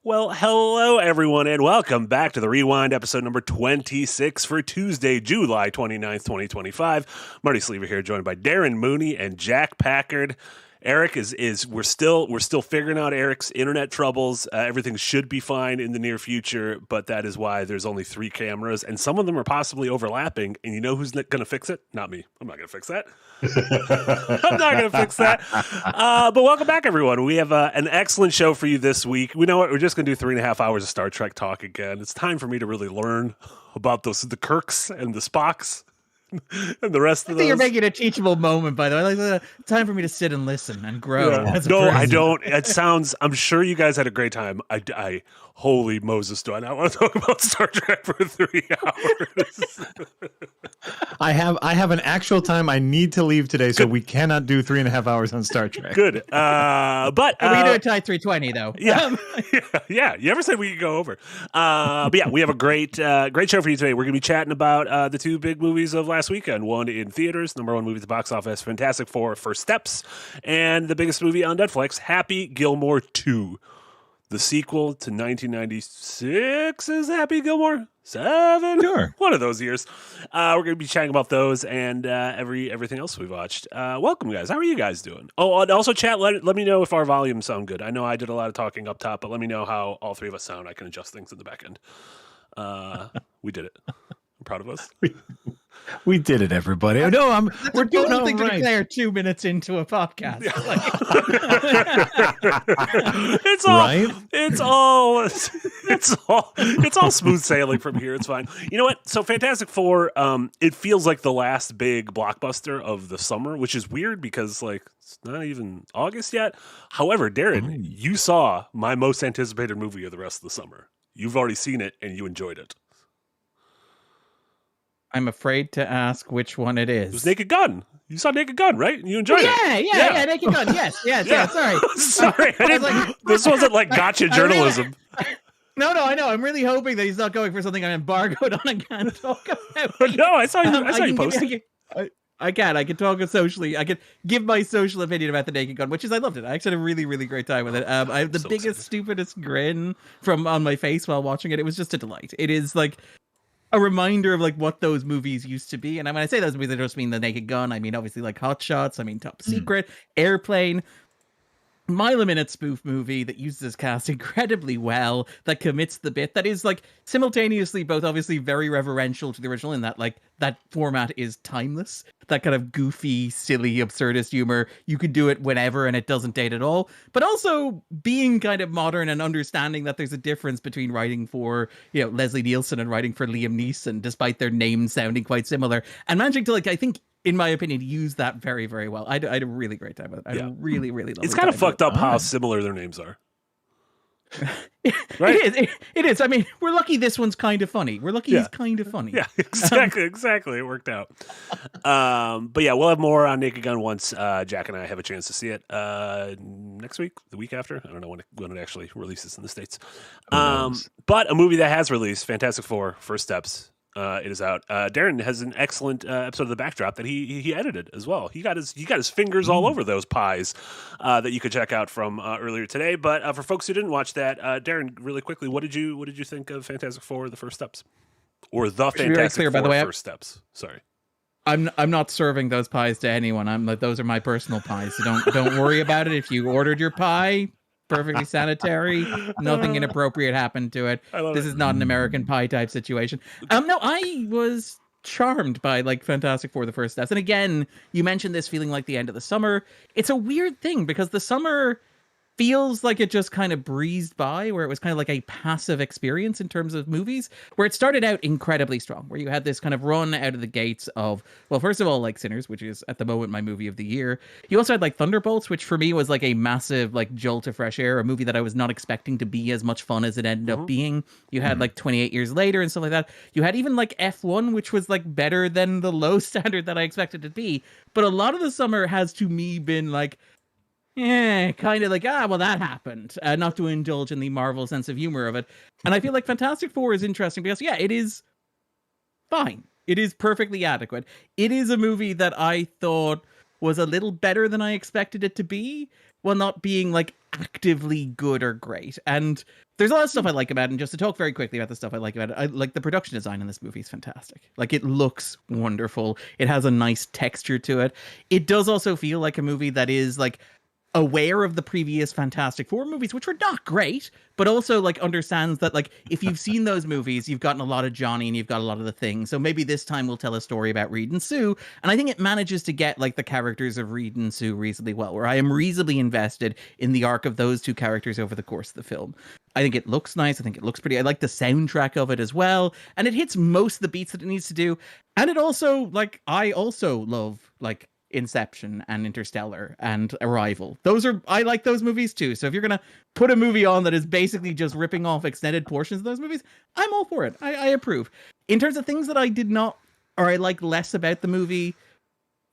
Well, hello everyone, and welcome back to the Rewind, episode number 26 for Tuesday, July 29th, 2025. Marty Sleever here, joined by Darren Mooney and Jack Packard. Eric is we're still figuring out Eric's internet troubles. Everything should be fine in the near future, but that is why there's only 3 cameras, and some of them are possibly overlapping. And you know who's going to fix it? Not me. I'm not going to fix that. I'm not going to fix that. But welcome back, everyone. We have an excellent show for you this week. We know what we're just going to do 3.5 hours of Star Trek talk again. It's time for me to really learn about the Kirks and the Spocks. And the rest of those. You're making a teachable moment, by the way. Like, time for me to sit and listen and grow. Yeah. No, I don't. It sounds. I'm sure you guys had a great time. Holy Moses, do I not want to talk about Star Trek for 3 hours? I have an actual time I need to leave today, so we cannot do 3.5 hours on Star Trek. Good. But we can do a tight 320 though. Yeah. Yeah. You ever said we could go over? But yeah, we have a great show for you today. We're going to be chatting about the 2 big movies of last weekend. One in theaters, number 1 movie at the box office, Fantastic Four: First Steps, and the biggest movie on Netflix, Happy Gilmore 2. The sequel to 1996 is Happy Gilmore 7. Sure. One of those years. We're going to be chatting about those and everything else we've watched. Welcome, guys. How are you guys doing? Oh, and also, chat, let me know if our volumes sound good. I know I did a lot of talking up top, but let me know how all 3 of us sound. I can adjust things in the back end. We did it. I'm proud of us. We did it, everybody. No, we're doing all right. right. 2 minutes into a podcast. Yeah. It's all smooth sailing from here. It's fine. You know what? So Fantastic Four, it feels like the last big blockbuster of the summer, which is weird because it's not even August yet. However, Darren, you saw my most anticipated movie of the rest of the summer. You've already seen it and you enjoyed it. I'm afraid to ask which one it is. It was Naked Gun. You saw Naked Gun, right? You enjoyed it. Yeah, Naked Gun. Yes. Sorry. Sorry. This wasn't like gotcha journalism. No, I know. I'm really hoping that he's not going for something I'm embargoed on and can't talk about. No, I saw you post. I can talk socially. I can give my social opinion about the Naked Gun, which is I loved it. I actually had a really, really great time with it. I have the biggest, stupidest grin on my face while watching it. It was just a delight. It is like a reminder of what those movies used to be. And when I say those movies, I just mean the Naked Gun. I mean, obviously, Hot Shots. I mean, Top Secret, Airplane. Mile-a-minute spoof movie that uses this cast incredibly well, that commits the bit, that is simultaneously both obviously very reverential to the original in that that format is timeless, that kind of goofy, silly, absurdist humor. You could do it whenever and it doesn't date at all, but also being kind of modern and understanding that there's a difference between writing for Leslie Nielsen and writing for Liam Neeson, despite their names sounding quite similar, and managing to I think, in my opinion, use that very, very well. I had a really great time with it. I really, really love it. It's kind of fucked up how similar their names are. Right? It is. I mean, we're lucky this one's kind of funny. We're lucky he's kind of funny. Yeah, exactly. It worked out. But yeah, we'll have more on Naked Gun once Jack and I have a chance to see it next week, the week after. I don't know when it actually releases in the States. But a movie that has released, Fantastic Four: First Steps. It is out. Darren has an excellent episode of The Backdrop that he edited as well. He got his fingers all over those pies that you could check out from earlier today. But for folks who didn't watch that, Darren, really quickly, what did you think of Fantastic Four: The First Steps, or the Fantastic Four: by the way, First Steps? Sorry, I'm not serving those pies to anyone. Those are my personal pies. So don't worry about it. If you ordered your pie, perfectly sanitary, nothing inappropriate happened to it. This is not an American Pie type situation. No, I was charmed by Fantastic Four: The First Steps. And again, you mentioned this feeling like the end of the summer. It's a weird thing because the summer feels like it just kind of breezed by, where it was kind of like a passive experience in terms of movies, where it started out incredibly strong, where you had this kind of run out of the gates of, well, first of all, Sinners, which is at the moment my movie of the year. You also had Thunderbolts, which for me was a massive jolt of fresh air, a movie that I was not expecting to be as much fun as it ended up being. You had 28 Years Later and stuff like that. You had even F1, which was better than the low standard that I expected it to be. But a lot of the summer has to me been kind of well, that happened. Not to indulge in the Marvel sense of humor of it. And I feel Fantastic Four is interesting because, it is fine. It is perfectly adequate. It is a movie that I thought was a little better than I expected it to be, while not being actively good or great. And There's a lot of stuff I like about it, and just to talk very quickly about the stuff I like about it, I like the production design in this movie is fantastic. Like, it looks wonderful. It has a nice texture to it. It does also feel like a movie that is like aware of the previous Fantastic Four movies, which were not great, but also like understands that like if you've seen those movies, you've gotten a lot of Johnny and you've got a lot of the things. So maybe this time we'll tell a story about Reed and Sue. And I think it manages to get like the characters of Reed and Sue reasonably well, where I am reasonably invested in the arc of those two characters over the course of the film. I think it looks nice. I think it looks pretty. I like the soundtrack of it as well. And it hits most of the beats that it needs to do. And it also, like, I also love, like, Inception and Interstellar and Arrival. I like those movies too. So if you're going to put a movie on that is basically just ripping off extended portions of those movies, I'm all for it. I approve. In terms of things that I did not, or I like less about the movie,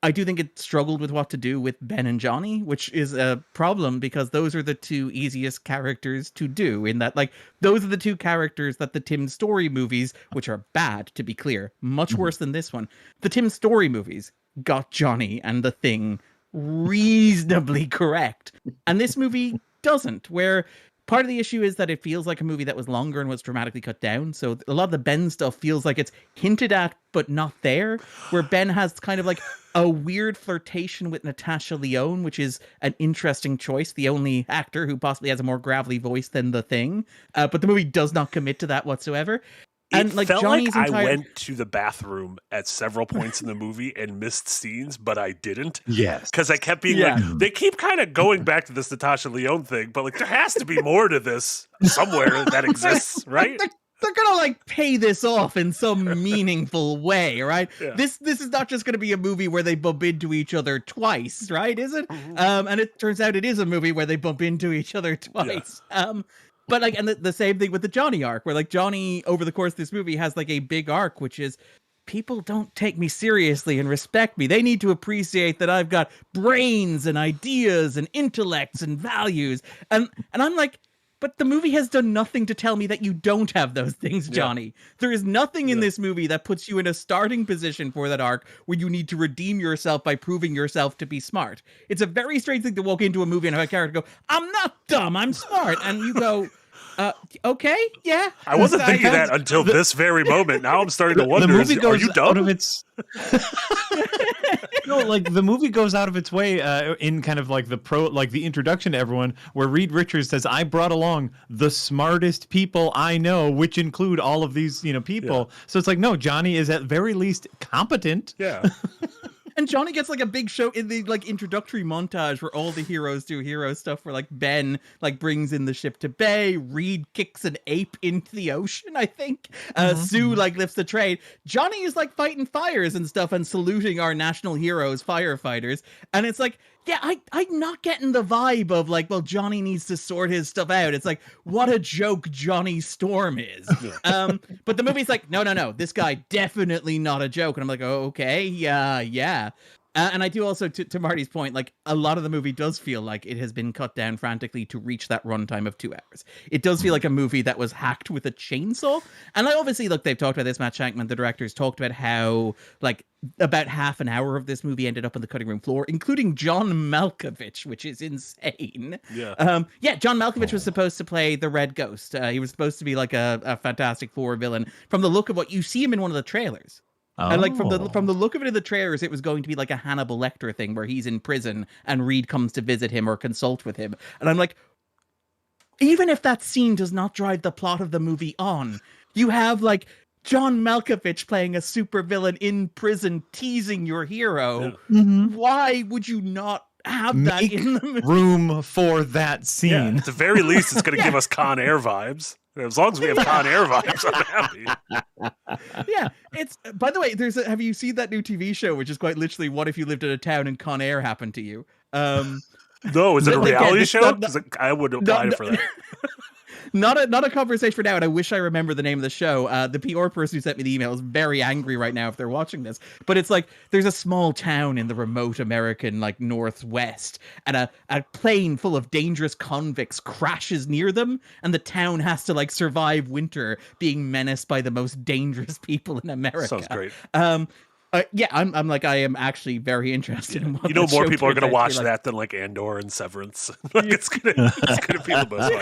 I do think it struggled with what to do with Ben and Johnny, which is a problem because those are the two easiest characters to do, in that, like, those are the two characters that the Tim Story movies, which are bad, to be clear, much worse than this one. The Tim Story movies got Johnny and the Thing reasonably correct. And this movie doesn't, where part of the issue is that it feels like a movie that was longer and was dramatically cut down. So a lot of the Ben stuff feels like it's hinted at, but not there, where Ben has kind of like a weird flirtation with Natasha Lyonne, which is an interesting choice. The only actor who possibly has a more gravelly voice than the Thing. But the movie does not commit to that whatsoever. And like Johnny's like I went to the bathroom at several points in the movie and missed scenes, but I didn't. Yes. Because I kept being like, they keep kind of going back to this Natasha Lyonne thing, but like there has to be more to this somewhere that exists, right? They're gonna like pay this off in some meaningful way, right? Yeah. This is not just gonna be a movie where they bump into each other twice, right? Is it? Mm-hmm. And it turns out it is a movie where they bump into each other twice. Yeah. But like, and the same thing with the Johnny arc, where like Johnny over the course of this movie has like a big arc, which is people don't take me seriously and respect me. They need to appreciate that I've got brains and ideas and intellects and values. And I'm like, but the movie has done nothing to tell me that you don't have those things, Johnny. Yeah. There is nothing in this movie that puts you in a starting position for that arc where you need to redeem yourself by proving yourself to be smart. It's a very strange thing to walk into a movie and have a character go, I'm not dumb, I'm smart. And you go, okay, yeah. I wasn't thinking that until this very moment. Now I'm starting to wonder, the movie goes are you dumb? Out of its... No, like the movie goes out of its way in kind of like the introduction to everyone, where Reed Richards says, I brought along the smartest people I know, which include all of these, people. Yeah. So it's like, no, Johnny is at very least competent. Yeah. And Johnny gets like a big show in the like introductory montage where all the heroes do hero stuff, where like Ben like brings in the ship to bay, Reed kicks an ape into the ocean, I think. Sue like lifts the train. Johnny is like fighting fires and stuff and saluting our national heroes, firefighters. And it's like, yeah, I'm not getting the vibe of like, well, Johnny needs to sort his stuff out. It's like, what a joke Johnny Storm is. But the movie's like, no, this guy definitely not a joke. And I'm like, oh, okay, yeah. And I do also, to Marty's point, like a lot of the movie does feel like it has been cut down frantically to reach that runtime of 2 hours. It does feel like a movie that was hacked with a chainsaw. And I obviously, look, they've talked about this, Matt Shankman, the director's talked about how like about half an hour of this movie ended up on the cutting room floor, including John Malkovich, which is insane. Yeah. John Malkovich was supposed to play the Red Ghost. He was supposed to be like a Fantastic Four villain. From the look of what you see him in one of the trailers. And like from the look of it in the trailers, it was going to be like a Hannibal Lecter thing where he's in prison and Reed comes to visit him or consult with him. And I'm like, even if that scene does not drive the plot of the movie on, you have like John Malkovich playing a supervillain in prison teasing your hero. Yeah. Why would you not have that in the movie? Room for that scene? Yeah, at the very least, it's going to give us Con Air vibes. As long as we have Con Air vibes, I'm happy. Yeah, it's. By the way, have you seen that new TV show, which is quite literally "What if you lived in a town and Con Air happened to you"? No, is it a reality show? I would apply for that. Not a conversation for now, and I wish I remember the name of the show. The PR person who sent me the email is very angry right now if they're watching this. But it's like there's a small town in the remote American like Northwest, and a plane full of dangerous convicts crashes near them, and the town has to like survive winter being menaced by the most dangerous people in America. Sounds great. Yeah, I'm like, I am actually very interested in what You know, that more show people are turns going to out watch be like. that than like Andor and Severance. Like it's gonna be the most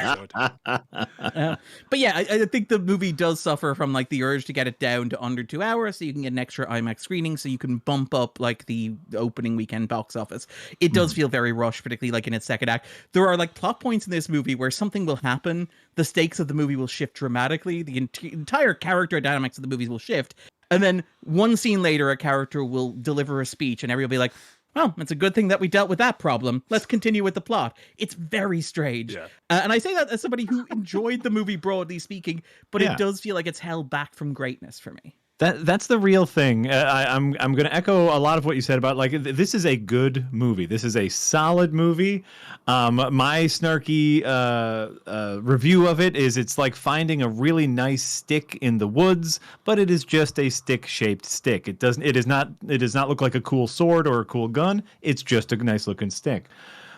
fun. But yeah, I think the movie does suffer from like the urge to get it down to under 2 hours, so you can get an extra IMAX screening, so you can bump up like the opening weekend box office. It does feel very rushed, particularly like in its second act. There are like plot points in this movie where something will happen, the stakes of the movie will shift dramatically, the entire character dynamics of the movies will shift, and then one scene later, a character will deliver a speech, and everybody will be like, well, it's a good thing that we dealt with that problem. Let's continue with the plot. It's very strange. Yeah. And I say that as somebody who enjoyed the movie, broadly speaking, but Yeah. it does feel like it's held back from greatness for me. That's the real thing. I'm going to echo a lot of what you said about like this is a good movie. This is a solid movie. My snarky review of it is it's like finding a really nice stick in the woods, but it is just a stick-shaped stick. It does not look like a cool sword or a cool gun. It's just a nice looking stick.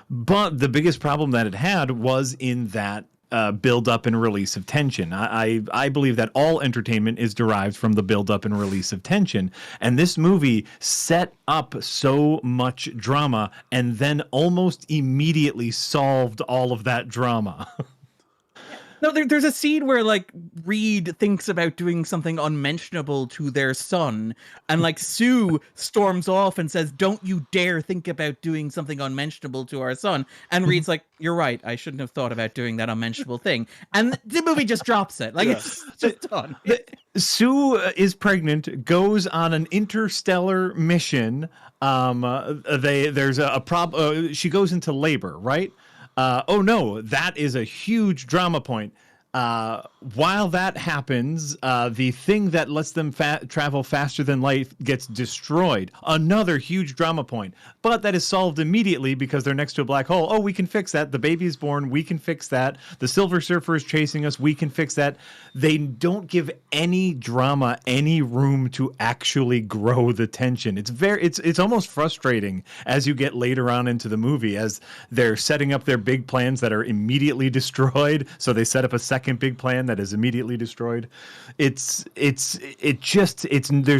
But the biggest problem that it had was in that build up and release of tension. I believe that all entertainment is derived from the build up and release of tension. And this movie set up so much drama and then almost immediately solved all of that drama. No, there's a scene where like Reed thinks about doing something unmentionable to their son, and like Sue storms off and says, "Don't you dare think about doing something unmentionable to our son." And Reed's like, "You're right. I shouldn't have thought about doing that unmentionable thing." And the movie just drops it. Like it's just done. Sue is pregnant, goes on an interstellar mission. There's a problem. She goes into labor, right? Oh no, that is a huge drama point. While that happens, the thing that lets them travel faster than light gets destroyed. Another huge drama point. But that is solved immediately because they're next to a black hole. Oh, we can fix that. The baby is born. We can fix that. The Silver Surfer is chasing us. We can fix that. They don't give any drama any room to actually grow the tension. It's almost frustrating as you get later on into the movie as they're setting up their big plans that are immediately destroyed. So they set up a second big plan that is immediately destroyed. There's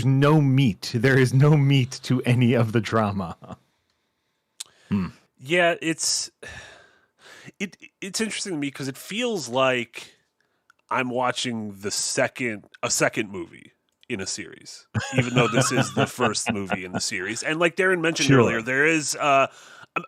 no meat. There is no meat to any of the drama. Yeah, it's interesting to me because it feels like I'm watching a second movie in a series, even though this is the first movie in the series. And like Darren mentioned earlier, there is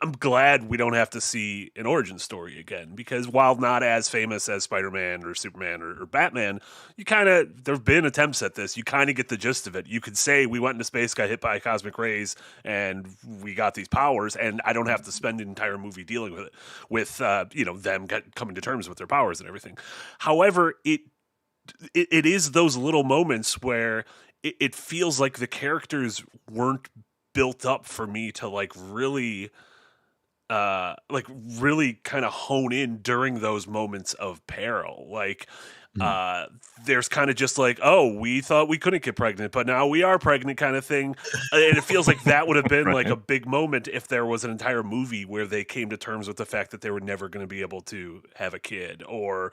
I'm glad we don't have to see an origin story again, because while not as famous as Spider-Man or Superman or Batman, there have been attempts at this. You kind of get the gist of it. You could say we went into space, got hit by cosmic rays, and we got these powers, and I don't have to spend an entire movie dealing with it, with them coming to terms with their powers and everything. However, it is those little moments where it feels like the characters weren't built up for me to really kind of hone in during those moments of peril. There's kind of just like, oh, we thought we couldn't get pregnant, but now we are pregnant kind of thing. And it feels like that would have been like a big moment if there was an entire movie where they came to terms with the fact that they were never going to be able to have a kid, or,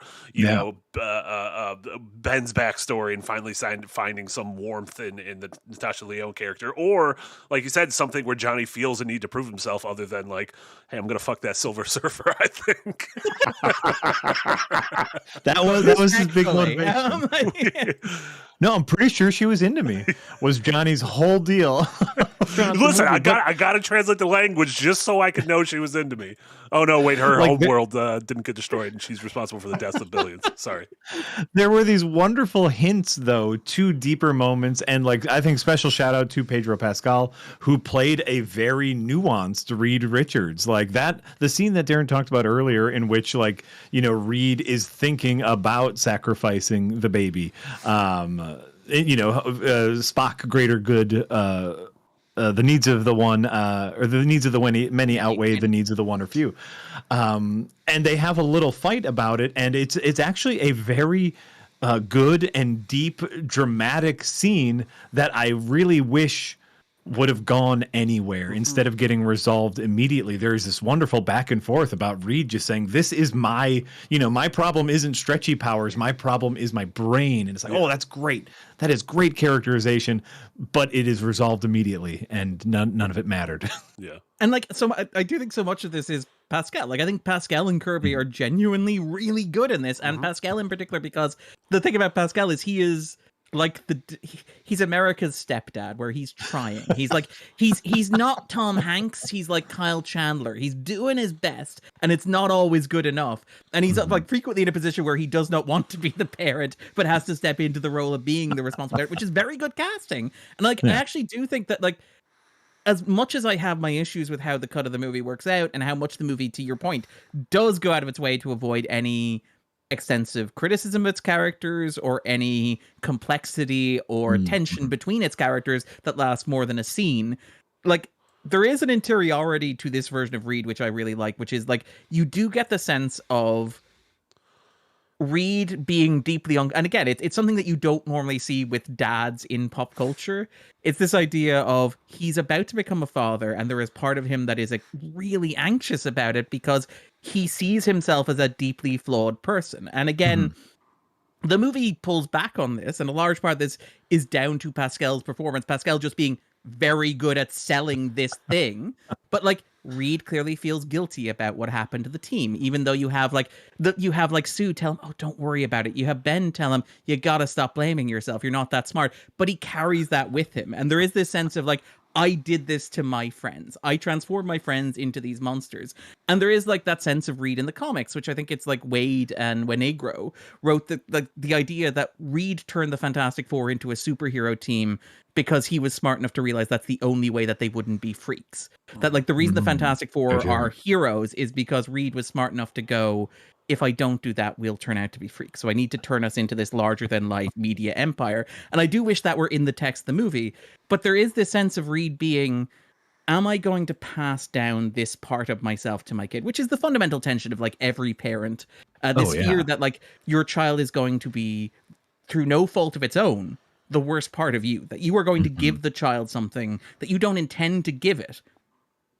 Ben's backstory and finally finding some warmth in the Natasha Lyonne character, or like you said, something where Johnny feels a need to prove himself other than like, hey, I'm going to fuck that Silver Surfer, I think. That was his big motivation. No, I'm pretty sure she was into me. Was Johnny's whole deal. Listen, I got to translate the language just so I could know she was into me. Oh no, wait, her home world didn't get destroyed, and she's responsible for the deaths of billions. Sorry. There were these wonderful hints, though, to deeper moments, and I think special shout out to Pedro Pascal, who played a very nuanced Reed Richards. The scene that Darren talked about earlier, in which Reed is thinking about sacrificing the baby. Spock, greater good. The needs of the one, or the needs of the many outweigh the needs of the one or few. And they have a little fight about it, and it's actually a very good and deep, dramatic scene that I really wish would have gone anywhere instead of getting resolved immediately. There's this wonderful back and forth about Reed just saying, this is my, my problem isn't stretchy powers. My problem is my brain. And it's like, oh, that's great. That is great characterization, but it is resolved immediately and none of it mattered. Yeah. And like, so I do think so much of this is Pascal. Like, I think Pascal and Kirby are genuinely really good in this. And Pascal in particular, because the thing about Pascal is he is like he's America's stepdad, where he's trying. He's like he's not Tom Hanks. He's like Kyle Chandler. He's doing his best, and it's not always good enough. And he's like frequently in a position where he does not want to be the parent, but has to step into the role of being the responsible parent, which is very good casting. And like, I actually do think that, like, as much as I have my issues with how the cut of the movie works out and how much the movie, to your point, does go out of its way to avoid any extensive criticism of its characters or any complexity or tension between its characters that lasts more than a scene, like, there is an interiority to this version of Reed which I really like, which is like, you do get the sense of Reed being deeply and again, it's something that you don't normally see with dads in pop culture. It's this idea of he's about to become a father, and there is part of him that is like really anxious about it because he sees himself as a deeply flawed person. And again, the movie pulls back on this, and a large part of this is down to Pascal's performance. Pascal just being very good at selling this thing, but like, Reed clearly feels guilty about what happened to the team, even though you have like Sue tell him, oh, don't worry about it. You have Ben tell him, you gotta stop blaming yourself. You're not that smart. But he carries that with him. And there is this sense of like, I did this to my friends. I transformed my friends into these monsters. And there is like that sense of Reed in the comics, which I think it's like Wade and Wenegro wrote the idea that Reed turned the Fantastic Four into a superhero team because he was smart enough to realize that's the only way that they wouldn't be freaks. That like the reason the Fantastic Four are heroes is because Reed was smart enough to go, if I don't do that, we'll turn out to be freaks. So I need to turn us into this larger than life media empire. And I do wish that were in the text of the movie. But there is this sense of Reed being, am I going to pass down this part of myself to my kid? Which is the fundamental tension of like every parent. This fear that like your child is going to be, through no fault of its own, the worst part of you. That you are going to give the child something that you don't intend to give it,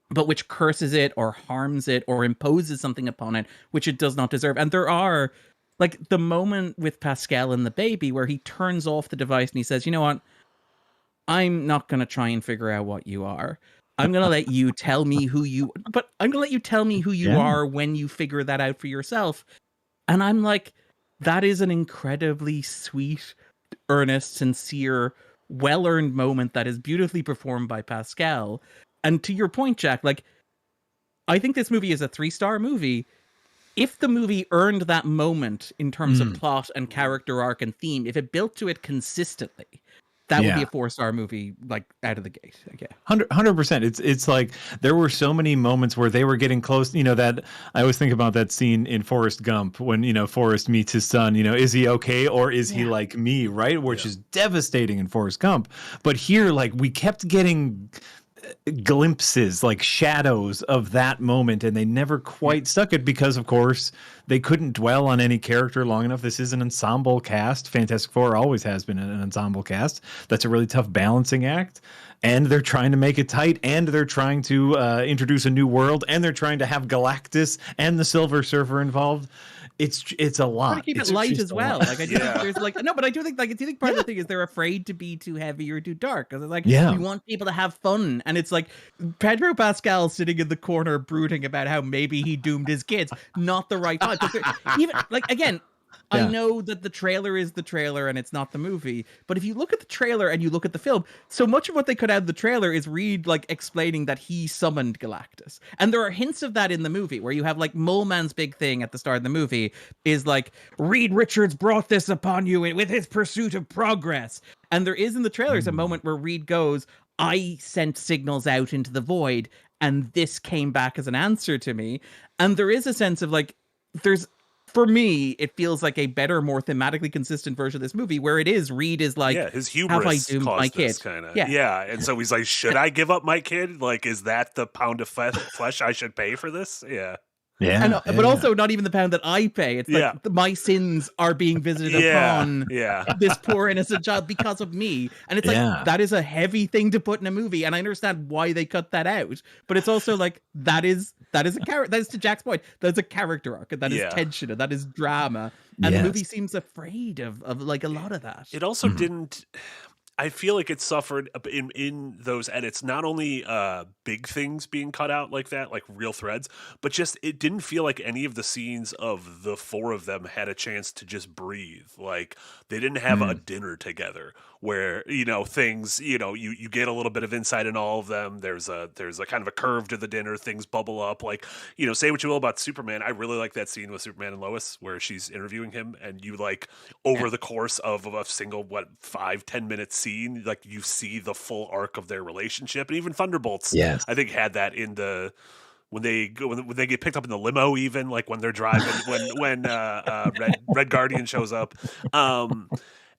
but which curses it or harms it or imposes something upon it which it does not deserve. And there are, like, the moment with Pascal and the baby where he turns off the device and he says, you know what? I'm not going to try and figure out what you are. I'm going to let you tell me who you... But I'm going to let you tell me who you are when you figure that out for yourself. And I'm like, that is an incredibly sweet, earnest, sincere, well-earned moment that is beautifully performed by Pascal. And to your point, Jack, like, I think this movie is a 3-star movie. If the movie earned that moment in terms of plot and character arc and theme, if it built to it consistently, that would be a 4-star movie, like, out of the gate. Like, 100%. It's like there were so many moments where they were getting close. That I always think about that scene in Forrest Gump when Forrest meets his son. Is he okay or is he like me, right? Which is devastating in Forrest Gump. But here, like, we kept getting glimpses, like shadows of that moment, and they never quite stuck it because, of course, they couldn't dwell on any character long enough. This is an ensemble cast. Fantastic Four always has been an ensemble cast. That's a really tough balancing act, and they're trying to make it tight, and they're trying to introduce a new world, and they're trying to have Galactus and the Silver Surfer involved. It's a lot. To keep it light as well. Like, I do think there's like, no, but I do think part of the thing is they're afraid to be too heavy or too dark, because it's like, we want people to have fun, and it's like Pedro Pascal sitting in the corner brooding about how maybe he doomed his kids. Not the right time. Even like, again, I know that the trailer is the trailer and it's not the movie, but if you look at the trailer and you look at the film, so much of what they could add in the trailer is Reed like explaining that he summoned Galactus. And there are hints of that in the movie where you have like Mole Man's big thing at the start of the movie is like, Reed Richards brought this upon you with his pursuit of progress. And there is in the trailers a moment where Reed goes, I sent signals out into the void and this came back as an answer to me. And there is a sense of like, for me, it feels like a better, more thematically consistent version of this movie where it is Reed is like, his hubris have I doomed my kid? And so he's like, should I give up my kid? Like, is that the pound of flesh I should pay for this? Yeah. But also not even the pound that I pay. It's like my sins are being visited upon this poor innocent child because of me. And it's like, that is a heavy thing to put in a movie. And I understand why they cut that out. But it's also like, that is a character. That is, to Jack's point, that's a character arc. And that is tension. And that is drama. And the movie seems afraid of like a lot of that. It also didn't... I feel like it suffered in those edits, not only big things being cut out like that, like real threads, but just it didn't feel like any of the scenes of the four of them had a chance to just breathe. Like they didn't have a dinner together where, things, you get a little bit of insight in all of them. There's a kind of a curve to the dinner, things bubble up. Like, say what you will about Superman. I really like that scene with Superman and Lois where she's interviewing him and you like over the course of a single, 5-10 minute scene, like you see the full arc of their relationship. And even Thunderbolts, I think had that in the, when they get picked up in the limo, even like when they're driving, when Red Guardian shows up.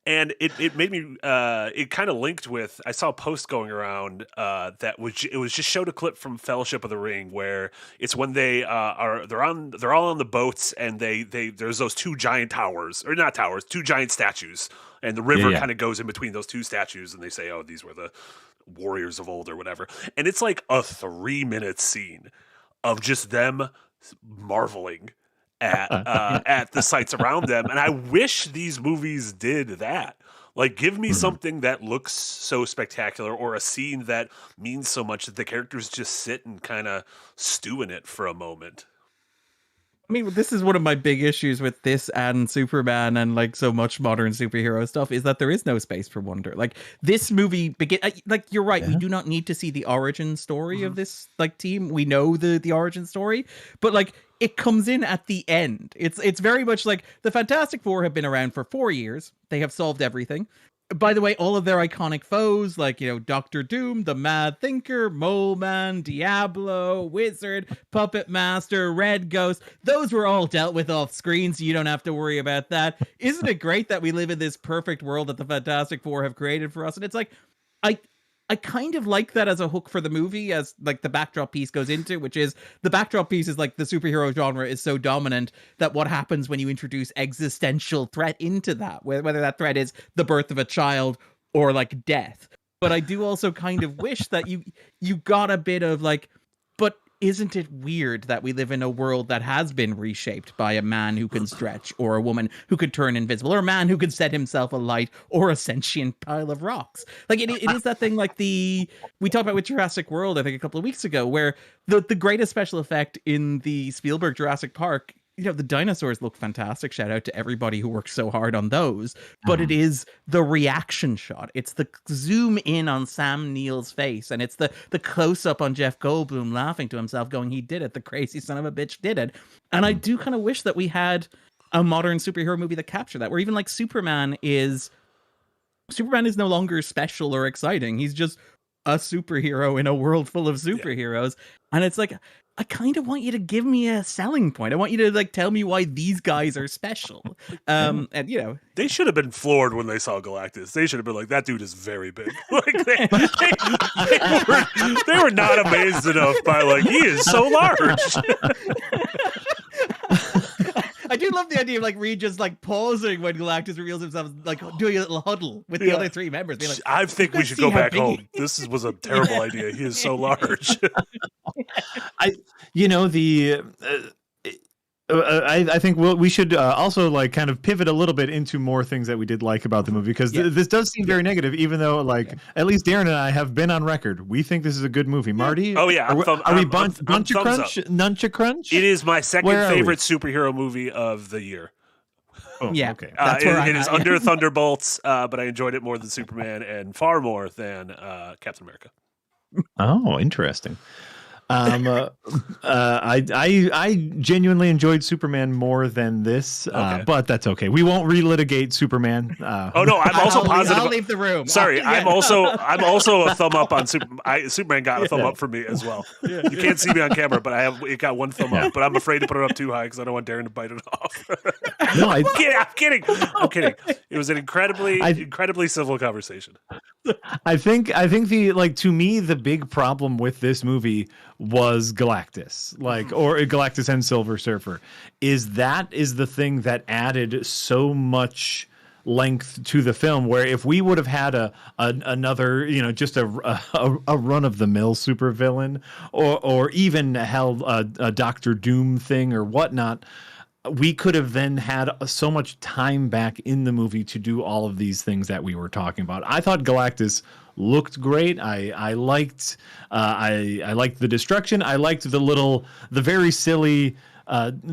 And it made me it kind of linked with, I saw a post going around it was just showed a clip from Fellowship of the Ring where it's when they're all on the boats and there's those two giant towers, or not towers, two giant statues, and the river kind of goes in between those two statues and they say, oh, these were the warriors of old or whatever. And it's like a 3-minute scene of just them marveling at the sights around them. And I wish these movies did that. Like, give me something that looks so spectacular or a scene that means so much that the characters just sit and kind of stew in it for a moment. I mean, this is one of my big issues with this and Superman and like so much modern superhero stuff is that there is no space for wonder. Like this movie like you're right. We do not need to see the origin story of this like team. We know the origin story, but like it comes in at the end. It's very much like the Fantastic Four have been around for 4 years. They have solved everything. By the way, all of their iconic foes, like, Doctor Doom, the Mad Thinker, Mole Man, Diablo, Wizard, Puppet Master, Red Ghost, those were all dealt with off screen, so you don't have to worry about that. Isn't it great that we live in this perfect world that the Fantastic Four have created for us? And it's like, I kind of like that as a hook for the movie, as like the backdrop piece goes into, which is the backdrop piece is like the superhero genre is so dominant that what happens when you introduce existential threat into that, whether that threat is the birth of a child or like death. But I do also kind of wish that you got a bit of like, but isn't it weird that we live in a world that has been reshaped by a man who can stretch, or a woman who could turn invisible, or a man who can set himself alight, or a sentient pile of rocks? Like it is that thing like we talked about with Jurassic World, I think a couple of weeks ago, where the greatest special effect in the Spielberg Jurassic Park, the dinosaurs look fantastic. Shout out to everybody who worked so hard on those. But it is the reaction shot. It's the zoom in on Sam Neill's face. And it's the close up on Jeff Goldblum laughing to himself going, he did it. The crazy son of a bitch did it. And I do kind of wish that we had a modern superhero movie that captured that, where even like Superman is no longer special or exciting. He's just a superhero in a world full of superheroes. And it's like, I kind of want you to give me a selling point. I want you to like tell me why these guys are special. And they should have been floored when they saw Galactus. They should have been like, that dude is very big. Like they were not amazed enough by like, he is so large. I do love the idea of like Reed just like pausing when Galactus reveals himself, like doing a little huddle with the other three members. Being like, I think we should go back home. This was a terrible idea. He is so large. I think we should also like kind of pivot a little bit into more things that we did like about the movie, because this does seem very negative, even though like at least Darren and I have been on record. We think this is a good movie. Marty? Oh yeah. Are we Nuncha Crunch? It is my second favorite superhero movie of the year. Oh, yeah. Okay. It is under Thunderbolts, but I enjoyed it more than Superman and far more than Captain America. Oh, interesting. I genuinely enjoyed Superman more than this, but that's okay. We won't relitigate Superman. Oh no, I'm also positive. I'll leave the room. Sorry, I'm also a thumb up on Superman got a thumb up for me as well. You can't see me on camera, but it got one thumb up. But I'm afraid to put it up too high because I don't want Darren to bite it off. No, I'm kidding. It was an incredibly civil conversation. I think to me the big problem with this movie was Galactus, or Galactus and Silver Surfer. Is the thing that added so much length to the film, where if we would have had another, just a run of the mill supervillain, or even a Doctor Doom thing or whatnot, we could have then had so much time back in the movie to do all of these things that we were talking about. I thought Galactus looked great. I liked I liked the destruction. I liked the very silly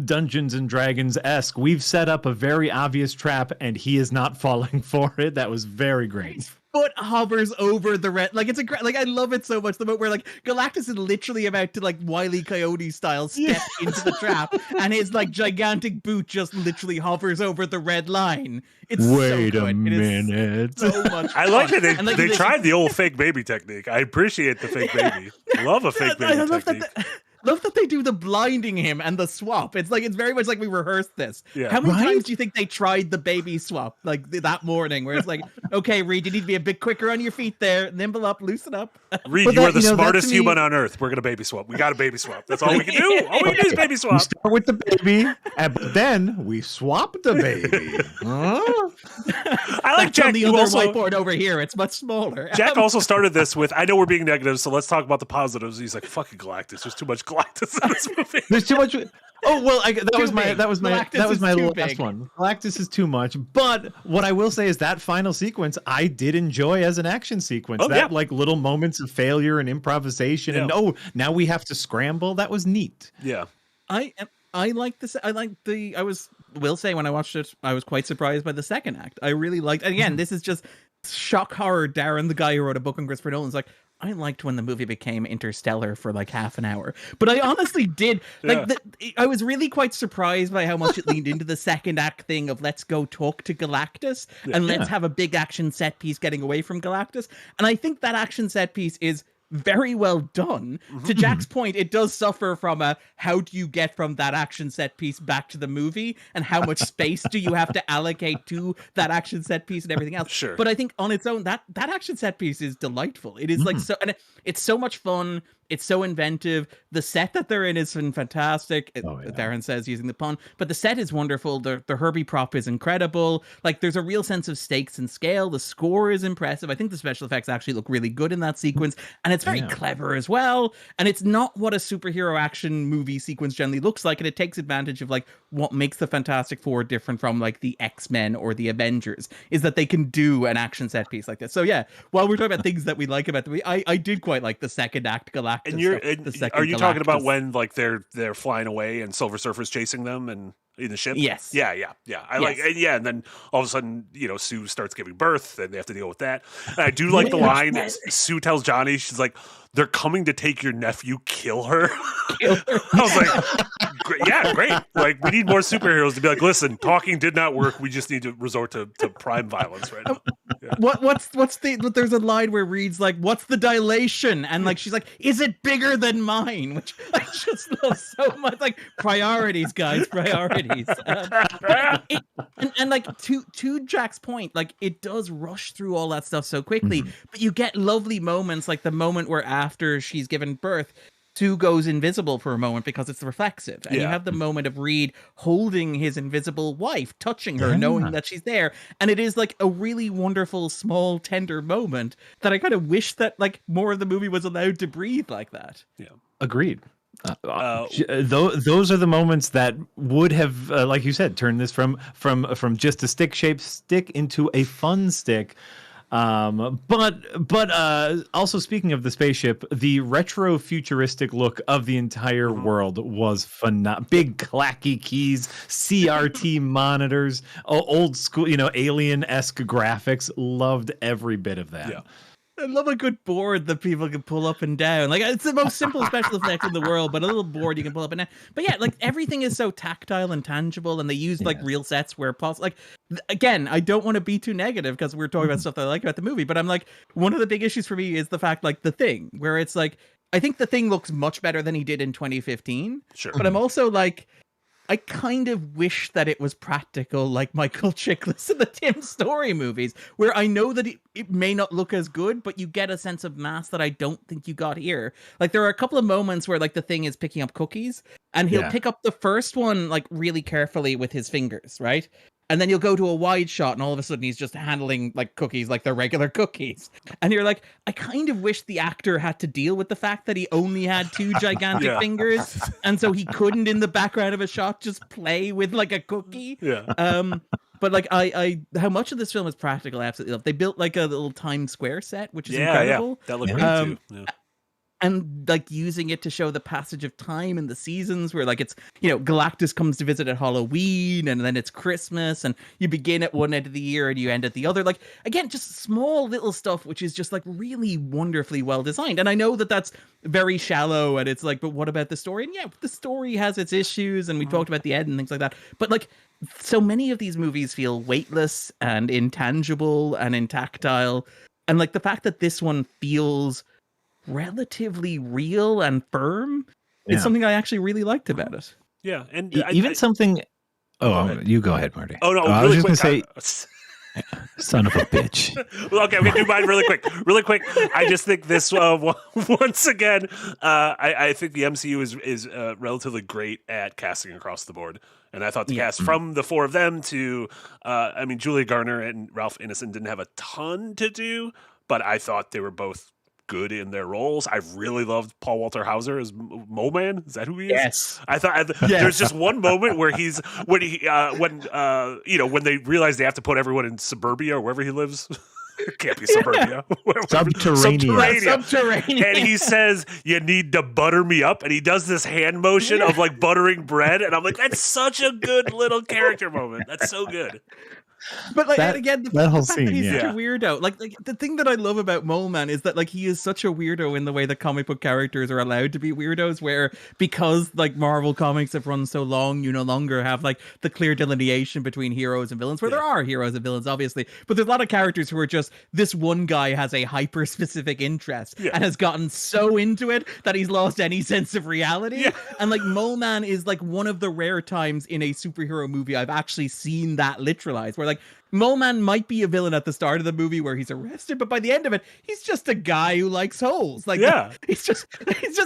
Dungeons and Dragons-esque. We've set up a very obvious trap and he is not falling for it. That was very great. Foot hovers over the red, like it's I love it so much. The moment where like Galactus is literally about to like Wile E. Coyote style step into the trap, and his like gigantic boot just literally hovers over the red line. It's Wait so a good. minute. So much I like fun. that And, like, they tried the old fake baby technique. I appreciate the fake baby. Love a fake baby technique. Love that they do the blinding him and the swap. It's very much like we rehearsed this. Yeah. How many times do you think they tried the baby swap like that morning, where it's like, okay, Reed, you need to be a bit quicker on your feet there, nimble up, loosen up. Reed, you are the smartest human on earth. We're gonna baby swap. We got a baby swap. That's all we can do. All we can do is baby We swap. start with the baby, but then we swap the baby. Huh? I like Jack. On the You other also, whiteboard over here, it's much smaller. Jack also started this with, I know we're being negative, so let's talk about the positives. He's like, fucking Galactus. There's too much Galactus in this movie. There's too much. Oh well, that was my Galactus is too last big. one. Galactus is too much. But what I will say is that final sequence I did enjoy as an action sequence. Like little moments of failure and improvisation, and now we have to scramble. That was neat. Yeah. I like this. I will say when I watched it, I was quite surprised by the second act. I really liked. And again, this is just shock horror. Darren, the guy who wrote a book on Christopher Nolan's like, I liked when the movie became Interstellar for like half an hour, but I honestly did I was really quite surprised by how much it leaned into the second act thing of let's go talk to Galactus and let's have a big action set piece getting away from Galactus. And I think that action set piece is very well done. To Jack's point, it does suffer from how do you get from that action set piece back to the movie, and how much space do you have to allocate to that action set piece and everything else. Sure. But I think on its own, that action set piece is delightful. It is like it's so much fun. It's so inventive. The set that they're in is fantastic. Darren says using the pun, but the set is wonderful. The Herbie prop is incredible. Like there's a real sense of stakes and scale. The score is impressive. I think the special effects actually look really good in that sequence, and it's very clever as well. And it's not what a superhero action movie sequence generally looks like, and it takes advantage of like what makes the Fantastic Four different from like the X-Men or the Avengers is that they can do an action set piece like this. So yeah, while we're talking about things that we like about the movie, I did quite like the second act Galactus. And are you talking about when like they're flying away and Silver Surfer's chasing them and in the ship? Yes. Yeah. And then all of a sudden, Sue starts giving birth and they have to deal with that. And I do like the line Sue tells Johnny, she's like, they're coming to take your nephew, kill her. I was like, great. Like, we need more superheroes to be like, listen, talking did not work. We just need to resort to prime violence right now. Yeah. There's a line where Reed's like, what's the dilation? And like, she's like, is it bigger than mine? Which I just love so much. Like, priorities, guys, priorities. And like to Jack's point, like it does rush through all that stuff so quickly, but you get lovely moments like the moment where after she's given birth, Sue goes invisible for a moment because it's reflexive. And you have the moment of Reed holding his invisible wife, touching her, knowing that she's there. And it is like a really wonderful, small, tender moment that I kind of wish that like more of the movie was allowed to breathe like that. Yeah. Agreed. Those are the moments that would have, like you said, turned this from just a stick-shaped stick into a fun stick. But also speaking of the spaceship, the retro futuristic look of the entire world was phenomenal. Big clacky keys, CRT monitors, old school, alien-esque graphics. Loved every bit of that. Yeah. I love a good board that people can pull up and down. Like it's the most simple special effect in the world, but a little board you can pull up and down. But yeah, like everything is so tactile and tangible, and they use like real sets where possible. Like again, I don't want to be too negative because we're talking about stuff that I like about the movie, but I'm like, one of the big issues for me is the fact like The Thing, where it's like I think The Thing looks much better than he did in 2015. Sure. But I'm also like, I kind of wish that it was practical, like Michael Chiklis in the Tim Story movies, where I know that it may not look as good, but you get a sense of mass that I don't think you got here. Like, there are a couple of moments where, like, the Thing is picking up cookies, and he'll pick up the first one, like, really carefully with his fingers, right? And then you'll go to a wide shot, and all of a sudden he's just handling like cookies like they're regular cookies. And you're like, I kind of wish the actor had to deal with the fact that he only had 2 gigantic fingers, and so he couldn't, in the background of a shot, just play with like a cookie. But like, I how much of this film is practical? I absolutely love. They built like a little Times Square set, which is incredible. That looked great too. Yeah. And like using it to show the passage of time and the seasons, where like it's, you know, Galactus comes to visit at Halloween, and then it's Christmas, and you begin at one end of the year and you end at the other. Like, again, just small little stuff, which is just like really wonderfully well designed. And I know that that's very shallow, and it's like, but what about the story? And yeah, the story has its issues, and we talked about the end and things like that. But like, so many of these movies feel weightless and intangible and intactile. And like the fact that this one feels relatively real and firm is something I actually really liked about it. Yeah, and even something. Oh, you go ahead, Marty. Oh no, I was just gonna say, son of a bitch. Well, okay, I'm gonna do mine really quick. Really quick. I just think this once again, I think the MCU is relatively great at casting across the board. And I thought the cast from the 4 of them to, I mean, Julia Garner and Ralph Ineson didn't have a ton to do, but I thought they were both good in their roles. I really loved Paul Walter Hauser as Mole Man. Is that who he is? Yes. I thought there's just one moment where when they realize they have to put everyone in suburbia or wherever he lives. It can't be suburbia. Subterranean. And he says, "You need to butter me up," and he does this hand motion of like buttering bread, and I'm like, that's such a good little character moment. That's so good. But like, and again, the whole fact scene, that he's such a weirdo. Like the thing that I love about Mole Man is that like he is such a weirdo in the way that comic book characters are allowed to be weirdos. Where because like Marvel comics have run so long, you no longer have like the clear delineation between heroes and villains. Where there are heroes and villains, obviously, but there's a lot of characters who are just this one guy has a hyper specific interest and has gotten so into it that he's lost any sense of reality. And like Mole Man is like one of the rare times in a superhero movie I've actually seen that literalized. Where like Mole Man might be a villain at the start of the movie where he's arrested, but by the end of it, he's just a guy who likes holes. Like, he's just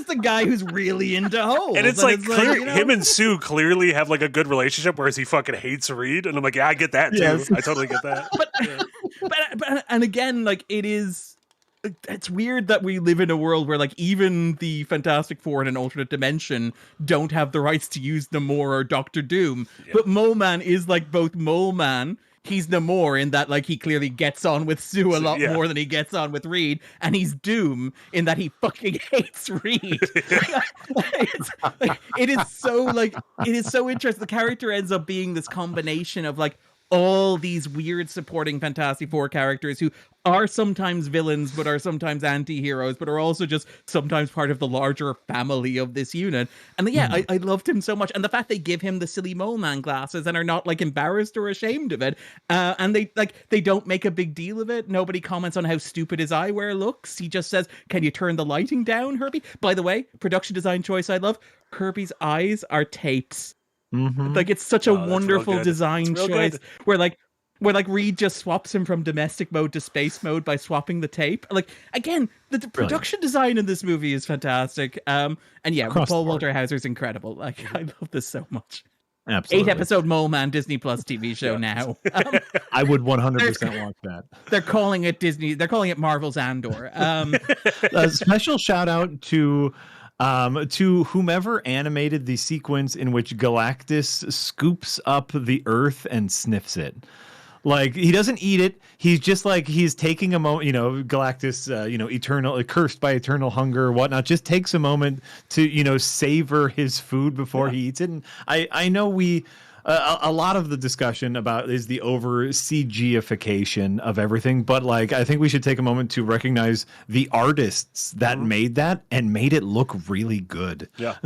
a guy who's really into holes. And it's like, him and Sue clearly have like a good relationship, whereas he fucking hates Reed. And I'm like, yeah, I get that too. Yes. I totally get that. But and again, like it's weird that we live in a world where like even the Fantastic Four in an alternate dimension don't have the rights to use Namor or Doctor Doom. But Mole Man is like both Mole Man. He's Namor in that, like, he clearly gets on with Sue a lot more than he gets on with Reed, and he's Doom in that he fucking hates Reed. It is so interesting. The character ends up being this combination of like all these weird supporting Fantastic Four characters who are sometimes villains, but are sometimes anti-heroes, but are also just sometimes part of the larger family of this unit. And I loved him so much. And the fact they give him the silly Mole Man glasses and are not like embarrassed or ashamed of it. And they don't make a big deal of it. Nobody comments on how stupid his eyewear looks. He just says, "Can you turn the lighting down, Herbie?" By the way, production design choice I love. Herbie's eyes are tapes. Like it's such a wonderful design choice where Reed just swaps him from domestic mode to space mode by swapping the tape. Like again, the production design in this movie is fantastic. And Paul Walter Hauser's incredible. Like I love this so much. Absolutely. 8-episode Mole Man Disney Plus TV show now. I would 100% watch that. They're calling it Disney. They're calling it Marvel's Andor. A special shout out to whomever animated the sequence in which Galactus scoops up the Earth and sniffs it. Like he doesn't eat it. He's just like he's taking a moment. Galactus, eternal, cursed by eternal hunger or whatnot, just takes a moment to savor his food before he eats it. And I know we. A lot of the discussion about is the over CGification of everything, but like I think we should take a moment to recognize the artists that made that and made it look really good. Yeah.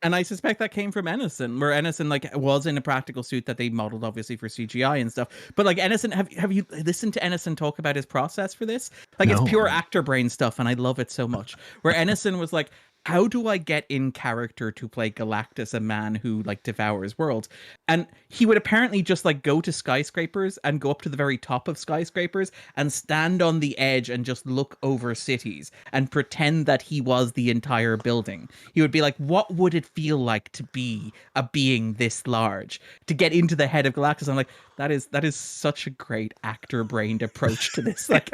And I suspect that came from Ennison, where Ennison was in a practical suit that they modeled obviously for CGI and stuff. But like Ennison, have you listened to Ennison talk about his process for this? Like it's pure actor brain stuff, and I love it so much. Where Ennison was like, how do I get in character to play Galactus, a man who like devours worlds? And he would apparently just like go to skyscrapers and go up to the very top of skyscrapers and stand on the edge and just look over cities and pretend that he was the entire building. He would be like, what would it feel like to be a being this large? To get into the head of Galactus, I'm like, that is such a great actor-brained approach to this. Like,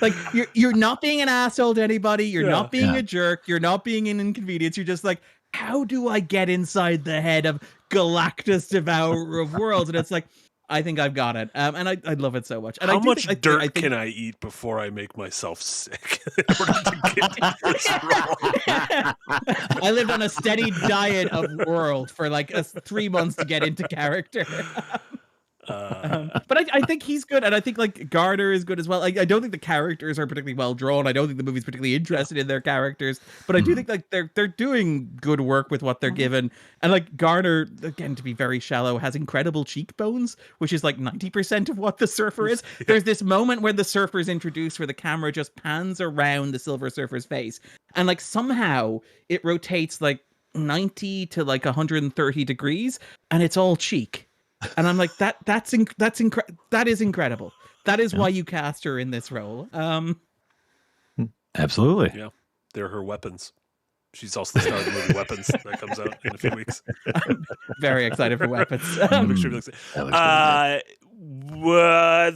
like you're not being an asshole to anybody. You're not being a jerk. You're not being an inconvenience. You're just like, how do I get inside the head of Galactus, devourer of worlds? And it's like, I think I've got it. And I love it so much. And how much dirt can I eat before I make myself sick in order to get to this role? I lived on a steady diet of world for like 3 months to get into character. But I think he's good, and I think like Garner is good as well. I don't think the characters are particularly well drawn. I don't think the movie's particularly interested in their characters, but I do think like they're doing good work with what they're given. And like Garner, again, to be very shallow, has incredible cheekbones, which is like 90% of what the Surfer is. There's this moment where the Surfer is introduced where the camera just pans around the Silver Surfer's face, and like somehow it rotates like 90 to like 130 degrees, and it's all cheek. And I'm like, that is incredible. That is why you cast her in this role. Absolutely. Yeah, they're her weapons. She's also the star of the movie Weapons that comes out in a few weeks. I'm very excited for Weapons.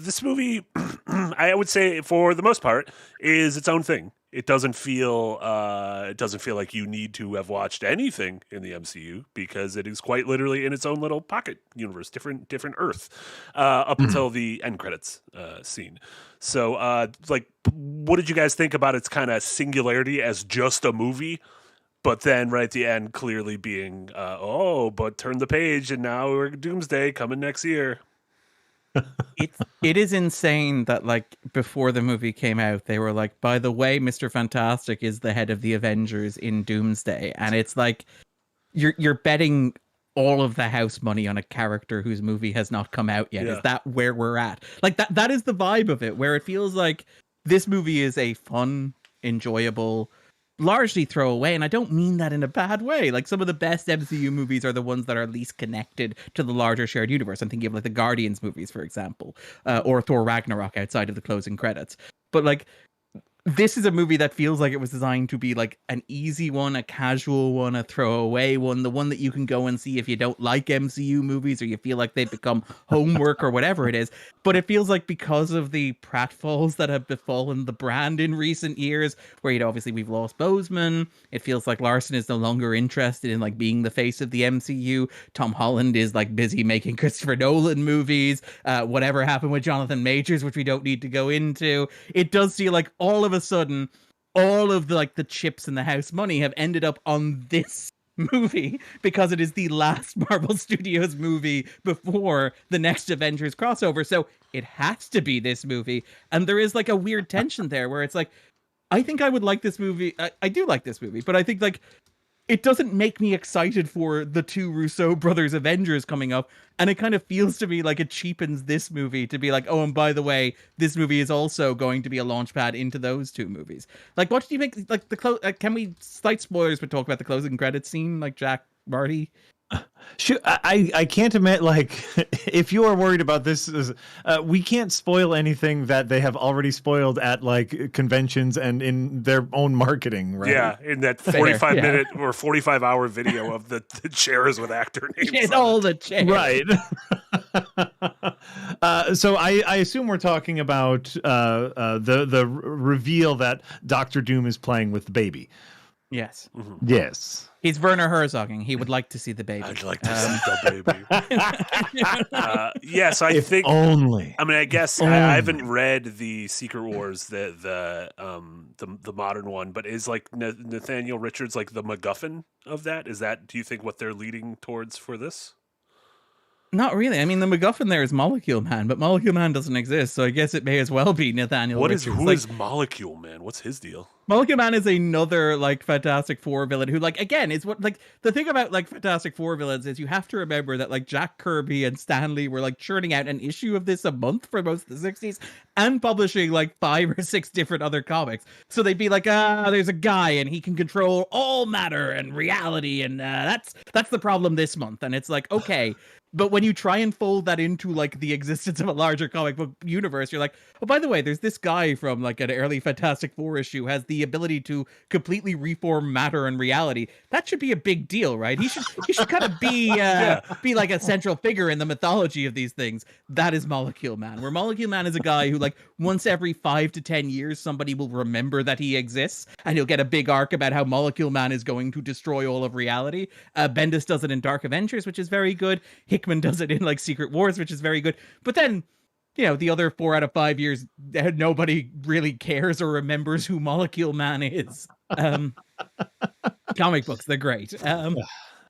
This movie, I would say, for the most part, is its own thing. It doesn't feel like you need to have watched anything in the MCU because it is quite literally in its own little pocket universe, different Earth, up until the end credits scene. So, like, what did you guys think about its kind of singularity as just a movie? But then right at the end, clearly being, but turn the page and now we're Doomsday coming next year. It is insane that like before the movie came out, they were like, by the way, Mr. Fantastic is the head of the Avengers in Doomsday, and it's like you're betting all of the house money on a character whose movie has not come out yet. Is that where we're at? Like that is the vibe of it, where it feels like this movie is a fun, enjoyable, largely throwaway, and I don't mean that in a bad way. Like some of the best MCU movies are the ones that are least connected to the larger shared universe. I'm thinking of like the Guardians movies, for example, or Thor Ragnarok outside of the closing credits. But like this is a movie that feels like it was designed to be like an easy one, a casual one, a throwaway one, the one that you can go and see if you don't like MCU movies or you feel like they've become homework or whatever it is. But it feels like because of the pratfalls that have befallen the brand in recent years, where, you know, obviously we've lost Boseman, it feels like Larson is no longer interested in like being the face of the MCU. Tom Holland is like busy making Christopher Nolan movies. Whatever happened with Jonathan Majors, which we don't need to go into. It does feel like all of a sudden all of the like the chips and the house money have ended up on this movie because it is the last Marvel Studios movie before the next Avengers crossover, so it has to be this movie. And there is like a weird tension there where it's like, I think I would like this movie. I do like this movie, but I think like it doesn't make me excited for the two Russo brothers Avengers coming up. And it kind of feels to me like it cheapens this movie to be like, oh, and by the way, this movie is also going to be a launch pad into those two movies. Like, what did you make? Like can we, slight spoilers, but talk about the closing credits scene? Like Jack, Marty. Sure, I can't admit, like, if you are worried about this, we can't spoil anything that they have already spoiled at like conventions and in their own marketing, right? Yeah, in that 45-minute or 45-hour video of the chairs with actor names. It's all the chairs. Right. So I assume we're talking about the reveal that Dr. Doom is playing with the baby. Yes. Mm-hmm. Yes. He's Werner Herzogging. He would like to see the baby. I'd like to see the baby. Yes, I think. Only. I mean, I guess I haven't read the Secret Wars, the modern one, but is like Nathaniel Richards like the MacGuffin of that? Is that, do you think, what they're leading towards for this? Not really. I mean, the MacGuffin there is Molecule Man, but Molecule Man doesn't exist, so I guess it may as well be Nathaniel Richards. Who is Molecule Man? What's his deal? Molecule Man is another like Fantastic Four villain who, like, again, is what like the thing about like Fantastic Four villains is you have to remember that like Jack Kirby and Stan Lee were like churning out an issue of this a month for most of the 60s and publishing like 5 or 6 different other comics. So they'd be like, there's a guy and he can control all matter and reality, and that's the problem this month. And it's like, okay. But when you try and fold that into like the existence of a larger comic book universe, you're like, oh, by the way, there's this guy from like an early Fantastic Four issue who has the ability to completely reform matter and reality. That should be a big deal, right? He should kind of be be like a central figure in the mythology of these things. That is Molecule Man, where Molecule Man is a guy who like once every 5 to 10 years somebody will remember that he exists, and he'll get a big arc about how Molecule Man is going to destroy all of reality. Bendis does it in Dark Avengers, which is very good. Hickman does it in like Secret Wars, which is very good. But then, you know, the other 4 out of 5 years, nobody really cares or remembers who Molecule Man is. Comic books, they're great.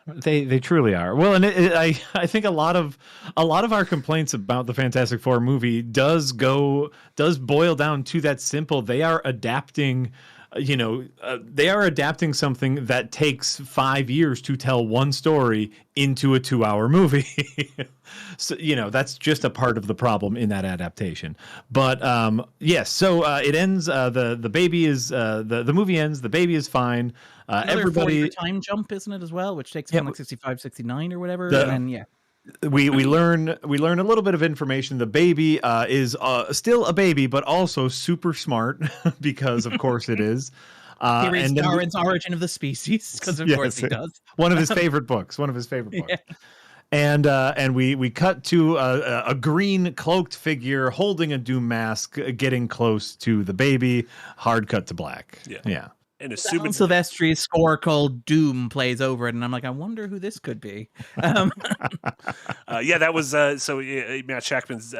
They truly are. Well, and I think a lot of our complaints about the Fantastic Four movie does boil down to that simple. They are adapting. They are adapting something that takes 5 years to tell one story into a 2-hour movie. So, that's just a part of the problem in that adaptation. But yes, so it ends. The baby is the movie ends. The baby is fine. Everybody time jump, isn't it, as well, which takes from like 65, 69 or whatever. And yeah. We learn a little bit of information. The baby is still a baby, but also super smart because, of course, it is. He reads Darwin's Origin of the Species because, of course, he does. One of his favorite books. Yeah. And we cut to a green cloaked figure holding a Doom mask, getting close to the baby. Hard cut to black. Yeah. And assuming Silvestri's score called Doom plays over it, and I'm like, I wonder who this could be. That was Matt Shakman's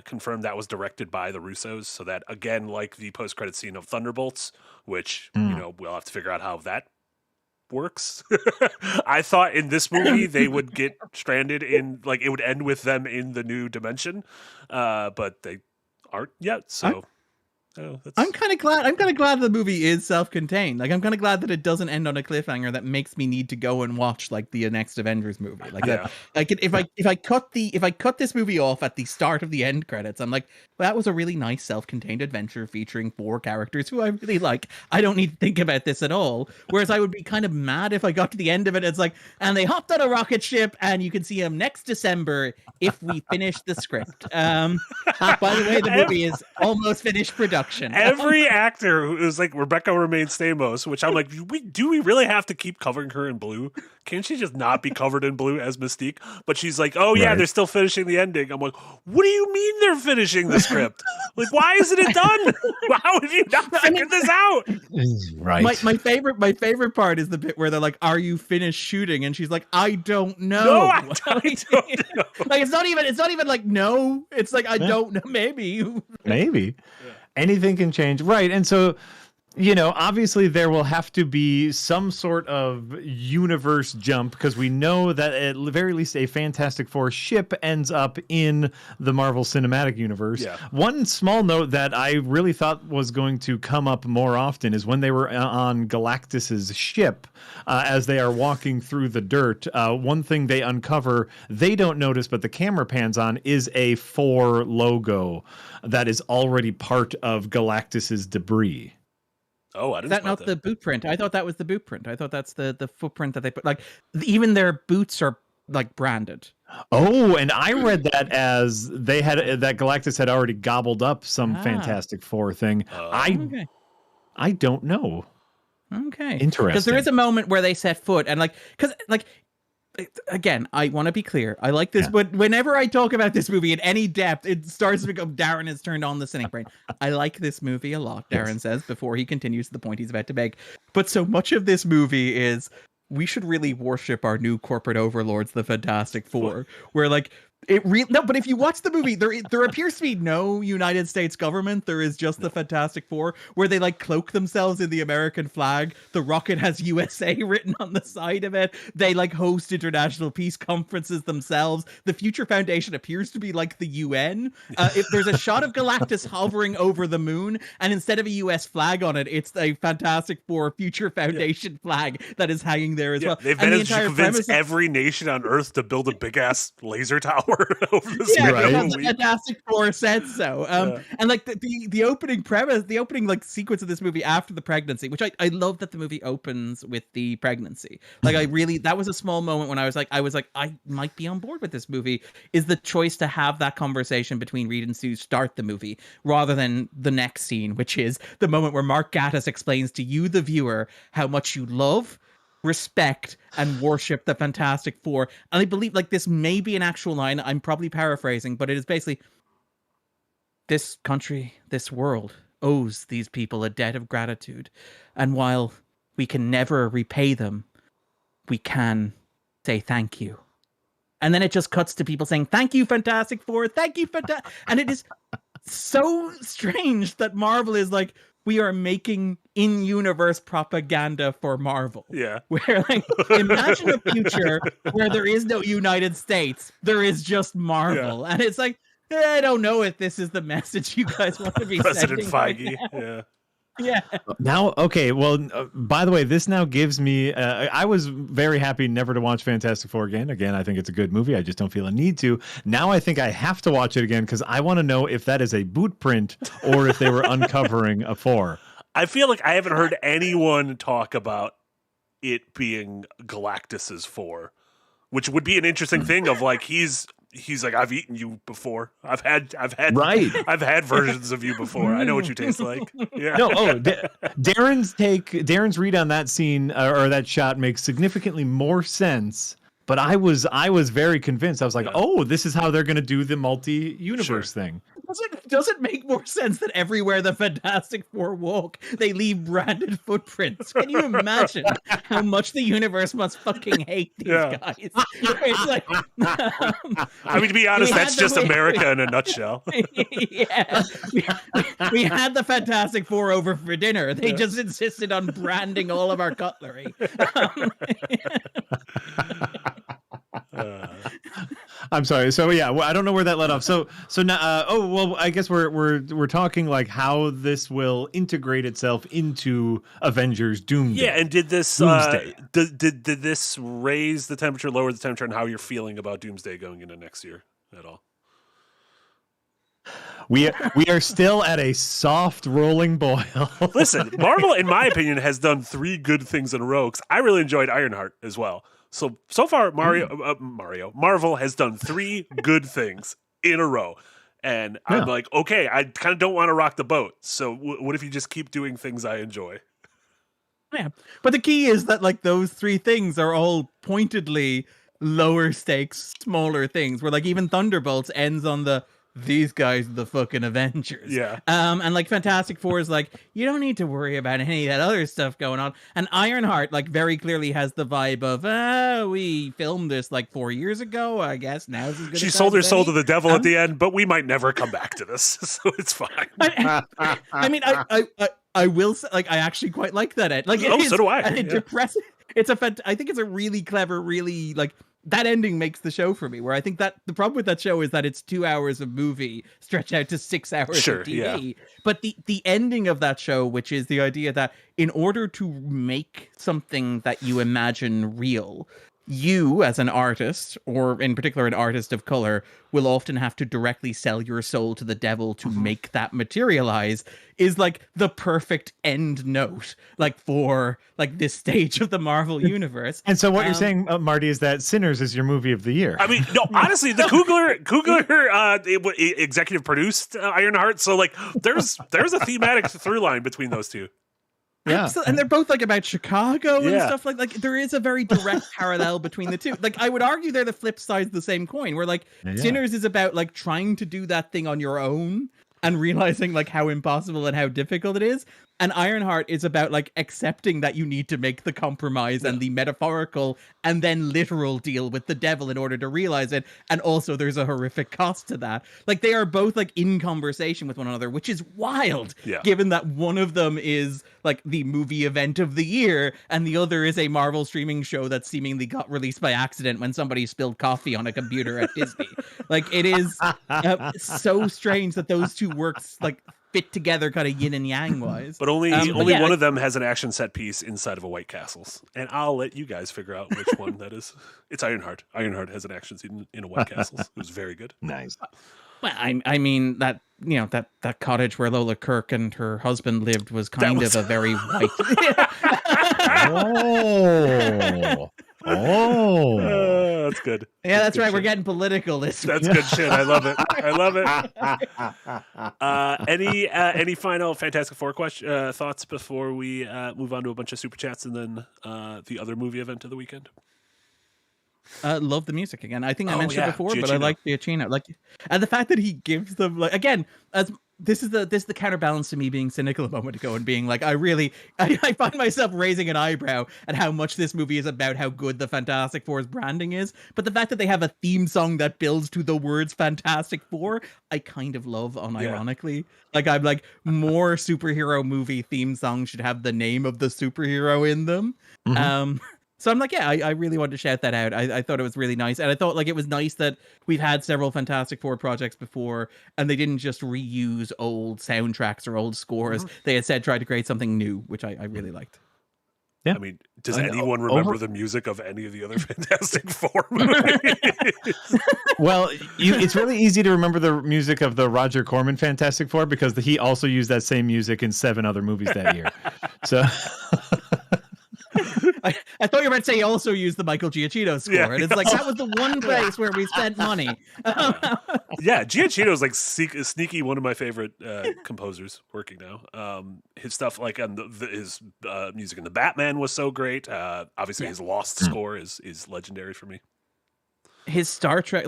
confirmed that was directed by the Russos. So that, again, like the post-credit scene of Thunderbolts, which we'll have to figure out how that works. I thought in this movie they would get stranded in, like, it would end with them in the new dimension, but they aren't yet. So. I'm kind of glad the movie is self-contained. Like, I'm kind of glad that it doesn't end on a cliffhanger that makes me need to go and watch like the next Avengers movie. Like that, like if I cut this movie off at the start of the end credits, I'm like, well, that was a really nice self-contained adventure featuring 4 characters who I really like. I don't need to think about this at all. Whereas I would be kind of mad if I got to the end of it. It's like, and they hopped on a rocket ship, and you can see them next December if we finish the script. By the way, the movie is almost finished production. Every actor who is like Rebecca Romaine Stamos, which I'm like, do we really have to keep covering her in blue? Can't she just not be covered in blue as Mystique? But she's like, oh yeah, they're still finishing the ending. I'm like, what do you mean they're finishing the script? Like, why isn't it done? How have you not figured this out? Right. My favorite part is the bit where they're like, "Are you finished shooting?" And she's like, "I don't know." No, I don't know. Like, it's not even like no. It's like, I don't know. Maybe. Anything can change, right? And so, obviously there will have to be some sort of universe jump, because we know that at the very least a Fantastic Four ship ends up in the Marvel Cinematic Universe. Yeah. One small note that I really thought was going to come up more often is when they were on Galactus's ship, as they are walking through the dirt. One thing they uncover, they don't notice, but the camera pans on, is a 4 logo that is already part of Galactus's debris. Oh, I didn't. Is that not the boot print? I thought that was the boot print. I thought that's the footprint that they put. Like, even their boots are like branded. Oh, and I read that as they had that Galactus had already gobbled up some Fantastic Four thing. I don't know. Okay, interesting. Because there is a moment where they set foot, and again, I want to be clear. I like this, but whenever I talk about this movie in any depth, it starts to become Darren has turned on the cynic brain. I like this movie a lot, Darren says, before he continues to the point he's about to make. But so much of this movie is, we should really worship our new corporate overlords, the Fantastic Four, where like No, but if you watch the movie, there appears to be no United States government. There is just the Fantastic Four, where they like cloak themselves in the American flag. The rocket has USA written on the side of it. They like host international peace conferences themselves. The Future Foundation appears to be like the UN. If there's a shot of Galactus hovering over the moon, and instead of a US flag on it, it's a Fantastic Four Future Foundation flag that is hanging there as well. They've managed to convince every nation on Earth to build a big ass laser tower. Over the because the Fantastic Four said so. And like the opening premise, the opening like sequence of this movie after the pregnancy, which I love that the movie opens with the pregnancy. Like that was a small moment when I was like I might be on board with this movie. Is the choice to have that conversation between Reed and Sue start the movie rather than the next scene, which is the moment where Mark Gatiss explains to you, the viewer, how much you love, respect, and worship the Fantastic Four. And I believe like this may be an actual line, I'm probably paraphrasing, but it is basically, this country, this world owes these people a debt of gratitude, and while we can never repay them, we can say thank you. And then it just cuts to people saying, thank you, Fantastic Four, thank you, and it is so strange that Marvel is like, we are making in-universe propaganda for Marvel. Yeah. Where, like, imagine a future where there is no United States. There is just Marvel. Yeah. And it's like, I don't know if this is the message you guys want to be President sending. Feige. Yeah. Yeah. Now, okay. Well, by the way, this now gives me. I was very happy never to watch Fantastic Four again. Again, I think it's a good movie. I just don't feel a need to. Now I think I have to watch it again because I want to know if that is a boot print or if they were uncovering a four. I feel like I haven't heard anyone talk about it being Galactus's four, which would be an interesting thing. Of like he's like, I've eaten you before. I've had right. I've had versions of you before. I know what you taste like. Yeah. No. Darren's read on that scene or that shot makes significantly more sense. But I was very convinced. I was like, oh, this is how they're going to do the multi-universe thing. Does it make more sense that everywhere the Fantastic Four walk, they leave branded footprints? Can you imagine how much the universe must fucking hate these guys? It's like, I mean, to be honest, that's just America in a nutshell. Yeah, we had the Fantastic Four over for dinner. They just insisted on branding all of our cutlery. I'm sorry. So yeah, well, I don't know where that led off. So now, I guess we're talking like how this will integrate itself into Avengers Doomsday. Yeah, and did this did this raise the temperature, lower the temperature, and how you're feeling about Doomsday going into next year at all? We are still at a soft rolling boil. Listen, Marvel, in my opinion, has done 3 good things in a row. 'Cause I really enjoyed Ironheart as well. So far, Marvel has done 3 good things in a row. And I'm like, okay, I kind of don't want to rock the boat. So what if you just keep doing things I enjoy? Yeah. But the key is that like those 3 things are all pointedly lower stakes, smaller things, where like even Thunderbolts ends on these guys are the fucking Avengers. Yeah. And like Fantastic Four is like, you don't need to worry about any of that other stuff going on. And Ironheart like very clearly has the vibe of, we filmed this like 4 years ago. I guess now's as good. She sold her soul to the devil at the end, but we might never come back to this, so it's fine. I mean, I will say, like, I actually quite like that. Like, so do I. And it depresses. I think it's a really clever, really like. That ending makes the show for me, where I think that the problem with that show is that it's 2 hours of movie stretched out to 6 hours of TV. Yeah. But the ending of that show, which is the idea that in order to make something that you imagine real, you as an artist, or in particular an artist of color, will often have to directly sell your soul to the devil to make that materialize, is like the perfect end note, like for like this stage of the Marvel universe. And so what you're saying, Marty, is that Sinners is your movie of the year. I mean, no, honestly, the Coogler executive produced Ironheart, so like there's a thematic through line between those two. Yeah, and they're both like about Chicago and stuff like there is a very direct parallel between the two. Like I would argue they're the flip sides of the same coin. Where like Sinners is about like trying to do that thing on your own and realizing like how impossible and how difficult it is. And Ironheart is about like accepting that you need to make the compromise and the metaphorical and then literal deal with the devil in order to realize it. And also there's a horrific cost to that. Like they are both like in conversation with one another, which is wild, given that one of them is like the movie event of the year and the other is a Marvel streaming show that seemingly got released by accident when somebody spilled coffee on a computer at Disney. Like it is so strange that those two works like fit together kind of yin and yang wise. But only one of them has an action set piece inside of a White Castle's. And I'll let you guys figure out which one that is. It's Ironheart. Ironheart has an action scene in a White Castle's. It was very good. Nice. Well, I mean that that cottage where Lola Kirk and her husband lived was kind of a very white. That's good. Yeah, that's right. Shit. We're getting political this week. That's good shit. I love it. I love it. Any final Fantastic Four thoughts before we move on to a bunch of super chats and then the other movie event of the weekend? Love the music again. I think I mentioned it before, Giacchino. But I like Giacchino. Like, and the fact that he gives them like again as. This is the counterbalance to me being cynical a moment ago and being like, I find myself raising an eyebrow at how much this movie is about how good the Fantastic Four's branding is. But the fact that they have a theme song that builds to the words Fantastic Four, I kind of love unironically. Like I'm like, more superhero movie theme songs should have the name of the superhero in them. Mm-hmm. So I'm like, I really wanted to shout that out. I thought it was really nice. And I thought like it was nice that we've had several Fantastic Four projects before and they didn't just reuse old soundtracks or old scores. Mm-hmm. They had said try to create something new, which I really liked. Yeah. I mean, does anyone remember the music of any of the other Fantastic Four movies? Well, it's really easy to remember the music of the Roger Corman Fantastic Four because he also used that same music in 7 other movies that year. So... I thought you were about to say he also used the Michael Giacchino score, and it's like that was the one place where we spent money. Giacchino's like sneaky one of my favorite composers working now. His stuff like on his music in the Batman was so great. Obviously, his Lost score is legendary for me. His Star Trek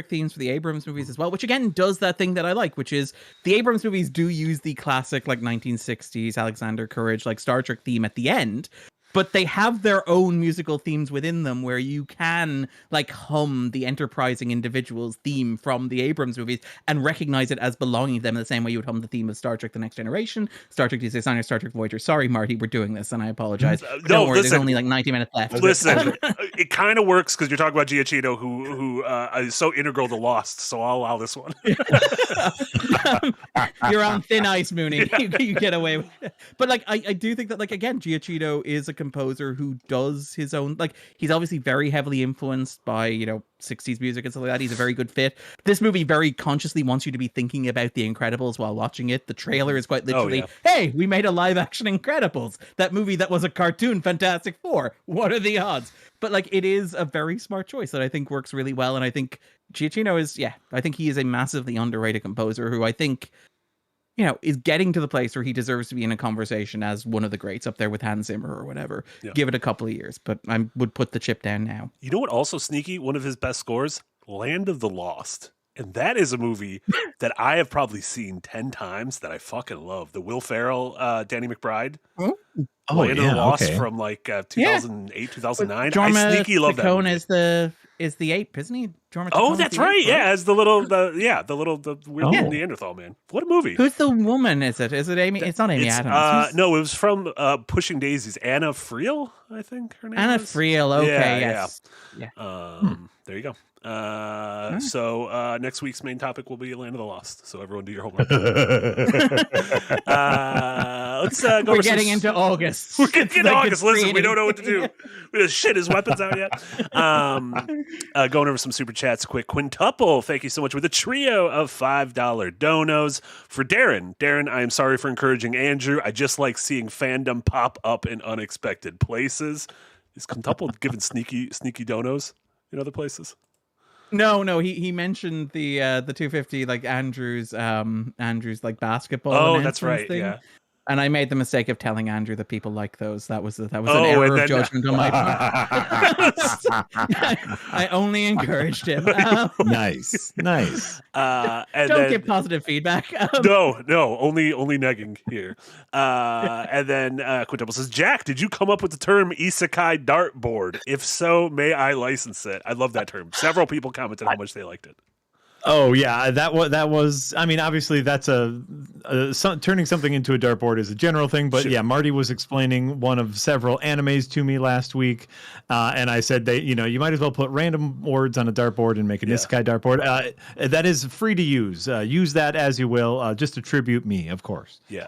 themes for the Abrams movies as well, which again does that thing that I like, which is the Abrams movies do use the classic like 1960s Alexander Courage like Star Trek theme at the end. But they have their own musical themes within them where you can like hum the enterprising individual's theme from the Abrams movies and recognize it as belonging to them in the same way you would hum the theme of Star Trek The Next Generation, Star Trek Deep Space Nine, or Star Trek Voyager. Sorry, Marty, we're doing this and I apologize. Don't worry, there's only like 90 minutes left. Listen, it kind of works because you're talking about Giacchino who is so integral to Lost, so I'll allow this one. You're on thin ice, Mooney. You get away with it. But like I do think that like again, Giacchino is a composer who does his own like he's obviously very heavily influenced by 60s music and stuff like that. He's a very good fit. This movie very consciously wants you to be thinking about The Incredibles while watching it. The trailer is quite literally, hey, we made a live action Incredibles. That movie that was a cartoon Fantastic Four. What are the odds? But like it is a very smart choice that I think works really well. And I think Giacchino is I think he is a massively underrated composer who I think is getting to the place where he deserves to be in a conversation as one of the greats up there with Hans Zimmer or whatever. Yeah. Give it a couple of years, but I would put the chip down now. You know what also sneaky? One of his best scores? Land of the Lost. And that is a movie that I have probably seen 10 times that I fucking love. The Will Ferrell, Danny McBride. Land of the Lost from like 2008, 2009. I sneaky love that movie. Is the ape, isn't he? That's right. Ape, yeah, as the weird Neanderthal man. What a movie! Who's the woman? Is it Amy? It's not Amy Adams. No, it was from Pushing Daisies. Anna Friel, I think her name. Anna was. Friel. Okay, yes. Yeah. There you go. So next week's main topic will be Land of the Lost. So everyone do your homework. Let's go. We're getting into August. We're getting into August. Listen, we don't know what to do. We just shit his weapons out yet. Going over some super chats quick. Quintuple, thank you so much with a trio of $5 donos for Darren. Darren, I am sorry for encouraging Andrew. I just like seeing fandom pop up in unexpected places. Is Quintuple giving sneaky donos in other places? No, he mentioned the 250 like Andrew's like basketball. Oh, that's right. Thing. Yeah. And I made the mistake of telling Andrew that people like those. That was an Oh, error and of then- judgment on my part. I only encouraged him. Nice. And Don't then, give positive feedback. no, only negging here. And then Quintuple says, Jack, did you come up with the term isekai dartboard? If so, may I license it? I love that term. Several people commented how much they liked it. Oh yeah, that was. I mean, obviously, that's turning something into a dartboard is a general thing. But Sure. yeah, Marty was explaining one of several animes to me last week, and I said you might as well put random words on a dartboard and make an isekai dartboard. That is free to use. Use that as you will. Just attribute me, of course. Yeah.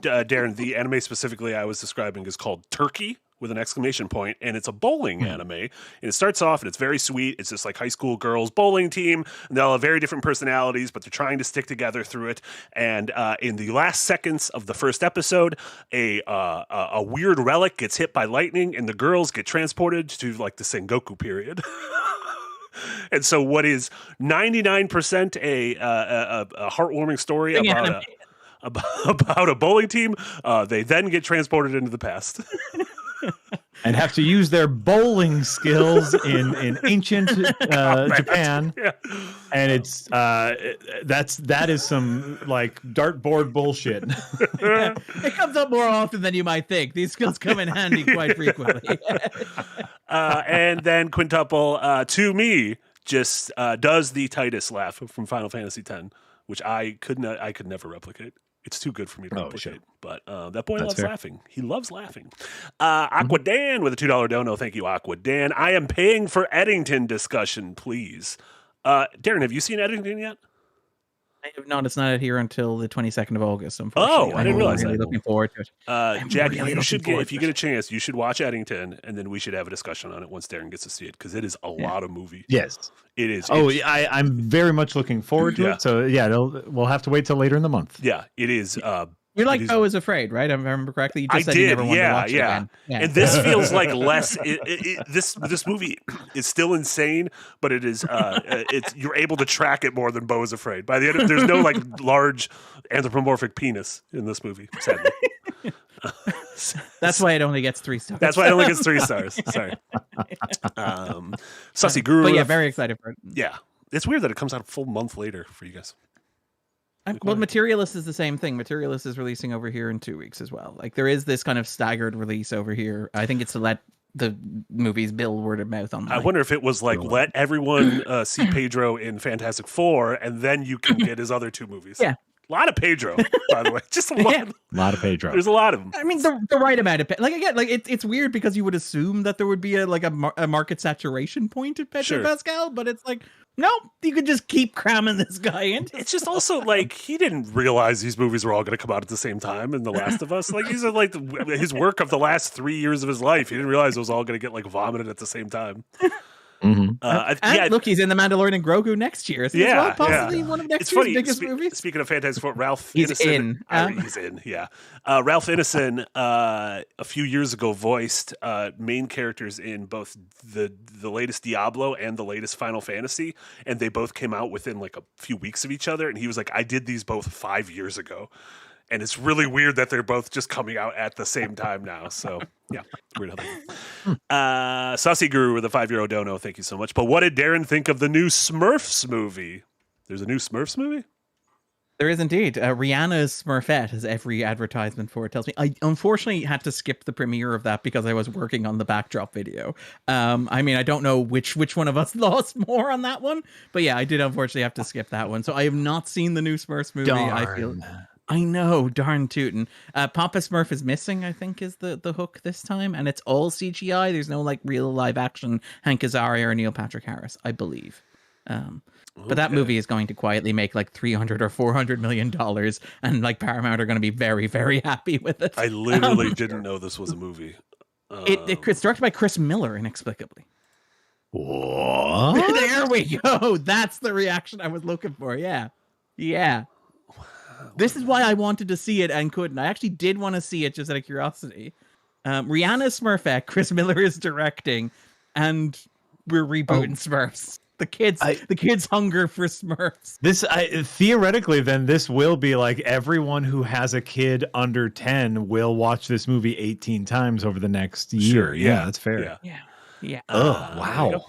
Darren, the anime specifically I was describing is called Turkey with an exclamation point, and it's a bowling anime. And it starts off and it's very sweet. It's just like high school girls bowling team, and they all have very different personalities, but they're trying to stick together through it. And in the last seconds of the first episode, a weird relic gets hit by lightning, and the girls get transported to like the Sengoku period. And so what is 99% a heartwarming story about a bowling team, they then get transported into the past. And have to use their bowling skills in ancient Japan, and it's that is some like dartboard bullshit. It comes up more often than you might think. These skills come in handy quite frequently. And then Quintuple, to me, just does the Titus laugh from Final Fantasy X, which I could never replicate. It's too good for me to replicate. Sure. But that boy loves laughing. He loves laughing. Aqua Dan with a $2 dono. Thank you, Aqua Dan. I am paying for Eddington discussion, please. Darren, have you seen Eddington yet? I have not. It's not here until the 22nd of August. Unfortunately. Oh, I didn't realize really that. Looking forward to it. Jack, you should get, if you get a chance, you should watch Eddington, and then we should have a discussion on it once Darren gets to see it, because it is a lot of movie. Yes. It is. Oh, I'm very much looking forward to it. So yeah, we'll have to wait till later in the month. Yeah, it is. You're like Beau is Afraid, right? If I remember correctly. You just said did, you never wanted to watch it again. And this feels like less. This movie is still insane, but it is. You're able to track it more than Beau is Afraid. By the end, there's no like large anthropomorphic penis in this movie. Sadly. That's why it only gets 3 stars. That's why it only gets 3 stars. Sorry. Sussy Guru. But yeah, very excited for it. Yeah, it's weird that it comes out a full month later for you guys. Well, Materialist is the same thing. Materialist is releasing over here in 2 weeks as well. Like there is this kind of staggered release over here. I think it's to let the movies build word of mouth online. I wonder if it was like let everyone see Pedro in Fantastic Four, and then you can get his other 2 movies. Yeah. A lot of Pedro, by the way. Just a lot. Yeah. A lot of Pedro. There's a lot of them. I mean, the right amount of like again, like it's weird because you would assume that there would be a market saturation point at Pedro Pascal, but it's like no, you could just keep cramming this guy in. It's just also like he didn't realize these movies were all going to come out at the same time in The Last of Us. Like these are like his work of the last 3 years of his life. He didn't realize it was all going to get like vomited at the same time. And look, he's in The Mandalorian and Grogu next year. So yeah, possibly one of next year's biggest movies. Speaking of Fantastic Four, Ralph he's Ineson, in. He's in, yeah. Ralph Ineson a few years ago voiced main characters in both the latest Diablo and the latest Final Fantasy, and they both came out within like a few weeks of each other. And he was like, "I did these both 5 years ago." And it's really weird that they're both just coming out at the same time now. So, yeah, weird how that Sussy Guru with a €5 dono. Thank you so much. But what did Darren think of the new Smurfs movie? There's a new Smurfs movie? There is indeed. Rihanna's Smurfette, as every advertisement for it tells me. I unfortunately had to skip the premiere of that because I was working on the backdrop video. I mean, I don't know which one of us lost more on that one. But yeah, I did unfortunately have to skip that one. So I have not seen the new Smurfs movie. Darn. I know, darn tootin'. Papa Smurf is missing, I think, is the hook this time, and it's all CGI. There's no like real live action Hank Azaria or Neil Patrick Harris, I believe. But that movie is going to quietly make like $300 or $400 million, and like Paramount are going to be very, very happy with it. I literally didn't know this was a movie. It's directed by Chris Miller, inexplicably. What? There we go. That's the reaction I was looking for. Yeah. This is why I wanted to see it and couldn't. I actually did want to see it just out of curiosity. Rihanna's Smurfette, Chris Miller is directing, and we're rebooting Smurfs. The kids hunger for Smurfs. Theoretically, then this will be like everyone who has a kid under 10 will watch this movie 18 times over the next year. Sure, yeah. That's fair. Yeah. Oh, wow.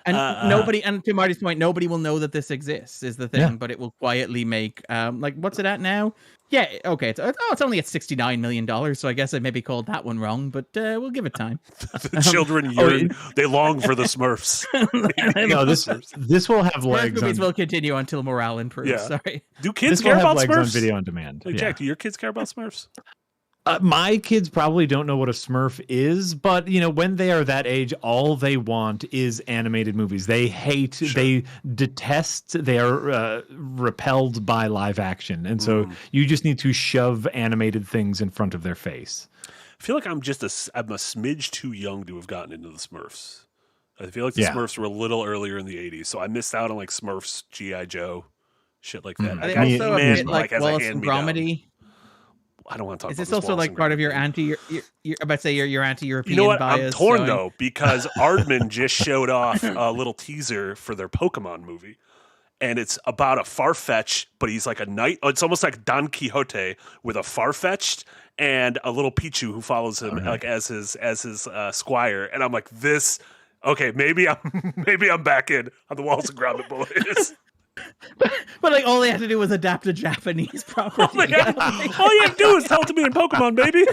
And nobody, and to Marty's point, nobody will know that this exists is the thing, but it will quietly make, like, what's it at now? Yeah, okay. It's only at $69 million, so I guess I maybe called that one wrong, but we'll give it time. The children yearn, they long for the Smurfs. No, this will have legs. Movies will continue until morale improves. Yeah. Sorry. Do kids care about Smurfs? On video on demand. Like, Jack, do your kids care about Smurfs? My kids probably don't know what a Smurf is, but when they are that age, all they want is animated movies. They hate, they detest, they are repelled by live action, and so you just need to shove animated things in front of their face. I feel like I'm a smidge too young to have gotten into the Smurfs. I feel like the Smurfs were a little earlier in the '80s, so I missed out on like Smurfs, G.I. Joe, shit like that. Are they also a bit like Wallace and Gromedy? I don't want to talk about this. Is this also like part of your you're about to say your anti-European You know what? bias? I'm torn though, because Aardman just showed off a little teaser for their Pokemon movie. And it's about a Farfetch, but he's like a knight. It's almost like Don Quixote with a Farfetch'd and a little Pichu who follows him like as his squire. And I'm like, this okay, maybe I'm back in on the Wallace and Gromit boys. But like all they have to do was adapt a Japanese property. Oh my God. All you have to do is tell it to me in Pokemon, baby.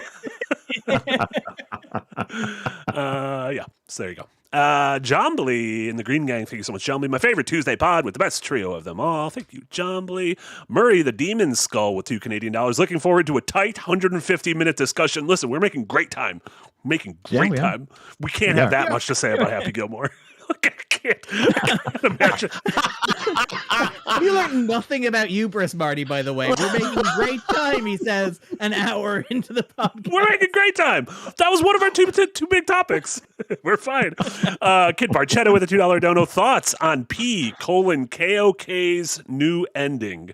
So there you go. Jombly in the Green Gang, thank you so much, Jombly. My favorite Tuesday pod with the best trio of them all. Thank you, Jombly. Murray the Demon Skull with $2 Canadian. Looking forward to a tight 150-minute discussion. Listen, we're making great time. Time. We can't have that much to say about Happy Gilmore. I can't imagine. We learned nothing about hubris, Marty, by the way. We're making great time, he says, an hour into the podcast. We're making great time. That was one of our two big topics. We're fine. Kid Barchetta with a $2 dono. Thoughts on P::KOK's new ending?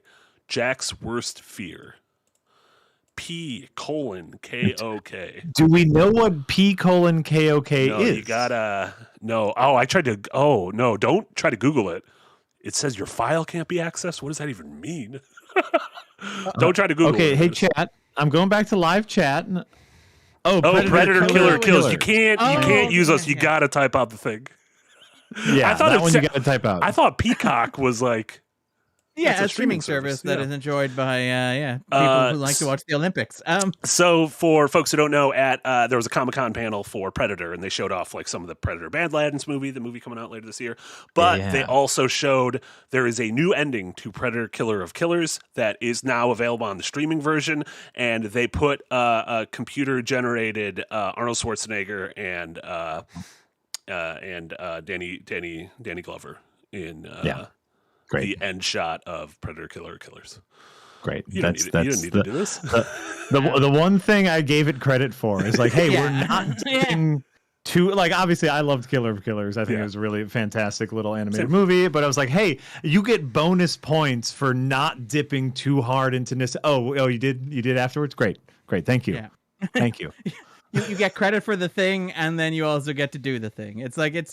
Jack's worst fear. P::KOK. Do we know what P::KOK is? You gotta no. I tried to. Oh no! Don't try to Google it. It says your file can't be accessed. What does that even mean? Don't try to Google it. Okay, hey chat. I'm going back to live chat. Predator Killer Kills. You can't use us. You gotta type out the thing. Yeah, I thought that one you gotta type out. I thought Peacock was like. Yeah, a streaming service that is enjoyed by people who like to watch the Olympics. So for folks who don't know, there was a Comic-Con panel for Predator, and they showed off like some of the Predator Badlands the movie coming out later this year. But they also showed there is a new ending to Predator Killer of Killers that is now available on the streaming version, and they put a computer-generated Arnold Schwarzenegger and Danny Glover in. Great. The end shot of Predator Killer Killers. Great. You didn't need to do this. The one thing I gave it credit for is like, hey, we're not doing too like obviously I loved Killer of Killers. I think it was a really fantastic little animated movie, but I was like, hey, you get bonus points for not dipping too hard into this. Oh, you did afterwards? Great. Thank you. Yeah. Thank you. You get credit for the thing, and then you also get to do the thing. It's like a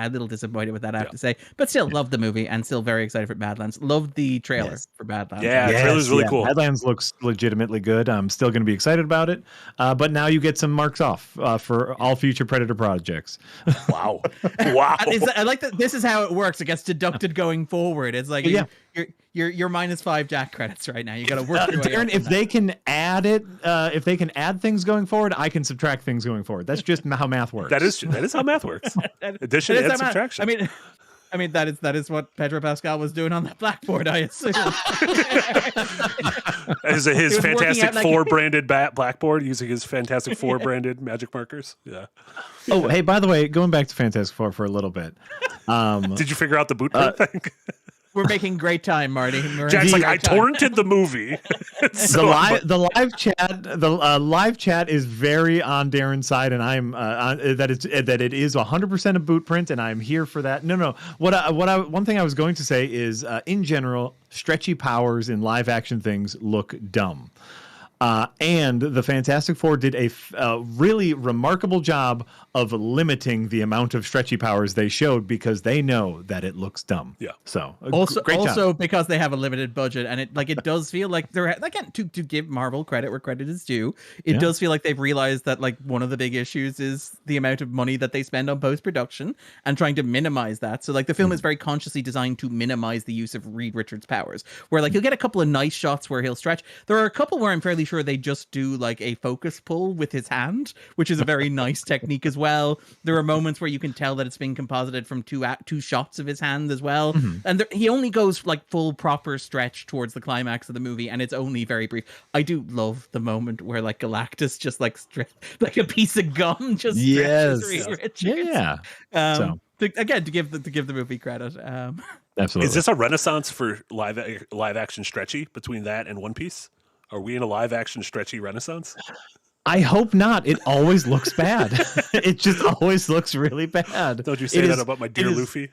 little disappointed with that, I have to say, but still love the movie and still very excited for Badlands. Loved the trailer for Badlands. Yeah, the trailer's really cool. Badlands looks legitimately good. I'm still going to be excited about it, but now you get some marks off for all future Predator projects. Wow. I like that. This is how it works. It gets deducted going forward. It's like you're -5 Jack credits right now. You got to work your way Darren, if they can add it, if they can add things going forward, I can subtract things going forward. That's just how math works. That is how math works. Addition and subtraction. I mean that is what Pedro Pascal was doing on that blackboard, I assume. his Fantastic Four branded blackboard using his Fantastic Four branded magic markers. Yeah. Oh, hey, by the way, going back to Fantastic Four for a little bit. Did you figure out the boot thing? We're making great time, Marty. Jack's like, I torrented the movie. The live chat is very on Darren's side, and I'm that it is 100% a boot print, and I'm here for that. No. One thing I was going to say is, in general, stretchy powers in live action things look dumb. And the Fantastic Four did a really remarkable job of limiting the amount of stretchy powers they showed because they know that it looks dumb. Yeah. So great job. Because they have a limited budget, and it does feel like they're again to give Marvel credit where credit is due. It does feel like they've realized that like one of the big issues is the amount of money that they spend on post production and trying to minimize that. So like the film is very consciously designed to minimize the use of Reed Richards' powers, where like you'll get a couple of nice shots where he'll stretch. There are a couple where I'm fairly sure they just do like a focus pull with his hand, which is a very nice technique as well. There are moments where you can tell that it's being composited from two shots of his hand as well. And he only goes like full proper stretch towards the climax of the movie, and it's only very brief. I do love the moment where like Galactus just like like a piece of gum just stretches Reed Richards. So to give the movie credit. Absolutely. Is this a renaissance for live action stretchy between that and One Piece? Are we in a live action stretchy renaissance? I hope not. It always looks bad. It just always looks really bad. Don't you say that about my dear Luffy?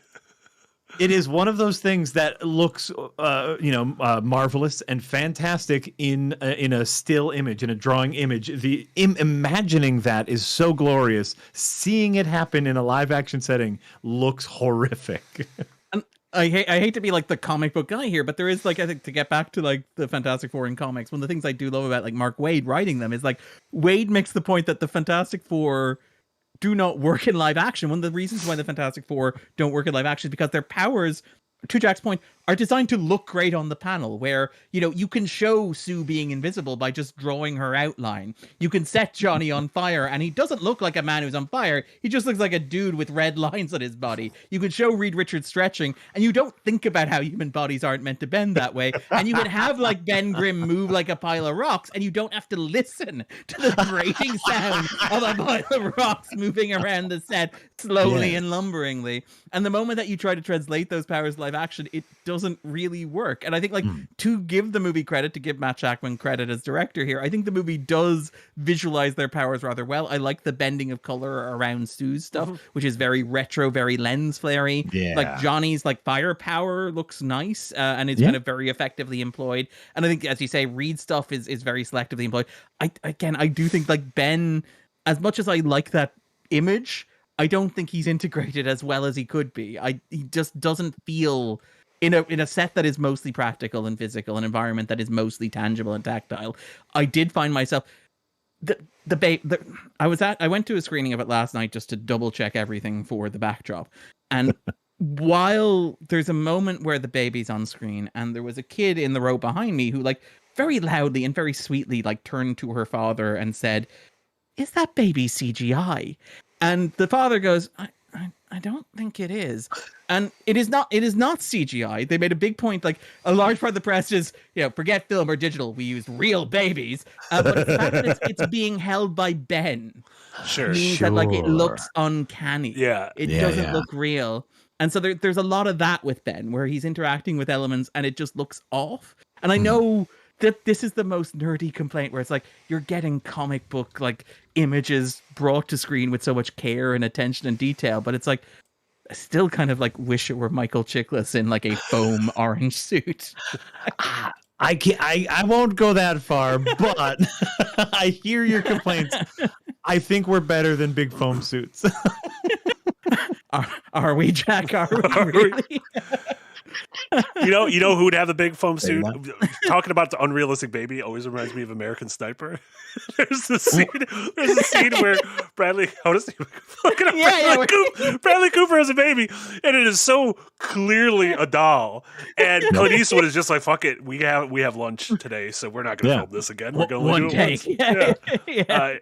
It is one of those things that looks, marvelous and fantastic in a still image, in a drawing image. Imagining that is so glorious. Seeing it happen in a live action setting looks horrific. I hate to be like the comic book guy here, but there is like, I think, to get back to like the Fantastic Four in comics, one of the things I do love about like Mark Waid writing them is like Waid makes the point that the Fantastic Four do not work in live action. One of the reasons why the Fantastic Four don't work in live action is because their powers, to Jack's point, are designed to look great on the panel, where, you know, you can show Sue being invisible by just drawing her outline. You can set Johnny on fire, and he doesn't look like a man who's on fire. He just looks like a dude with red lines on his body. You can show Reed Richards stretching, and you don't think about how human bodies aren't meant to bend that way. And you can have, like, Ben Grimm move like a pile of rocks, and you don't have to listen to the grating sound of a pile of rocks moving around the set slowly and lumberingly. And the moment that you try to translate those powers live action, it doesn't really work. And I think, like, to give the movie credit, to give Matt Jackman credit as director here, I think the movie does visualize their powers rather well. I like the bending of color around Sue's stuff, which is very retro, very lens flary. Like Johnny's like firepower looks nice, and it's kind of very effectively employed. And I think, as you say, Reed's stuff is very selectively employed. I do think, like, Ben, as much as I like that image, I don't think he's integrated as well as he could be. He just doesn't feel, in a set that is mostly practical and physical, an environment that is mostly tangible and tactile. I did find myself I went to a screening of it last night just to double check everything for the backdrop. And while there's a moment where the baby's on screen, and there was a kid in the row behind me who, like, very loudly and very sweetly, like, turned to her father and said, "Is that baby CGI?" And the father goes, I don't think it is. And it is not CGI. They made a big point, like, a large part of the press is, you know, forget film or digital, we use real babies. But the fact that it's being held by Ben means that, like, it looks uncanny. It doesn't look real. And so there's a lot of that with Ben, where he's interacting with elements and it just looks off. And I know that this is the most nerdy complaint, where it's like, you're getting comic book, like, images brought to screen with so much care and attention and detail, but it's like, I still kind of, like, wish it were Michael Chiklis in, like, a foam orange suit. I won't go that far, but I hear your complaints. I think we're better than big foam suits. Are we, Jack? Are we really? You know who would have the big foam suit? Talking about the unrealistic baby always reminds me of American Sniper. There's a scene where Bradley Cooper has a baby, and it is so clearly a doll. And Clint Eastwood is just like, "Fuck it, we have lunch today, so we're not going to film this again. We're going to do it once."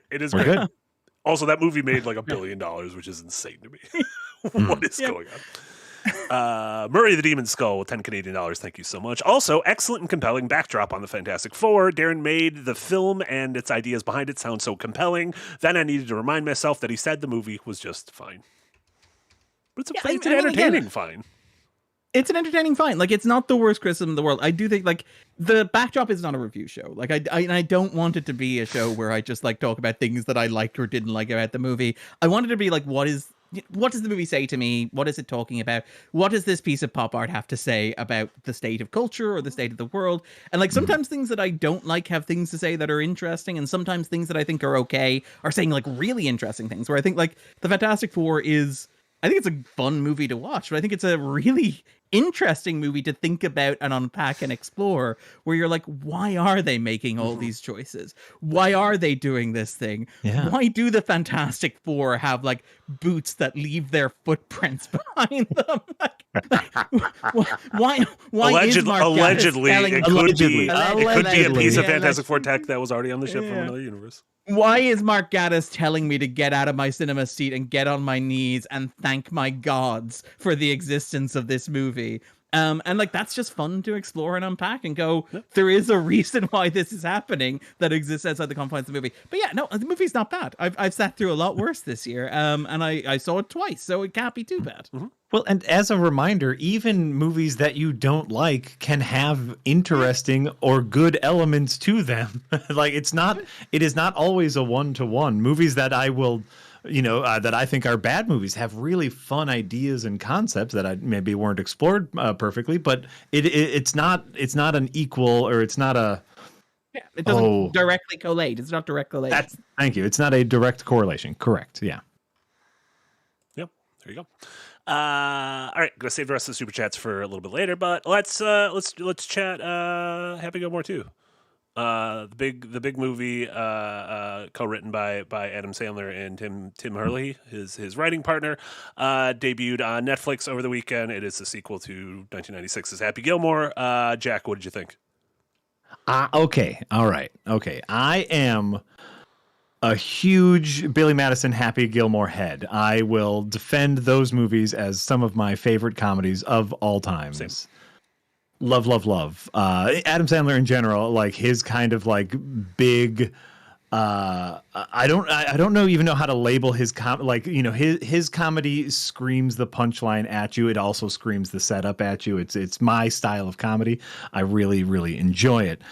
It is great. Good. Also, that movie made like $1 billion, which is insane to me. What is going on? Murray the Demon Skull with $10 Canadian. Thank you so much. Also, excellent and compelling backdrop on the Fantastic Four. Darren made the film and its ideas behind it sound so compelling. Then I needed to remind myself that he said the movie was just fine. But it's an entertaining fine. It's an entertaining fine. Like, it's not the worst criticism in the world. I do think, like, the backdrop is not a review show. Like, I don't want it to be a show where I just, like, talk about things that I liked or didn't like about the movie. I want it to be like, what is what does the movie say to me? What is it talking about? What does this piece of pop art have to say about the state of culture or the state of the world? And like sometimes things that I don't like have things to say that are interesting, and sometimes things that I think are okay are saying like really interesting things. Where I think like the Fantastic Four is, I think it's a fun movie to watch, but I think it's a really interesting movie to think about and unpack and explore, where you're like, why are they making all these choices? Why are they doing this thing? Yeah. Why do the Fantastic Four have like boots that leave their footprints behind them? why is Mark allegedly, it could be a piece of Yeah, Fantastic Four tech that was already on the ship from another universe. Why is Mark Gatiss telling me to get out of my cinema seat and get on my knees and thank my gods for the existence of this movie? And like that's just fun to explore and unpack and go, there is a reason why this is happening that exists outside the confines of the movie. But yeah, no, the movie's not bad. I've sat through a lot worse this year. And I saw it twice, so it can't be too bad. Mm-hmm. Well, and as a reminder, even movies that you don't like can have interesting or good elements to them. Like it is not always a one-to-one. Movies that I will, that I think are bad movies have really fun ideas and concepts that maybe weren't explored perfectly, but it's not an equal, or it's not a. Yeah, it doesn't directly collate. It's not direct collation. Thank you. It's not a direct correlation. Correct. Yeah. Yep. There you go. All right, gonna save the rest of the super chats for a little bit later, but let's chat Happy Gilmore 2. The big movie co-written by Adam Sandler and Tim Hurley, his writing partner, debuted on Netflix over the weekend. It is the sequel to 1996's Happy Gilmore. Jack, what did you think? Okay. All right. Okay. I am a huge Billy Madison, Happy Gilmore head. I will defend those movies as some of my favorite comedies of all time. Same. Love. Adam Sandler in general, like his kind of like big. I don't even know how to label his his comedy screams the punchline at you. It also screams the setup at you. It's my style of comedy. I really, really enjoy it.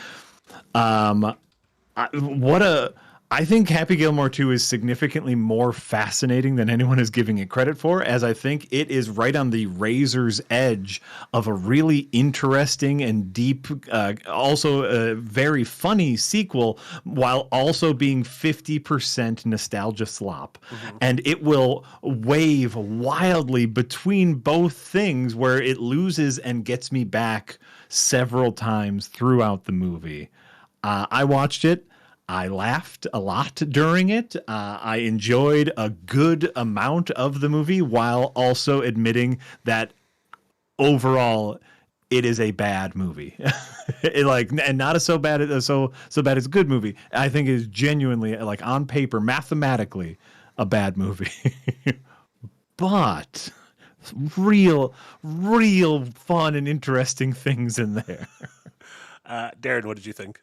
I think Happy Gilmore 2 is significantly more fascinating than anyone is giving it credit for, as I think it is right on the razor's edge of a really interesting and deep, also a very funny sequel, while also being 50% nostalgia slop. Mm-hmm. And it will wave wildly between both things, where it loses and gets me back several times throughout the movie. I watched it. I laughed a lot during it. I enjoyed a good amount of the movie, while also admitting that overall it is a bad movie. And not so bad as a good movie. I think it is genuinely, like on paper, mathematically, a bad movie. But real fun and interesting things in there. Darren, what did you think?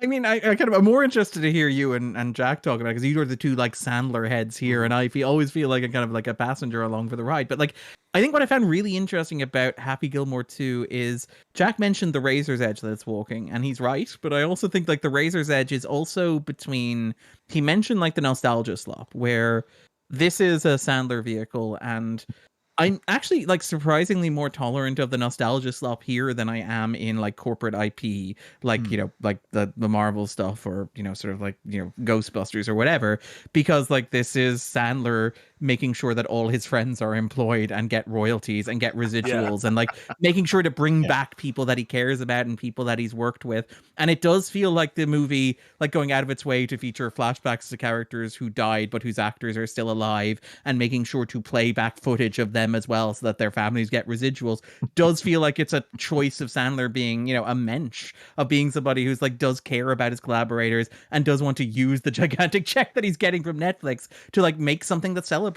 I mean, I'm more interested to hear you and Jack talk about it, because you are the two like Sandler heads here, and I always feel like I'm kind of like a passenger along for the ride. But like, I think what I found really interesting about Happy Gilmore 2 is Jack mentioned the razor's edge that it's walking, and he's right. But I also think like the razor's edge is also between, he mentioned like the nostalgia slop, where this is a Sandler vehicle, and I'm actually like surprisingly more tolerant of the nostalgia slop here than I am in like corporate IP, like, like the Marvel stuff, or, sort of like, Ghostbusters or whatever, because like this is Sandler making sure that all his friends are employed and get royalties and get residuals, and like making sure to bring back people that he cares about and people that he's worked with. And it does feel like the movie, like going out of its way to feature flashbacks to characters who died but whose actors are still alive, and making sure to play back footage of them as well so that their families get residuals, does feel like it's a choice of Sandler being, a mensch, of being somebody who's like does care about his collaborators and does want to use the gigantic check that he's getting from Netflix to like make something that celebrates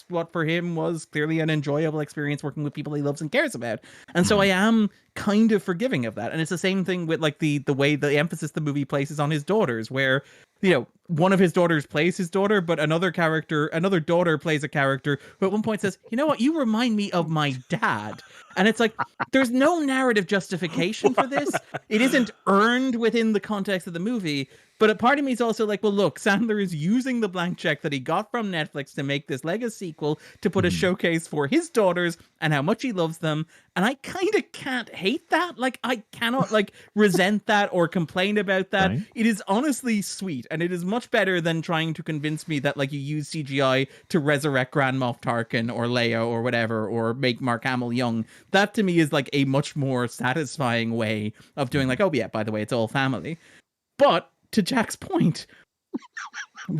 what for him was clearly an enjoyable experience working with people he loves and cares about. And so I am kind of forgiving of that. And it's the same thing with like the way the emphasis the movie places on his daughters, where one of his daughters plays his daughter, but another daughter plays a character who at one point says, you know what, you remind me of my dad. And it's like, there's no narrative justification for this. It isn't earned within the context of the movie. But a part of me is also like, well, look, Sandler is using the blank check that he got from Netflix to make this Lego sequel to put a showcase for his daughters and how much he loves them. And I kind of can't hate that. Like, I cannot like resent that or complain about that. Right. It is honestly sweet. And it is much better than trying to convince me that like you use CGI to resurrect Grand Moff Tarkin or Leia or whatever, or make Mark Hamill young. That to me is like a much more satisfying way of doing like, oh yeah, by the way, it's all family. But to Jack's point,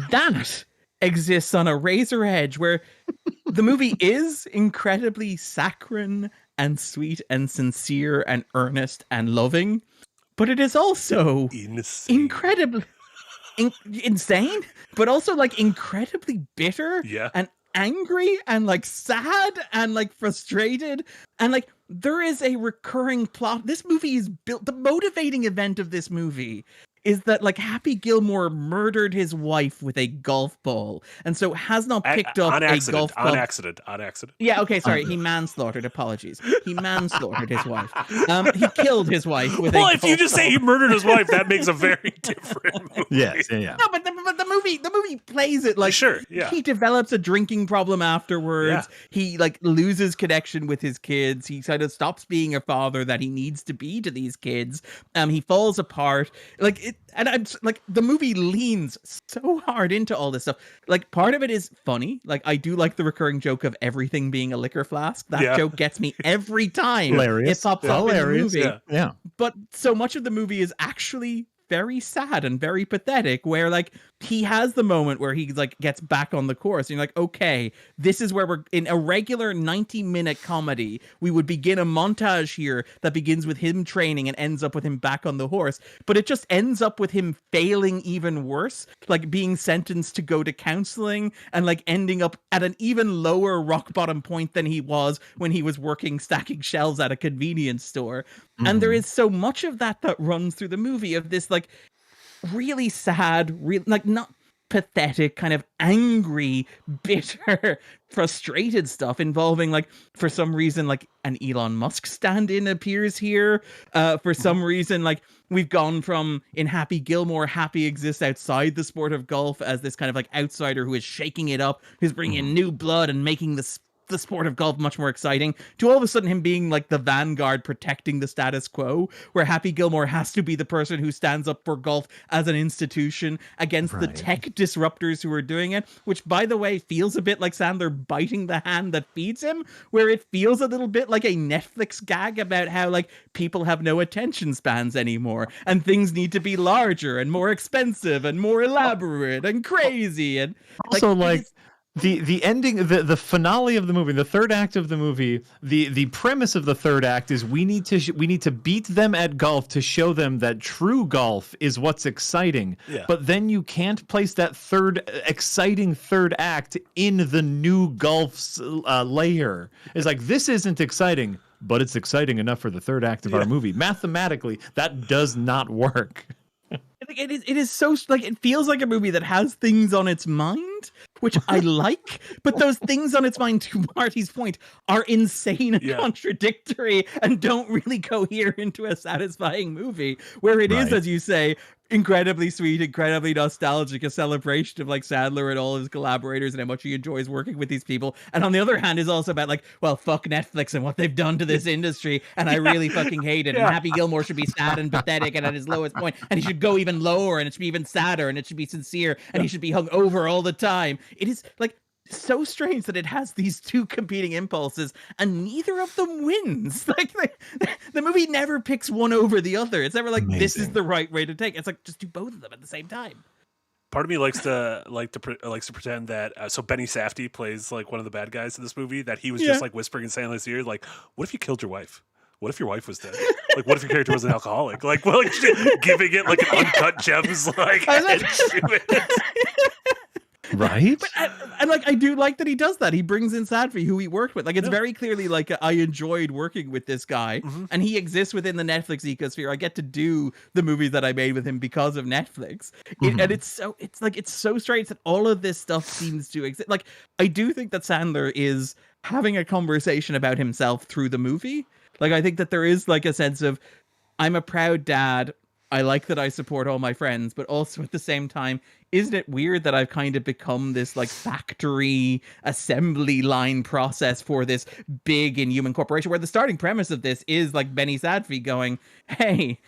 that exists on a razor edge where the movie is incredibly saccharine and sweet and sincere and earnest and loving, but it is also incredibly insane, but also like incredibly bitter and angry and like sad and like frustrated. And like there is a recurring plot. This movie is built, the motivating event of this movie is that like Happy Gilmore murdered his wife with a golf ball, and so has not picked up a golf ball. On accident. Yeah, okay, sorry. He manslaughtered. Apologies. He manslaughtered his wife. He killed his wife with a golf ball. Well, if you just say he murdered his wife, that makes a very different movie. Yes, yeah. No, but the movie plays it like he develops a drinking problem afterwards. Yeah. He like loses connection with his kids. He kind of stops being a father that he needs to be to these kids. He falls apart. Like it, and I'm like, the movie leans so hard into all this stuff. Like part of it is funny. Like I do like the recurring joke of everything being a liquor flask. That joke gets me every time. Hilarious. It pops up in the movie. Yeah. But so much of the movie is actually very sad and very pathetic, where like he has the moment where he like gets back on the course and you're like, okay, this is where we're in a regular 90-minute comedy. We would begin a montage here that begins with him training and ends up with him back on the horse, but it just ends up with him failing even worse, like being sentenced to go to counseling and like ending up at an even lower rock bottom point than he was when he was working stacking shelves at a convenience store. And there is so much of that runs through the movie of this like really sad, like not pathetic, kind of angry, bitter, frustrated stuff involving like, for some reason, like an Elon Musk stand-in appears here. For some reason, like we've gone from in Happy Gilmore, Happy exists outside the sport of golf as this kind of like outsider who is shaking it up, who's bringing in new blood and making the sport of golf much more exciting, to all of a sudden him being like the vanguard protecting the status quo, where Happy Gilmore has to be the person who stands up for golf as an institution against the tech disruptors who are doing it, which by the way feels a bit like Sandler biting the hand that feeds him, where it feels a little bit like a Netflix gag about how like people have no attention spans anymore and things need to be larger and more expensive and more elaborate and crazy. And also like the ending, the finale of the movie, the third act of the movie, the premise of the third act is we need to beat them at golf to show them that true golf is what's exciting. Yeah. But then you can't place that exciting third act in the new golf's layer. It's like, this isn't exciting, but it's exciting enough for the third act of our movie. Mathematically, that does not work. It is so like, it feels like a movie that has things on its mind, which I like, but those things on its mind, to Marty's point, are insane and contradictory and don't really cohere into a satisfying movie, where it is, as you say, incredibly sweet, incredibly nostalgic, a celebration of like Sandler and all his collaborators and how much he enjoys working with these people. And on the other hand is also about like, well, fuck Netflix and what they've done to this industry, and I really fucking hate it. And Happy Gilmore should be sad and pathetic and at his lowest point, and he should go even lower, and it should be even sadder, and it should be sincere, and he should be hung over all the time. It is like so strange that it has these two competing impulses and neither of them wins. Like the movie never picks one over the other. It's never like, this is the right way to take it. It's like, just do both of them at the same time. Part of me likes to pretend that so Benny Safdie plays like one of the bad guys in this movie, that he was just like whispering in Sandler's ear, like, what if you killed your wife? What if your wife was dead? Like, what if your character was an alcoholic? Like, well, like giving it like an Uncut Gems like. Right? But and like I do like that he does that. He brings in Sadfi, who he worked with. Like it's very clearly like I enjoyed working with this guy, and he exists within the Netflix ecosphere. I get to do the movies that I made with him because of Netflix, and it's so strange that all of this stuff seems to exist. Like I do think that Sandler is having a conversation about himself through the movie. Like I think that there is like a sense of I'm a proud dad. I like that I support all my friends, but also at the same time, isn't it weird that I've kind of become this like factory assembly line process for this big inhuman corporation, where the starting premise of this is like Benny Sadfi going, hey,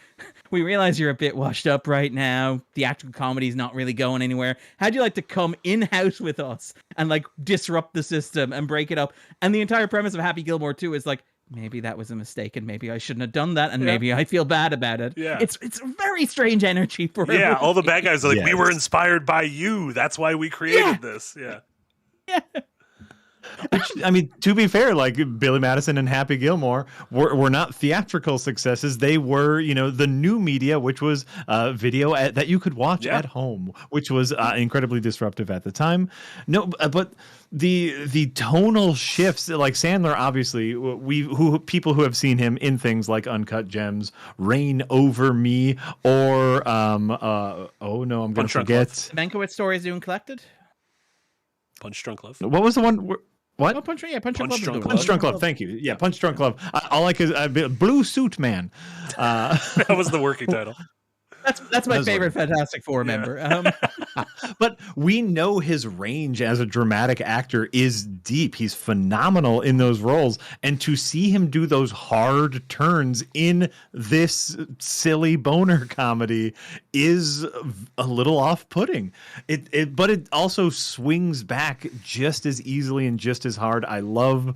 we realize you're a bit washed up right now. Theatrical comedy's not really going anywhere. How'd you like to come in-house with us and like disrupt the system and break it up? And the entire premise of Happy Gilmore 2 is like, maybe that was a mistake and maybe I shouldn't have done that and maybe I feel bad about it. Yeah. It's very strange energy for him. Yeah, all the bad guys are like, we were inspired by you. That's why we created this. Yeah. Which, I mean, to be fair, like Billy Madison and Happy Gilmore were not theatrical successes. They were, you know, the new media, which was video that you could watch at home, which was incredibly disruptive at the time. No, but the tonal shifts, like Sandler, obviously, people who have seen him in things like Uncut Gems, Reign Over Me, or I'm going to forget. Mankiewicz Stories Dune Collected. Punch Drunk Love. What was the one? What? Oh, Punch Drunk Love. Thank you. Yeah, Punch Drunk Love. All I is Blue Suit Man. That was the working title. That's my favorite Fantastic Four member. But we know his range as a dramatic actor is deep. He's phenomenal in those roles. And to see him do those hard turns in this silly boner comedy is a little off-putting. But it also swings back just as easily and just as hard. I love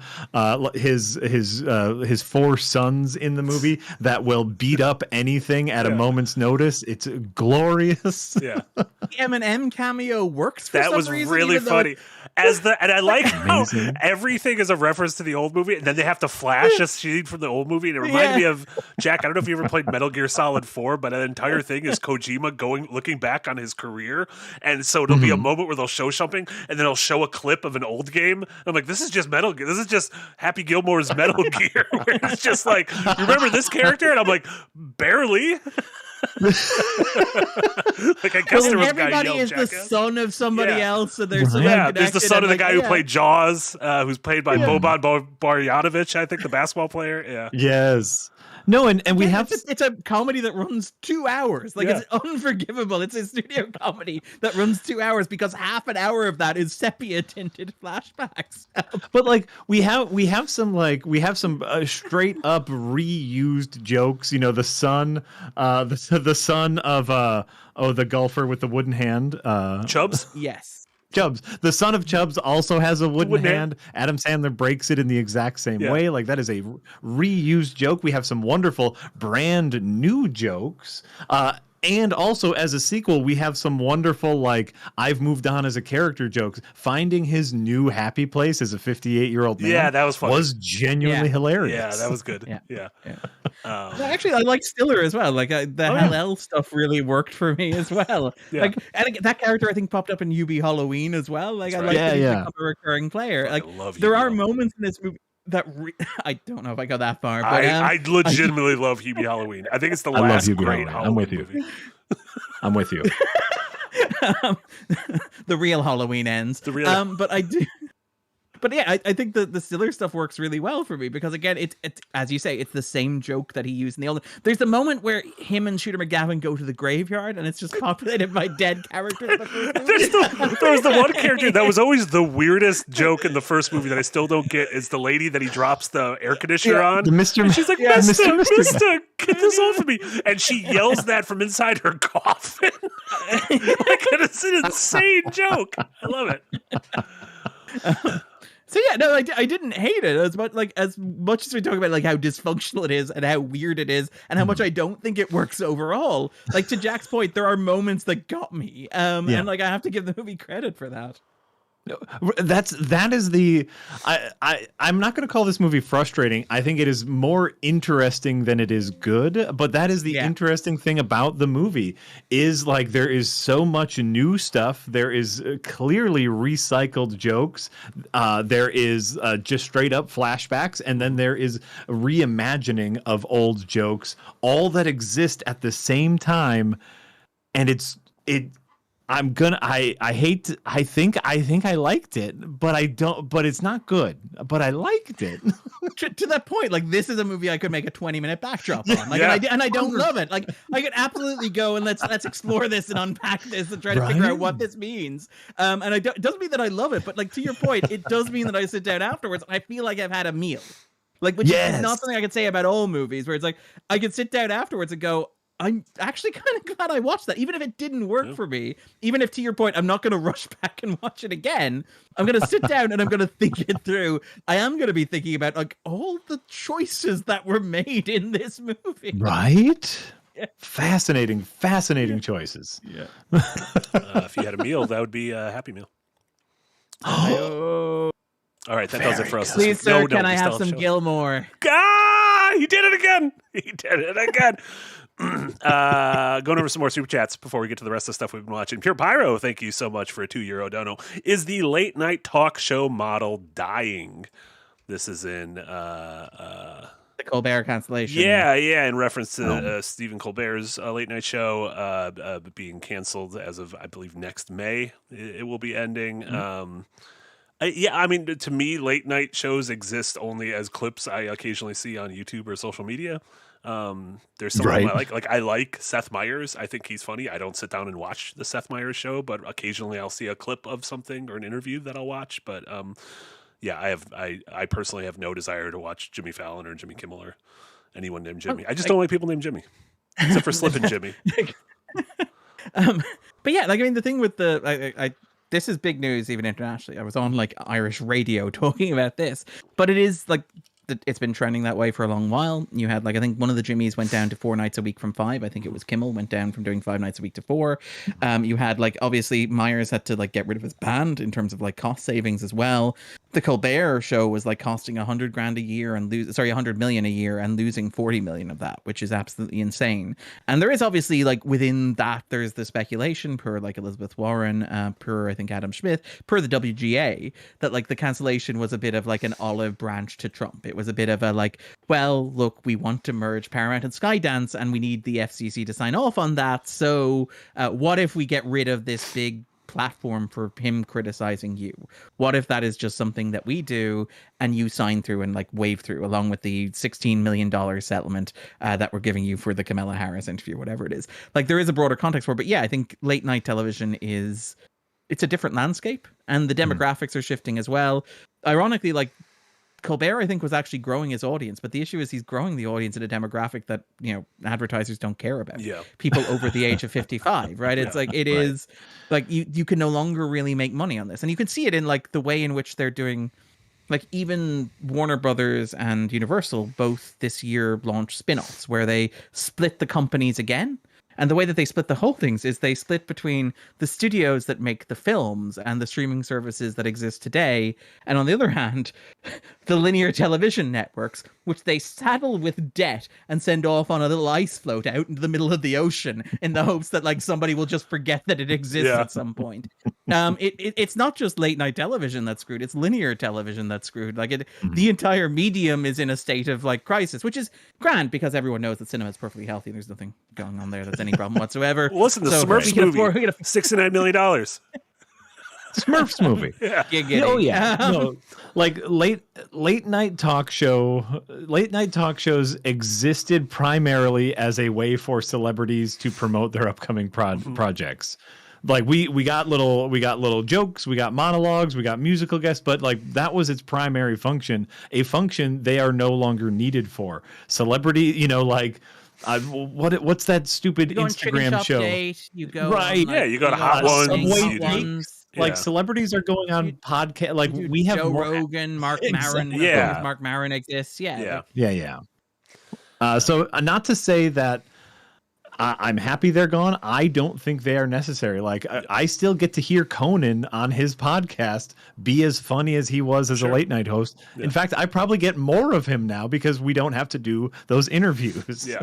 his four sons in the movie that will beat up anything at a moment's notice. It's glorious. Yeah. The Eminem cameo works for that some was reason, really funny. And I like how Amazing. everything is a reference to the old movie, and then they have to flash a scene from the old movie, and it reminded me of Jack. I don't know if you ever played Metal Gear Solid 4, but an entire thing is Kojima looking back on his career, and so it'll be a moment where they'll show something, and then they'll show a clip of an old game. I'm like, this is just Metal Gear. This is just Happy Gilmore's Metal Gear, where it's just like, you remember this character? And I'm like, barely. Like I guess there was a guy everybody yelled is Jackass. the son of somebody else, and there's there's the son of the guy who played Jaws, who's played by Boban Barjanovic, I think, the basketball player. Yeah. Yes. No, and we have it's a comedy that runs 2 hours. Like it's unforgivable. It's a studio comedy that runs 2 hours because half an hour of that is sepia tinted flashbacks. But like we have some straight up reused jokes. You know, the son of the golfer with the wooden hand, Chubbs. Yes. Chubbs. The son of Chubbs also has a wooden hand. Adam Sandler breaks it in the exact same way. Like that is a reused joke. We have some wonderful brand new jokes. And also as a sequel, we have some wonderful, like, I've moved on as a character jokes. Finding his new happy place as a 58-year-old man. Yeah, that was funny. Was genuinely hilarious. Yeah, that was good. Yeah. Actually, I like Stiller as well. Like the LL stuff really worked for me as well. Like, and that character I think popped up in UB Halloween as well. Like I like that he's become a recurring player. Like there are moments in this movie that I don't know if I go that far, but I legitimately love Hubie Halloween. I think it's the last great Halloween. I'm with you. Movie. I'm with you. The real Halloween ends. But I do. But yeah, I think the Stiller stuff works really well for me because again, it's as you say, it's the same joke that he used in the old. There's a moment where him and Shooter McGavin go to the graveyard, and it's just populated by dead characters. There was the one character that was always the weirdest joke in the first movie that I still don't get is the lady that he drops the air conditioner on. The Mr. And she's like, Mister, get this off of me, and she yells that from inside her coffin. Like it's an insane joke. I love it. So yeah, no, I didn't hate it as much as we talk about like how dysfunctional it is and how weird it is and how much I don't think it works overall. Like to Jack's point, there are moments that got me, and like I have to give the movie credit for that. That is the I'm not going to call this movie frustrating. I think it is more interesting than it is good, but that is the interesting thing about the movie is like there is so much new stuff. There is clearly recycled jokes. There is just straight up flashbacks, and then there is reimagining of old jokes, all that exist at the same time, and I think I liked it, but I don't, but it's not good, but I liked it. to that point, like this is a movie I could make a 20-minute backdrop on. Like, and I don't love it. Like I could absolutely go and let's explore this and unpack this and try to figure out what this means. And it doesn't mean that I love it, but like to your point, it does mean that I sit down afterwards and I feel like I've had a meal. Like, which is not something I could say about all movies, where it's like I could sit down afterwards and go, I'm actually kind of glad I watched that, even if it didn't work for me. Even if, to your point, I'm not going to rush back and watch it again. I'm going to sit down and I'm going to think it through. I am going to be thinking about like all the choices that were made in this movie. Right? Yeah. Fascinating choices. Yeah. If you had a meal, that would be a Happy Meal. Oh. All right, that does it for us. Please, sir, can I have some Gilmore? He did it again. Going over some more super chats before we get to the rest of the stuff we've been watching. Pure Pyro, thank you so much for a €2 dono. Is the late night talk show model dying? This is in the Colbert cancellation. Yeah, in reference to Stephen Colbert's late night show being canceled as of, I believe, next May. It will be ending. Mm-hmm. I mean, to me, late night shows exist only as clips I occasionally see on YouTube or social media. There's someone I like. Like, I like Seth Meyers. I think he's funny. I don't sit down and watch the Seth Meyers show, but occasionally I'll see a clip of something or an interview that I'll watch. But I personally have no desire to watch Jimmy Fallon or Jimmy Kimmel or anyone named Jimmy. I just don't like people named Jimmy, except for Slippin' Jimmy. But yeah, like I mean, the thing with this is big news even internationally. I was on like Irish radio talking about this, but it is like it's been trending that way for a long while. You had like, I think one of the Jimmys went down to 4 nights a week from 5. I think it was Kimmel went down from doing 5 nights a week to 4. You had like, obviously Myers had to like get rid of his band in terms of like cost savings as well. The Colbert show was like costing $100,000 a year and $100 million a year and losing 40 million of that, which is absolutely insane. And there is obviously like within that, there's the speculation per like Elizabeth Warren, per I think Adam Smith, per the WGA, that like the cancellation was a bit of like an olive branch to Trump. It was a bit of a like, well, look, we want to merge Paramount and Skydance and we need the FCC to sign off on that. So what if we get rid of this big platform for him criticizing you? What if that is just something that we do and you sign through and like wave through along with the $16 million settlement that we're giving you for the Kamala Harris interview, whatever it is. Like there is a broader context for it, but yeah, I think late night television it's a different landscape and the demographics are shifting as well. Ironically, like Colbert, I think, was actually growing his audience, but the issue is he's growing the audience in a demographic that, you know, advertisers don't care about. Yeah. People over the age of 55, right? It's like, it is like you can no longer really make money on this. And you can see it in like the way in which they're doing, like even Warner Brothers and Universal both this year launched spin-offs where they split the companies again. And the way that they split the whole things is they split between the studios that make the films and the streaming services that exist today. And on the other hand, the linear television networks, which they saddle with debt and send off on a little ice float out into the middle of the ocean in the hopes that like somebody will just forget that it exists at some point. It's not just late night television that's screwed. It's linear television that's screwed. Like the entire medium is in a state of like crisis, which is grand because everyone knows that cinema is perfectly healthy. There's nothing going on there that's any problem whatsoever. Well, listen, the Smurfs movie, $69 million. Smurfs movie. Oh yeah. No, like late night talk shows existed primarily as a way for celebrities to promote their upcoming projects. Like we got little jokes, we got monologues, we got musical guests, but like that was its primary function, a function they are no longer needed for. Celebrity, you know, like what's that stupid Instagram show? Update, you go right, on, like, you go to Hot Ones. Like celebrities are going on podcast. Like we have Joe Rogan, Mark Maron. Mark Maron exists. Yeah. So not to say that I'm happy they're gone. I don't think they are necessary. Like I still get to hear Conan on his podcast be as funny as he was as a late night host. Yeah. In fact, I probably get more of him now because we don't have to do those interviews. Yeah.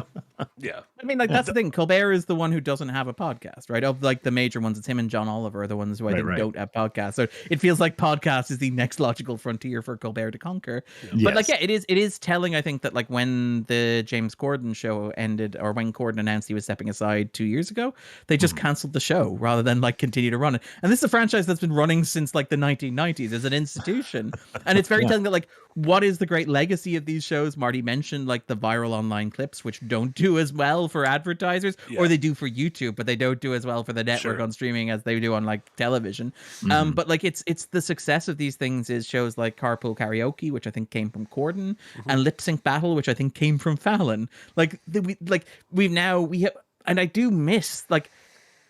Yeah. I mean, like, that's the thing. Colbert is the one who doesn't have a podcast, right? Of like the major ones, it's him and John Oliver are the ones who I think don't have podcasts. So it feels like podcast is the next logical frontier for Colbert to conquer. Yeah. But like, yeah, it is telling, I think, that like when the James Corden show ended, or when Corden announced he was stepping aside 2 years ago, they just canceled the show rather than like continue to run it. And this is a franchise that's been running since like the 1990s as an institution. And it's very telling that like, what is the great legacy of these shows? Marty mentioned like the viral online clips, which don't do as well for advertisers, or they do for YouTube, but they don't do as well for the network on streaming as they do on like television. But like it's the success of these things is shows like Carpool Karaoke, which I think came from Corden, and Lip Sync Battle, which I think came from Fallon. Like we have, and I do miss like.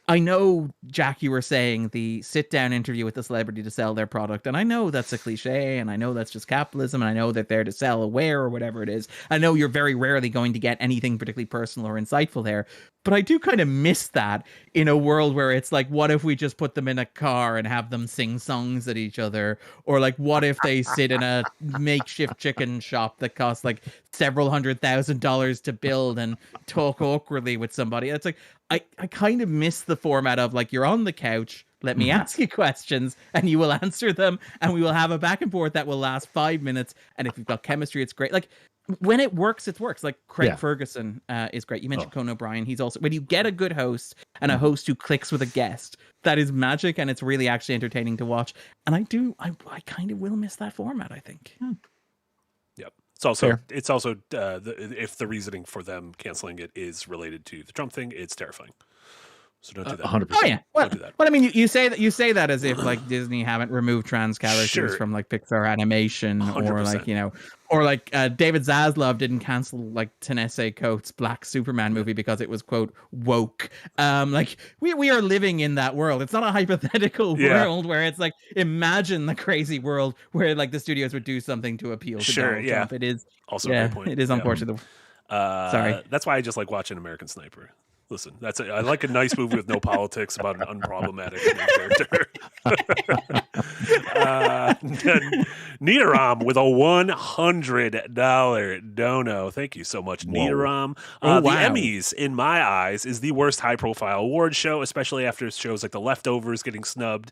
I know, Jack, you were saying the sit-down interview with the celebrity to sell their product, and I know that's a cliche, and I know that's just capitalism, and I know that they're to sell a wear or whatever it is. I know you're very rarely going to get anything particularly personal or insightful there, but I do kind of miss that in a world where it's like, what if we just put them in a car and have them sing songs at each other? Or like, what if they sit in a makeshift chicken shop that costs like several $100,000 to build and talk awkwardly with somebody? It's like, I kind of miss the format of like, you're on the couch, let me ask you questions and you will answer them, and we will have a back and forth that will last 5 minutes. And if you've got chemistry, it's great. Like, when it works, it works. Like Craig Ferguson is great. You mentioned Conan O'Brien. He's also, when you get a good host and a host who clicks with a guest, that is magic, and it's really actually entertaining to watch. And I kind of will miss that format, I think. Yep. It's also if the reasoning for them canceling it is related to the Trump thing, it's terrifying. So don't do that. 100%. Oh yeah. Well, do that. Well, I mean, you say that as if like Disney haven't removed trans characters from like Pixar animation, 100%. Or like, you know, or like David Zaslav didn't cancel like Ta-Nehisi Coates' Black Superman movie because it was quote woke. Like we are living in that world. It's not a hypothetical world where it's like, imagine the crazy world where like the studios would do something to appeal to Donald Trump. It is also a great point. It is unfortunate. Sorry. That's why I just like watching American Sniper. Listen, I like a nice movie with no politics about an unproblematic character. Needaram with a $100 dono. Thank you so much, Needaram. The Emmys, in my eyes, is the worst high-profile award show, especially after shows like The Leftovers getting snubbed,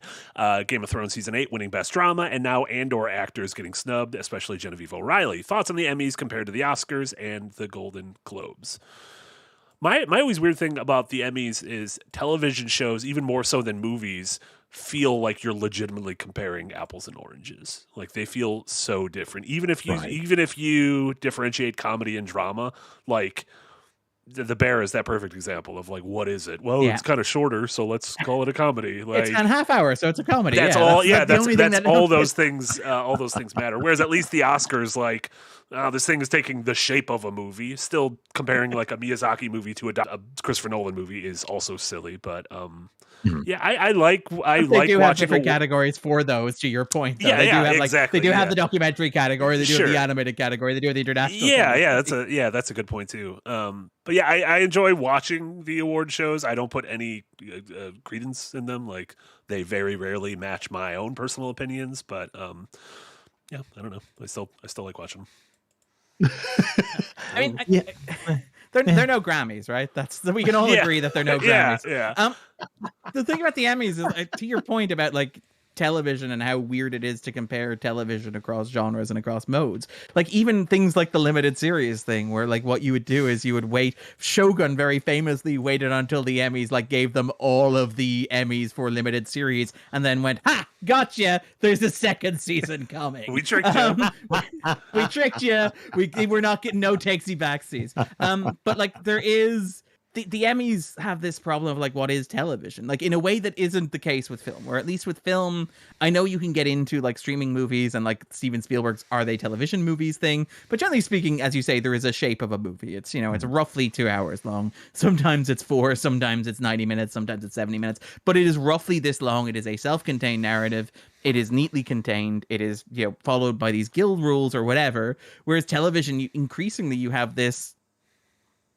Game of Thrones Season 8 winning Best Drama, and now Andor actors getting snubbed, especially Genevieve O'Reilly. Thoughts on the Emmys compared to the Oscars and the Golden Globes? My always weird thing about the Emmys is television shows, even more so than movies, feel like you're legitimately comparing apples and oranges. Like they feel so different. Even if you differentiate comedy and drama, like The Bear is that perfect example of like, what is it? Well, it's kind of shorter, so let's call it a comedy. Like, it's 1/2 hour, so it's a comedy. That's all. That's all those things. All those things matter. Whereas at least the Oscars, like, this thing is taking the shape of a movie. Still comparing like a Miyazaki movie to a Christopher Nolan movie is also silly. But I like have different categories for those. To your point, though. They do have exactly. They do have the documentary category. They do have the animated category. They do have the international. That's a good point too. But yeah, I enjoy watching the award shows. I don't put any credence in them. Like they very rarely match my own personal opinions. But I don't know. I still like watching them. I mean, they're no Grammys, right? We can all agree that they're no Grammys. The thing about the Emmys is, to your point about like television and how weird it is to compare television across genres and across modes. Like even things like the limited series thing, where like what you would do is you would wait. Shogun very famously waited until the Emmys like gave them all of the Emmys for limited series, and then went, "Ha, gotcha! There's a second season coming. We tricked you. We tricked you. We're not getting no takesy backsies." But like there is. The Emmys have this problem of like, what is television? Like in a way that isn't the case with film, or at least with film, I know you can get into like streaming movies and like Steven Spielberg's "Are they television movies?" thing. But generally speaking, as you say, there is a shape of a movie. It's, it's roughly 2 hours long. Sometimes it's 4, sometimes it's 90 minutes, sometimes it's 70 minutes, but it is roughly this long. It is a self-contained narrative. It is neatly contained. It is, followed by these guild rules or whatever. Whereas television, increasingly you have this,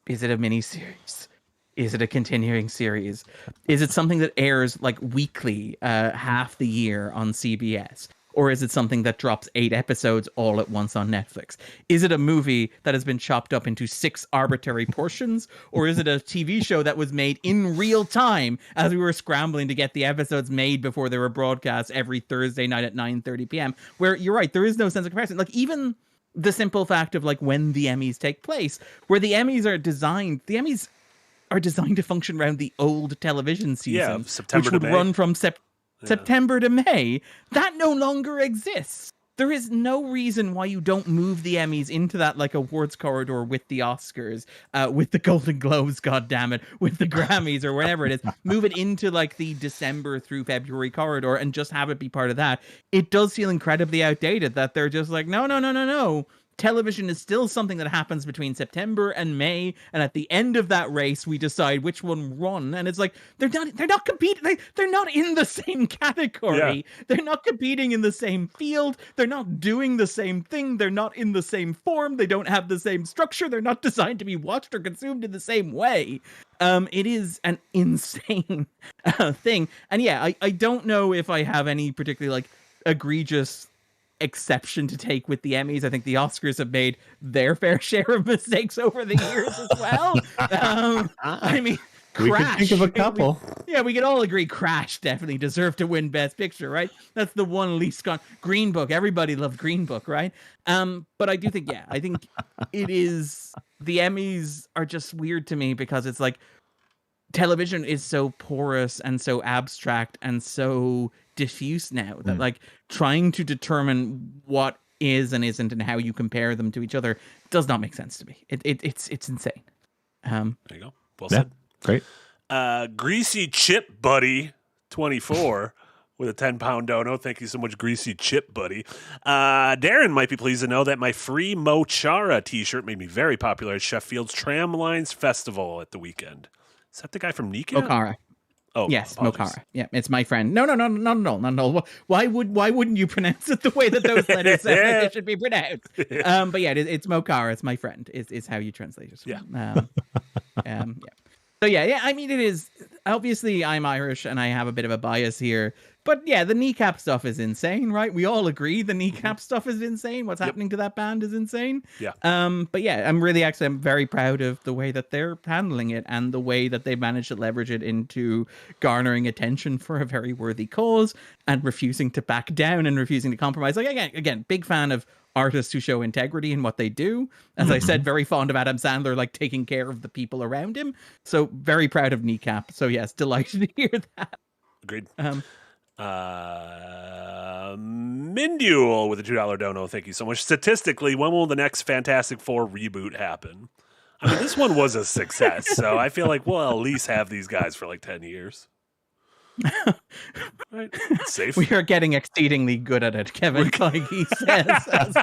is it a miniseries? Is it a continuing series? Is it something that airs like weekly, half the year on CBS? Or is it something that drops 8 episodes all at once on Netflix? Is it a movie that has been chopped up into 6 arbitrary portions? Or is it a TV show that was made in real time as we were scrambling to get the episodes made before they were broadcast every Thursday night at 9:30 p.m.? Where you're right, there is no sense of comparison. Like, even the simple fact of like when the Emmys take place, where the Emmys are designed to function around the old television season, September which would to May. run from September to May. That no longer exists. There is no reason why you don't move the Emmys into that like awards corridor with the Oscars, with the Golden Globes, goddammit, with the Grammys or whatever it is. Move it into like the December through February corridor and just have it be part of that. It does feel incredibly outdated that they're just like, no. Television is still something that happens between September and May, and at the end of that race, we decide which one won. And it's like they're not competing. They're not in the same category. Yeah. They're not competing in the same field. They're not doing the same thing. They're not in the same form. They don't have the same structure. They're not designed to be watched or consumed in the same way. It is an insane thing. And yeah, I don't know if I have any particularly like egregious exception to take with the Emmys. I think the Oscars have made their fair share of mistakes over the years as well. I mean, Crash. We can think of a couple. We can all agree Crash definitely deserved to win Best Picture, right? That's the one least gone. Green Book, everybody loved Green Book, right? But I do think, I think it is, the Emmys are just weird to me because it's like television is so porous and so abstract and so diffuse now that like trying to determine what is and isn't and how you compare them to each other does not make sense to me. It's insane. There you go. Well said. Great. Greasy Chip Buddy 24 with a 10-pound dono. Thank you so much, Greasy Chip Buddy. Darren might be pleased to know that my free Mo Chara t-shirt made me very popular at Sheffield's Tramlines Festival at the weekend. Is that the guy from Nika? Okara. Oh, yes, apologies. Mokara. Yeah, it's my friend. No. Why wouldn't you pronounce it the way that those letters sound like they should be pronounced? But yeah, it's Mokara. It's my friend. Is how you translate it. Yeah. Yeah. So yeah. I mean, it is obviously I'm Irish and I have a bit of a bias here. But yeah, the Kneecap stuff is insane, right? We all agree the Kneecap stuff is insane. What's happening to that band is insane. Yeah. But yeah, I'm very proud of the way that they're handling it and the way that they managed to leverage it into garnering attention for a very worthy cause and refusing to back down and refusing to compromise. Like again, big fan of artists who show integrity in what they do. As I said, very fond of Adam Sandler, like taking care of the people around him. So very proud of Kneecap. So yes, delighted to hear that. Agreed. Mindule with a $2 dono. Thank you so much. Statistically, when will the next Fantastic Four reboot happen? I mean, this one was a success, so I feel like we'll at least have these guys for like 10 years. Right? It's safe. We are getting exceedingly good at it, Kevin Feige says.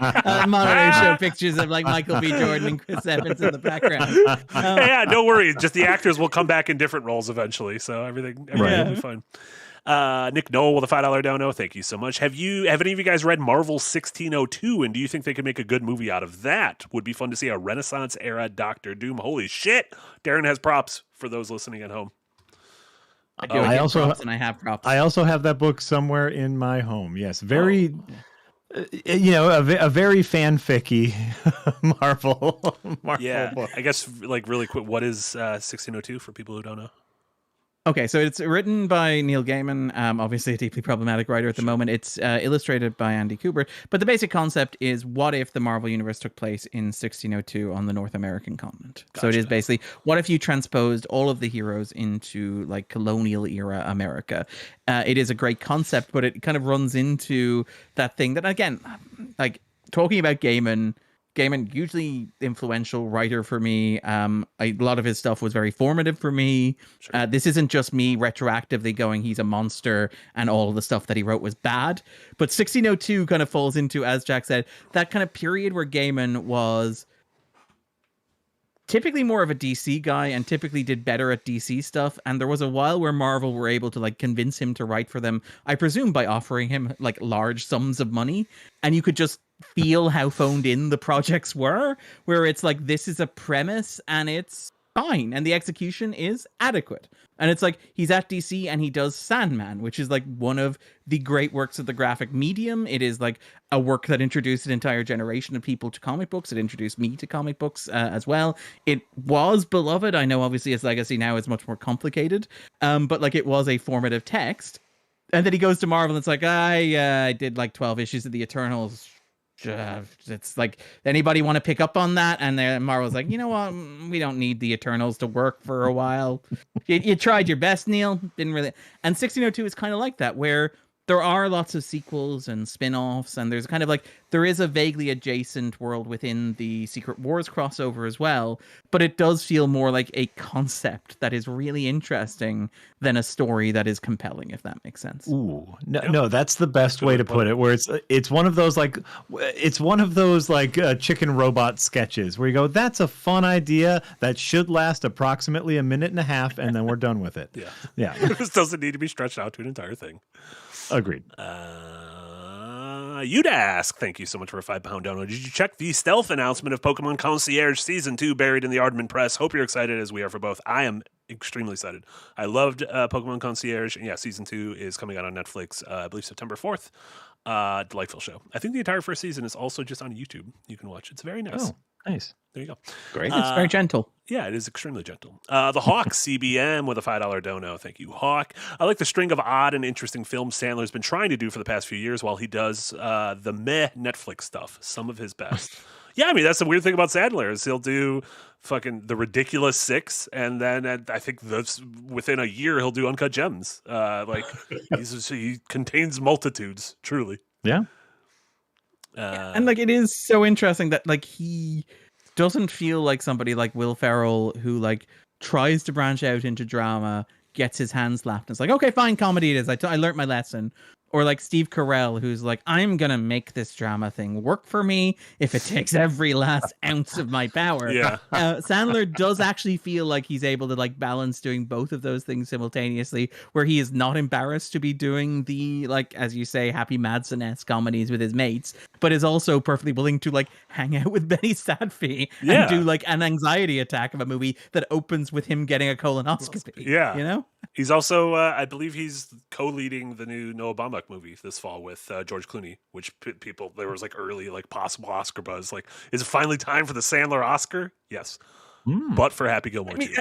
Monitor show pictures of like Michael B. Jordan and Chris Evans in the background. Yeah, don't worry. Just the actors will come back in different roles eventually, so everything will be fine. Nick Noel with a $5 dono. Thank you so much. Have any of you guys read Marvel 1602? And do you think they could make a good movie out of that? Would be fun to see a Renaissance era Doctor Doom. Holy shit! Darren has props for those listening at home. I have props. I also have that book somewhere in my home. Yes, very. A very fanficky Marvel book. I guess like really quick. What is 1602 for people who don't know? Okay, so it's written by Neil Gaiman, obviously a deeply problematic writer at the moment. It's illustrated by Andy Kubert. But the basic concept is, what if the Marvel Universe took place in 1602 on the North American continent? Gotcha. So it is basically, what if you transposed all of the heroes into like colonial era America? It is a great concept, but it kind of runs into that thing that, again, like talking about Gaiman, hugely influential writer for me. A lot of his stuff was very formative for me. Sure. This isn't just me retroactively going, he's a monster and all of the stuff that he wrote was bad. But 1602 kind of falls into, as Jack said, that kind of period where Gaiman was typically more of a DC guy and typically did better at DC stuff. And there was a while where Marvel were able to like convince him to write for them, I presume by offering him like large sums of money. And you could just feel how phoned in the projects were, where it's like, this is a premise and it's fine, and the execution is adequate. And it's like he's at DC and he does Sandman, which is like one of the great works of the graphic medium. It is like a work that introduced an entire generation of people to comic books. It introduced me to comic books as well. It was beloved. I know obviously its legacy now is much more complicated, but like it was a formative text. And then he goes to Marvel and it's like, I did like 12 issues of the Eternals. It's like, anybody want to pick up on that? And then Marvel's like, you know what? We don't need the Eternals to work for a while. You tried your best, Neil. Didn't really. And 1602 is kind of like that, where there are lots of sequels and spin-offs, and there's kind of like, there is a vaguely adjacent world within the Secret Wars crossover as well, but it does feel more like a concept that is really interesting than a story that is compelling, if that makes sense. Ooh, no, that's the best way to put it, where it's one of those like chicken robot sketches where you go, that's a fun idea that should last approximately a minute and a half, and then we're done with it. Yeah. This doesn't need to be stretched out to an entire thing. Agreed. You'd ask, thank you so much for a £5 dono. Did you check the stealth announcement of Pokemon Concierge Season 2 buried in the Aardman Press? Hope you're excited, as we are for both. I am extremely excited. I loved Pokemon Concierge, and yeah, Season 2 is coming out on Netflix, I believe September 4th. Delightful show. I think the entire first season is also just on YouTube. You can watch. It's very nice. Oh, nice. There you go. Great. It's very gentle. Yeah, it is extremely gentle. The Hawk CBM with a $5 dono. Thank you, Hawk. I like the string of odd and interesting films Sandler's been trying to do for the past few years while he does the meh Netflix stuff. Some of his best. Yeah, I mean, that's the weird thing about Sandler is he'll do fucking The Ridiculous Six, and then I think within a year he'll do Uncut Gems. He contains multitudes, truly. Yeah. And like, it is so interesting that like he doesn't feel like somebody like Will Ferrell who like tries to branch out into drama, gets his hands slapped, and it's like, okay, fine, comedy it is. I learned my lesson. Or like Steve Carell, who's like, I'm going to make this drama thing work for me if it takes every last ounce of my power. Yeah. Sandler does actually feel like he's able to like balance doing both of those things simultaneously, where he is not embarrassed to be doing the, like, as you say, Happy Madsen-esque comedies with his mates, but is also perfectly willing to like hang out with Benny Sadfi and do like an anxiety attack of a movie that opens with him getting a colonoscopy. Yeah. You know? He's also, I believe he's co-leading the new Noah Baumbach movie this fall with George Clooney, which people, there was like early, like possible Oscar buzz. Like, is it finally time for the Sandler Oscar? Yes. But for Happy Gilmore too.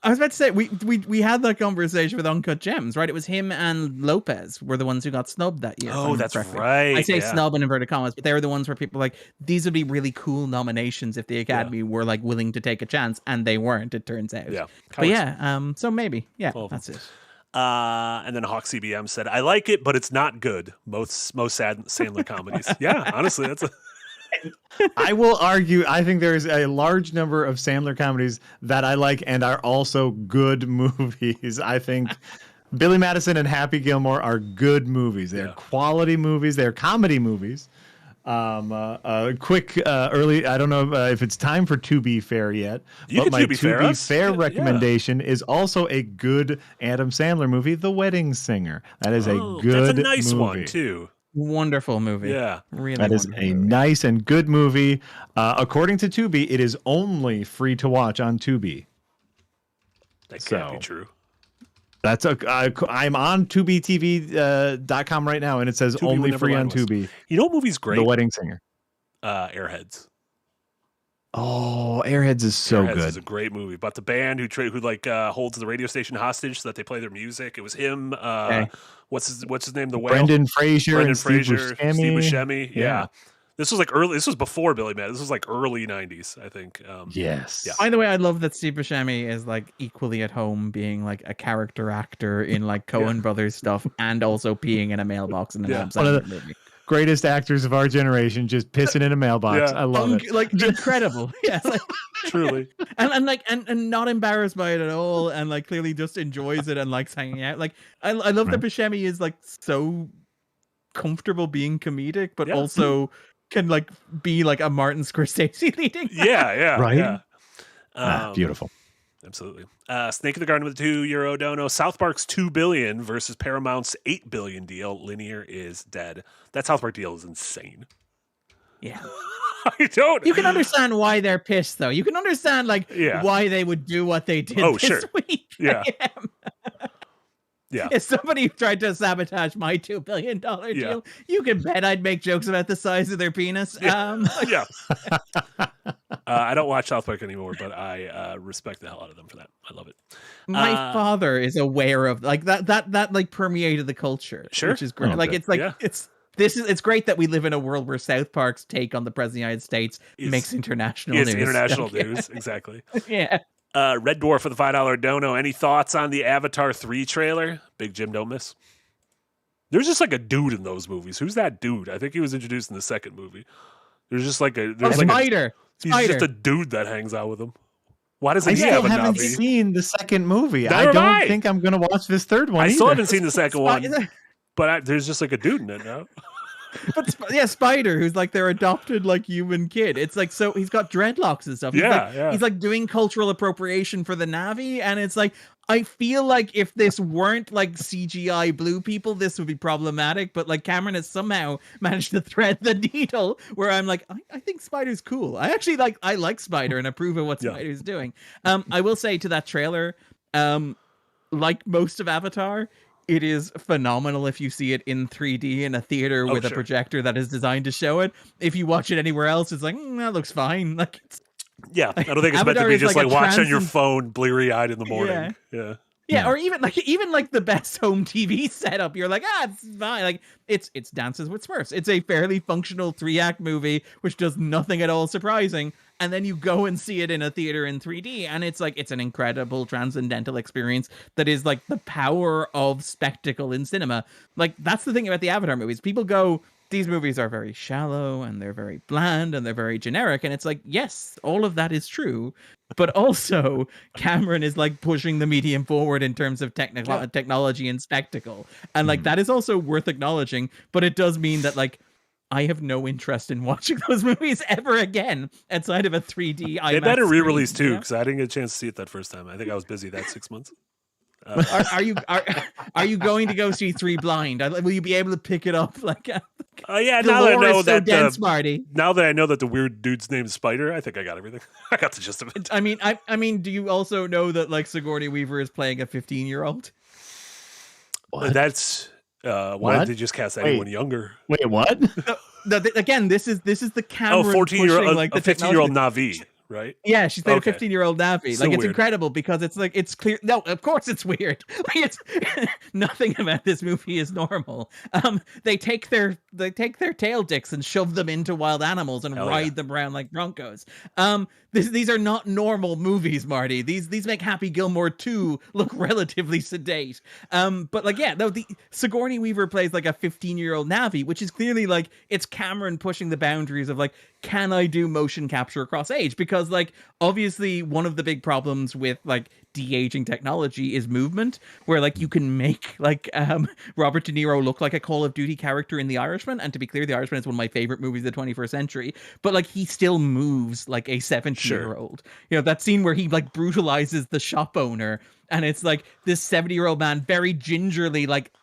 I was about to say, we had that conversation with Uncut Gems, right? It was him and Lopez were the ones who got snubbed that year. Oh, that's right. I say snub in inverted commas, but they were the ones where people were like, these would be really cool nominations if the Academy were like willing to take a chance, and they weren't, it turns out. Yeah. But so maybe. Yeah, that's it. And then Hawk CBM said, I like it, but it's not good. Most sad Sandler comedies. Yeah, honestly, that's a... I will argue, I think there's a large number of Sandler comedies that I like and are also good movies. I think Billy Madison and Happy Gilmore are good movies. They're quality movies. They're comedy movies. Quick, early, I don't know if it's time for To Be Fair yet, but my To Be Fair recommendation is also a good Adam Sandler movie, The Wedding Singer. That is a good That's a nice movie. one, too. Wonderful movie. Yeah. Really that is a nice and good movie. According to Tubi, it is only free to watch on Tubi. That can't be true. That's I'm on TubiTV.com right now, and it says Tubi only free on Tubi. You know what movie's great? The Wedding Singer. Airheads. Oh, Airheads is so Airheads good. is a great movie about the band who holds the radio station hostage so that they play their music. It was him. What's his name? The Whale. Brendan Fraser and Steve Steve Buscemi. Yeah. This was like early. This was before Billy Madison. This was like early '90s, I think. Yes. Yeah. By the way, I love that Steve Buscemi is like equally at home being like a character actor in like Coen Brothers stuff and also peeing in a mailbox in an Adam Sandler movie. Greatest actors of our generation, just pissing in a mailbox. I love it. Like incredible. Yeah. Like, truly. And not embarrassed by it at all, and like clearly just enjoys it and likes hanging out. Like I love that Buscemi is like so comfortable being comedic, but also can like be like a Martin Scorsese leading. Right. Yeah. Beautiful. Absolutely. Snake in the Garden with the €2 dono. South Park's $2 billion versus Paramount's $8 billion deal. Linear is dead. That South Park deal is insane. Yeah. I don't. You can understand why they're pissed, though. You can understand why they would do what they did this week. Yeah. Yeah. If somebody tried to sabotage my $2 billion deal, you can bet I'd make jokes about the size of their penis. Yeah. I don't watch South Park anymore, but I respect the hell out of them for that. I love it. My father is aware of that permeated the culture. Sure. Which is great. It's great that we live in a world where South Park's take on the President of the United States makes international news. It's international news, exactly. Yeah. Red Dwarf for the $5 dono. Any thoughts on the Avatar 3 trailer? Big Jim don't miss. There's just like a dude in those movies. Who's that dude? I think he was introduced in the second movie. There's just like a Spider. He's just a dude that hangs out with him. Why doesn't I he have a haven't Navi? seen the second movie. Neither I don't think I'm going to watch this third one. I still either. haven't seen the second one, but there's just like a dude in it now. But Spider, who's like their adopted human kid. It's like, so he's got dreadlocks and stuff. He's like doing cultural appropriation for the Na'vi, and it's like, I feel like if this weren't like CGI blue people, this would be problematic. But like Cameron has somehow managed to thread the needle where I'm like, I think Spider's cool. I actually like Spider and approve of what Spider's doing. I will say to that trailer, like most of Avatar, it is phenomenal if you see it in 3D in a theater with a projector that is designed to show it. If you watch it anywhere else, it's like, that looks fine. Like, I don't think it's meant to be just like watch on your phone, bleary-eyed in the morning. Yeah, or even the best home TV setup, you're like, it's fine. Like it's Dances with Smurfs. It's a fairly functional 3-act movie which does nothing at all surprising. And then you go and see it in a theater in 3D, and it's like, it's an incredible transcendental experience that is like the power of spectacle in cinema. Like, that's the thing about the Avatar movies. People go, these movies are very shallow and they're very bland and they're very generic. And it's like, yes, all of that is true. But also Cameron is like pushing the medium forward in terms of technology and spectacle. And like, that is also worth acknowledging, but it does mean that like, I have no interest in watching those movies ever again outside of a 3D IMAX. They better re-release too, because I didn't get a chance to see it that first time. I think I was busy that 6 months. Are you going to go see 3 Blind? Will you be able to pick it up? Like, yeah. Now that I know that dense, Marty. Now that I know that the weird dude's name is Spider, I think I got everything. I got the gist of it. I mean, do you also know that like Sigourney Weaver is playing a 15-year-old? That's why did they just cast anyone younger? Wait, what? Again, this is the Cameron 14-year-old, like a 15-year-old Na'vi. Right? Yeah, she's played a 15-year-old Na'vi. So like, it's weird. incredible because it's like, it's clear. No, of course it's weird. Like, it's nothing about this movie is normal. They take their tail dicks and shove them into wild animals and ride them around like broncos. These are not normal movies, Marty. These make Happy Gilmore 2 look relatively sedate. But like, the Sigourney Weaver plays like a 15-year-old Na'vi, which is clearly like, it's Cameron pushing the boundaries of like, can I do motion capture across age? Because like, obviously one of the big problems with like de-aging technology is movement, where like you can make like Robert De Niro look like a Call of Duty character in The Irishman. And to be clear, The Irishman is one of my favorite movies of the 21st century, but like he still moves like a 17-year-old. You know, that scene where he like brutalizes the shop owner, and it's like this 70-year-old man very gingerly like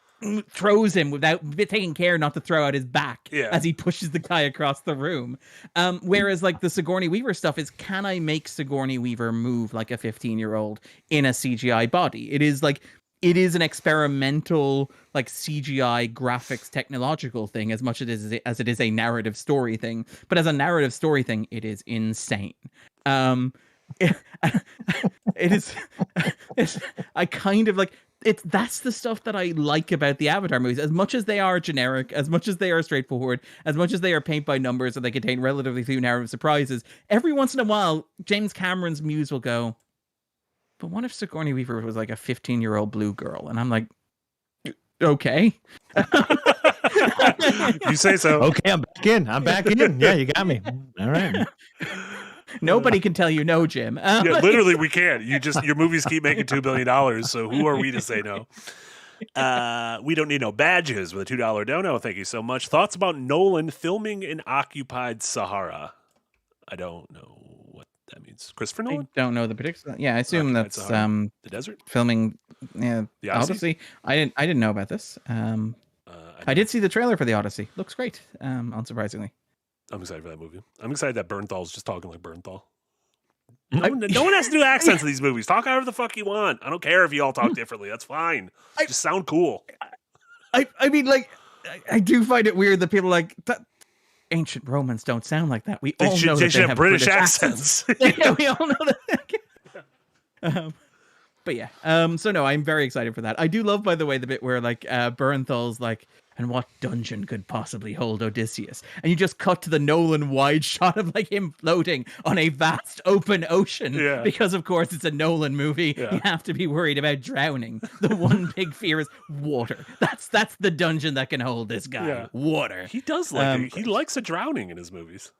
throws him without taking care not to throw out his back as he pushes the guy across the room. Whereas like the Sigourney Weaver stuff is, can I make Sigourney Weaver move like a 15-year-old in a CGI body? It is an experimental like CGI graphics technological thing as much as it is a narrative story thing. But as a narrative story thing, it is insane. It is. I kind of like. That's the stuff that I like about the Avatar movies. As much as they are generic, as much as they are straightforward, as much as they are paint by numbers and they contain relatively few narrative surprises, every once in a while, James Cameron's muse will go, but what if Sigourney Weaver was like a 15-year-old blue girl? And I'm like, okay. You say so. Okay, I'm back in. Yeah, you got me. All right. Nobody can tell you no, Jim. Literally, we can't. Your movies keep making $2 billion, so who are we to say no? We don't need no badges with a $2 dono. Thank you so much. Thoughts about Nolan filming in occupied Sahara? I don't know what that means. Christopher Nolan? I don't know the particular. Yeah, I assume that's the desert filming. Yeah, the Odyssey. I didn't know about this. I did see the trailer for the Odyssey. Looks great. Unsurprisingly. I'm excited for that movie. I'm excited that Bernthal's just talking like Bernthal. No one has to do accents in these movies. Talk however the fuck you want. I don't care if you all talk differently. That's fine. Just sound cool. I mean, like, I do find it weird that people like that. Ancient Romans don't sound like that. We all know they that should they have British accents. Yeah, we all know that. But yeah, so no, I'm very excited for that. I do love, by the way, the bit where like Bernthal's like, and what dungeon could possibly hold Odysseus? And you just cut to the Nolan wide shot of like him floating on a vast open ocean. Yeah. Because of course it's a Nolan movie. Yeah. You have to be worried about drowning. The one big fear is water. That's the dungeon that can hold this guy. Yeah. Water. He does like he likes a drowning in his movies.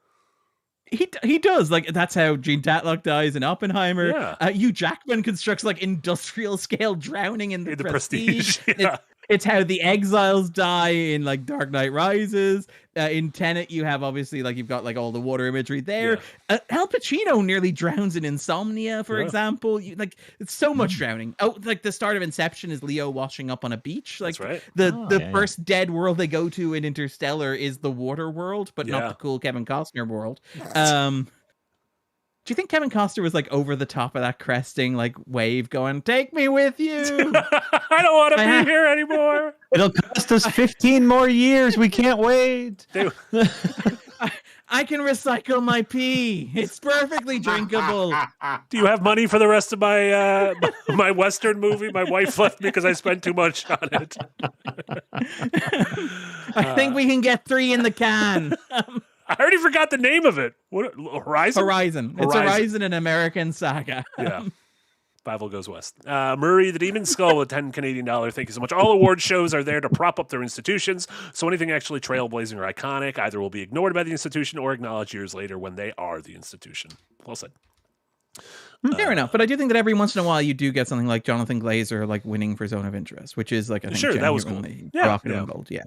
He does. Like, that's how Gene Tatlock dies in Oppenheimer. Yeah. Hugh Jackman constructs like industrial scale drowning in the Prestige. Yeah. It's how the exiles die in like Dark Knight Rises. In Tenet, you have obviously like you've got like all the water imagery there. Al Pacino nearly drowns in Insomnia, for example. Like it's so much drowning. Oh, like the start of Inception is Leo washing up on a beach. Like That's right. the first dead world they go to in Interstellar is the water world, but not the cool Kevin Costner world. Do you think Kevin Costner was like over the top of that cresting like wave going, "Take me with you"? I don't want to be here anymore. It'll cost us 15 more years. We can't wait. I can recycle my pee. It's perfectly drinkable. Do you have money for the rest of my my Western movie? My wife left me because I spent too much on it. I think we can get 3 in the can. I already forgot the name of it. What? Horizon? Horizon. It's Horizon, an American saga. Yeah. Fievel goes west. Murray, the Demon Skull, with $10 Canadian. Thank you so much. All award shows are there to prop up their institutions, so anything actually trailblazing or iconic either will be ignored by the institution or acknowledged years later when they are the institution. Well said. Fair enough, but I do think that every once in a while you do get something like Jonathan Glazer like winning for Zone of Interest, which is like I think that was cool. Provocative gold. Yeah.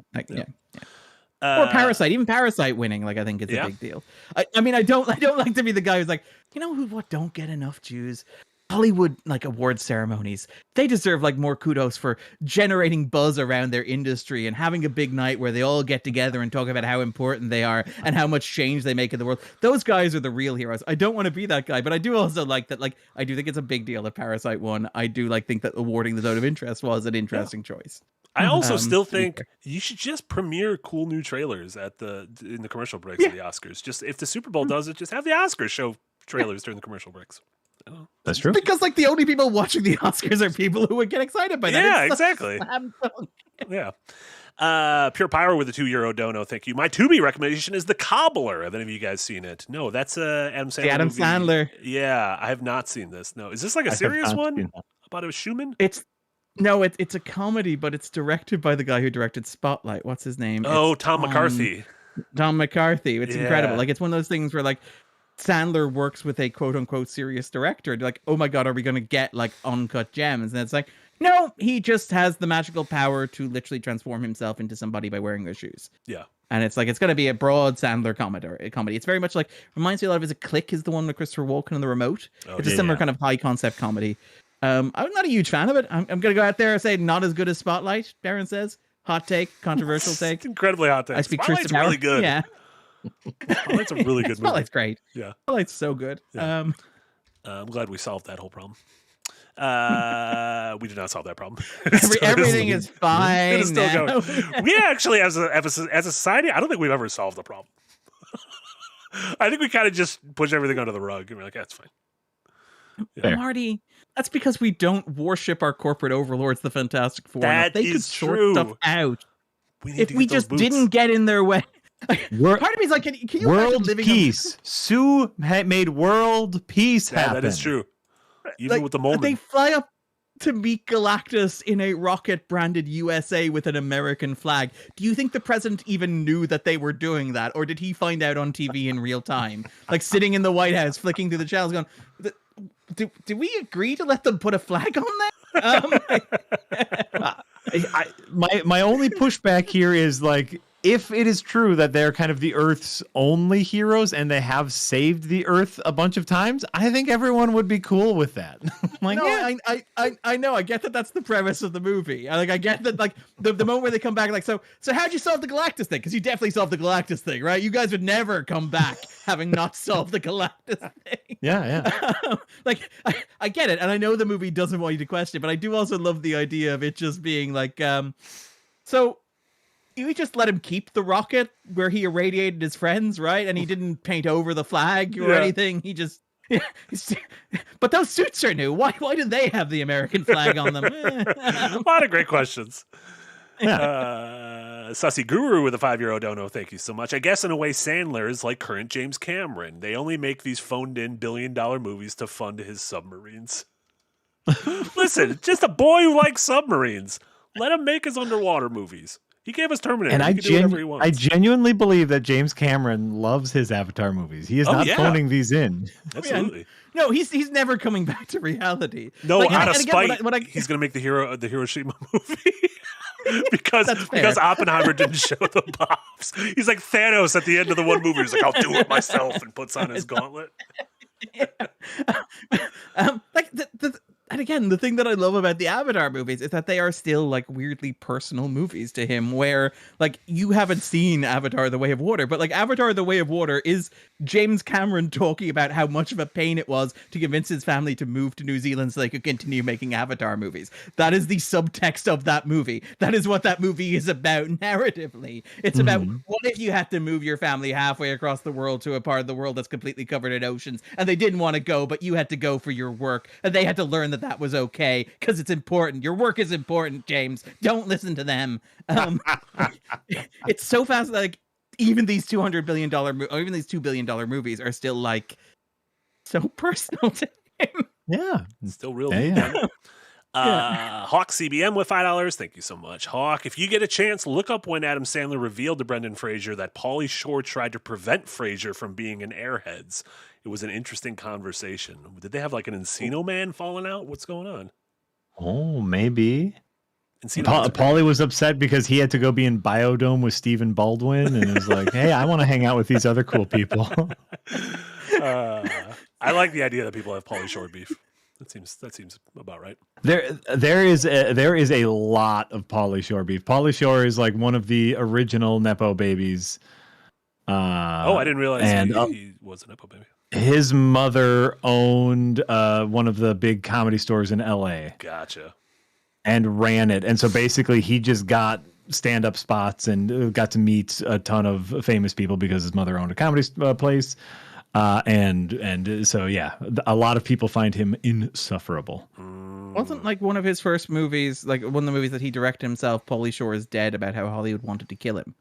Or Parasite, even Parasite winning, like I think is a big deal. I mean, I don't like to be the guy who's like, you know what don't get enough Jews? Hollywood like award ceremonies. They deserve like more kudos for generating buzz around their industry and having a big night where they all get together and talk about how important they are and how much change they make in the world. Those guys are the real heroes. I don't want to be that guy, but I do also like that. Like, I do think it's a big deal that Parasite won. I do like think that awarding the Zone of Interest was an interesting choice. I also still think you should just premiere cool new trailers in the commercial breaks of the Oscars. Just if the Super Bowl does it, just have the Oscars show trailers during the commercial breaks. That's true. Because like the only people watching the Oscars are people who would get excited by that. Yeah, exactly. Yeah. Pure Pyro with a €2 dono. Thank you. My Tubi recommendation is The Cobbler. Have any of you guys seen it? No, that's Adam Sandler. The Adam movie. Sandler. Yeah, I have not seen this. No, is this like a serious one about a Schumann? It's a comedy, but it's directed by the guy who directed Spotlight. What's his name? Oh, Tom McCarthy. Tom McCarthy. It's incredible. Like it's one of those things where like Sandler works with a quote unquote serious director. They're like, oh my God, are we going to get like uncut gems? And it's like, no, he just has the magical power to literally transform himself into somebody by wearing their shoes. Yeah. And it's like, it's going to be a broad Sandler comedy. It's very much like, reminds me a lot of his Click is the one with Christopher Walken and the remote. It's a similar kind of high concept comedy. I'm not a huge fan of it. I'm going to go out there and say not as good as Spotlight, Darren says. Hot take, controversial take. Incredibly hot take. I speak truth to power. Really good. Yeah. Spotlight's a really good movie. Spotlight's great. Yeah. Spotlight's so good. Yeah. I'm glad we solved that whole problem. We did not solve that problem. Everything is fine. It is still going. We actually, as a society, I don't think we've ever solved the problem. I think we kind of just push everything under the rug and we're like, that's fine. Yeah. Marty, that's because we don't worship our corporate overlords, the Fantastic Four. That they could sort stuff out. If we just didn't get in their way. Part of me is like, can you world peace? Sue made world peace happen. That is true. Even with the moment. They fly up to meet Galactus in a rocket branded USA with an American flag. Do you think the president even knew that they were doing that? Or did he find out on TV in real time? Like sitting in the White House, flicking through the channels going, did we agree to let them put a flag on there? My only pushback here is like, if it is true that they're kind of the Earth's only heroes and they have saved the Earth a bunch of times, I think everyone would be cool with that. Like, no, yeah. I know. I get that that's the premise of the movie. I get that, like, the moment where they come back, like, so how'd you solve the Galactus thing? Because you definitely solved the Galactus thing, right? You guys would never come back having not solved the Galactus thing. Yeah. Like, I get it. And I know the movie doesn't want you to question, but I do also love the idea of it just being like, so you just let him keep the rocket where he irradiated his friends, right? And he didn't paint over the flag or anything. He just, but those suits are new. Why did they have the American flag on them? A lot of great questions. Sussy Guru with a €5 dono. Thank you so much. I guess in a way, Sandler is like current James Cameron. They only make these phoned-in billion-dollar movies to fund his submarines. Listen, just a boy who likes submarines. Let him make his underwater movies. He gave us Terminator. And he can do whatever he wants. I genuinely believe that James Cameron loves his Avatar movies. He is not phoning these in. Absolutely. No, he's never coming back to reality. No, like, out of spite, he's going to make the Hiroshima movie. because Oppenheimer didn't show the bombs. He's like Thanos at the end of the one movie. He's like, I'll do it myself, and puts on his gauntlet. And again, the thing that I love about the Avatar movies is that they are still like weirdly personal movies to him, where like you haven't seen Avatar: The Way of Water, but like Avatar: The Way of Water is James Cameron talking about how much of a pain it was to convince his family to move to New Zealand so they could continue making Avatar movies. That is the subtext of that movie. That is what that movie is about narratively. It's about what if you had to move your family halfway across the world to a part of the world that's completely covered in oceans, and they didn't want to go, but you had to go for your work, and they had to learn that was okay because it's important. Your work is important, James. Don't listen to them. It's so fast. Like even these $200 billion or even these $2 billion movies are still like so personal to him. Yeah, it's still real. Hawk CBM with $5. Thank you so much, Hawk. If you get a chance, look up when Adam Sandler revealed to Brendan Fraser that Pauly Shore tried to prevent Fraser from being in Airheads. It was an interesting conversation. Did they have like an Encino Man falling out? What's going on? Oh, maybe. Pauly was upset because he had to go be in Biodome with Stephen Baldwin, and was like, "Hey, I want to hang out with these other cool people." I like the idea that people have Pauly Shore beef. That seems about right. There is a lot of Pauly Shore beef. Pauly Shore is like one of the original Nepo babies. I didn't realize he was a Nepo baby. His mother owned one of the big comedy stores in LA. Gotcha. And ran it. And so basically he just got stand-up spots and got to meet a ton of famous people because his mother owned a comedy place. And so, yeah, a lot of people find him insufferable. Wasn't like one of his first movies, like one of the movies that he directed himself, Pauly Shore is Dead, about how Hollywood wanted to kill him.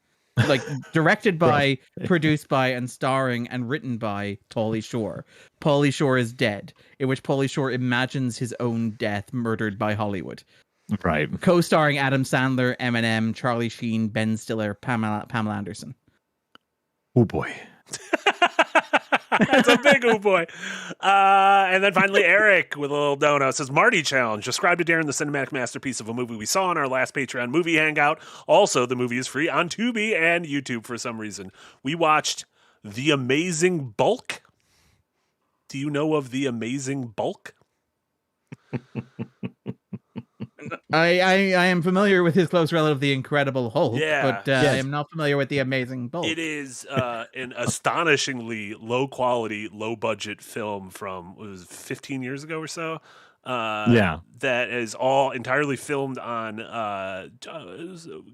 Like directed by, produced by, and starring and written by Pauly Shore. Pauly Shore is Dead, in which Pauly Shore imagines his own death murdered by Hollywood. Right. Co-starring Adam Sandler, Eminem, Charlie Sheen, Ben Stiller, Pamela Anderson. Oh boy. That's a big oh boy. And then finally, Eric with a little dono says, Marty challenge. Describe to Darren the cinematic masterpiece of a movie we saw in our last Patreon movie hangout. Also, the movie is free on Tubi and YouTube for some reason. We watched The Amazing Bulk. Do you know of The Amazing Bulk? I am familiar with his close relative, The Incredible Hulk, but yes. I am not familiar with The Amazing Bulk. It is an astonishingly low-quality, low-budget film from, what was it, 15 years ago or so? That is all entirely filmed on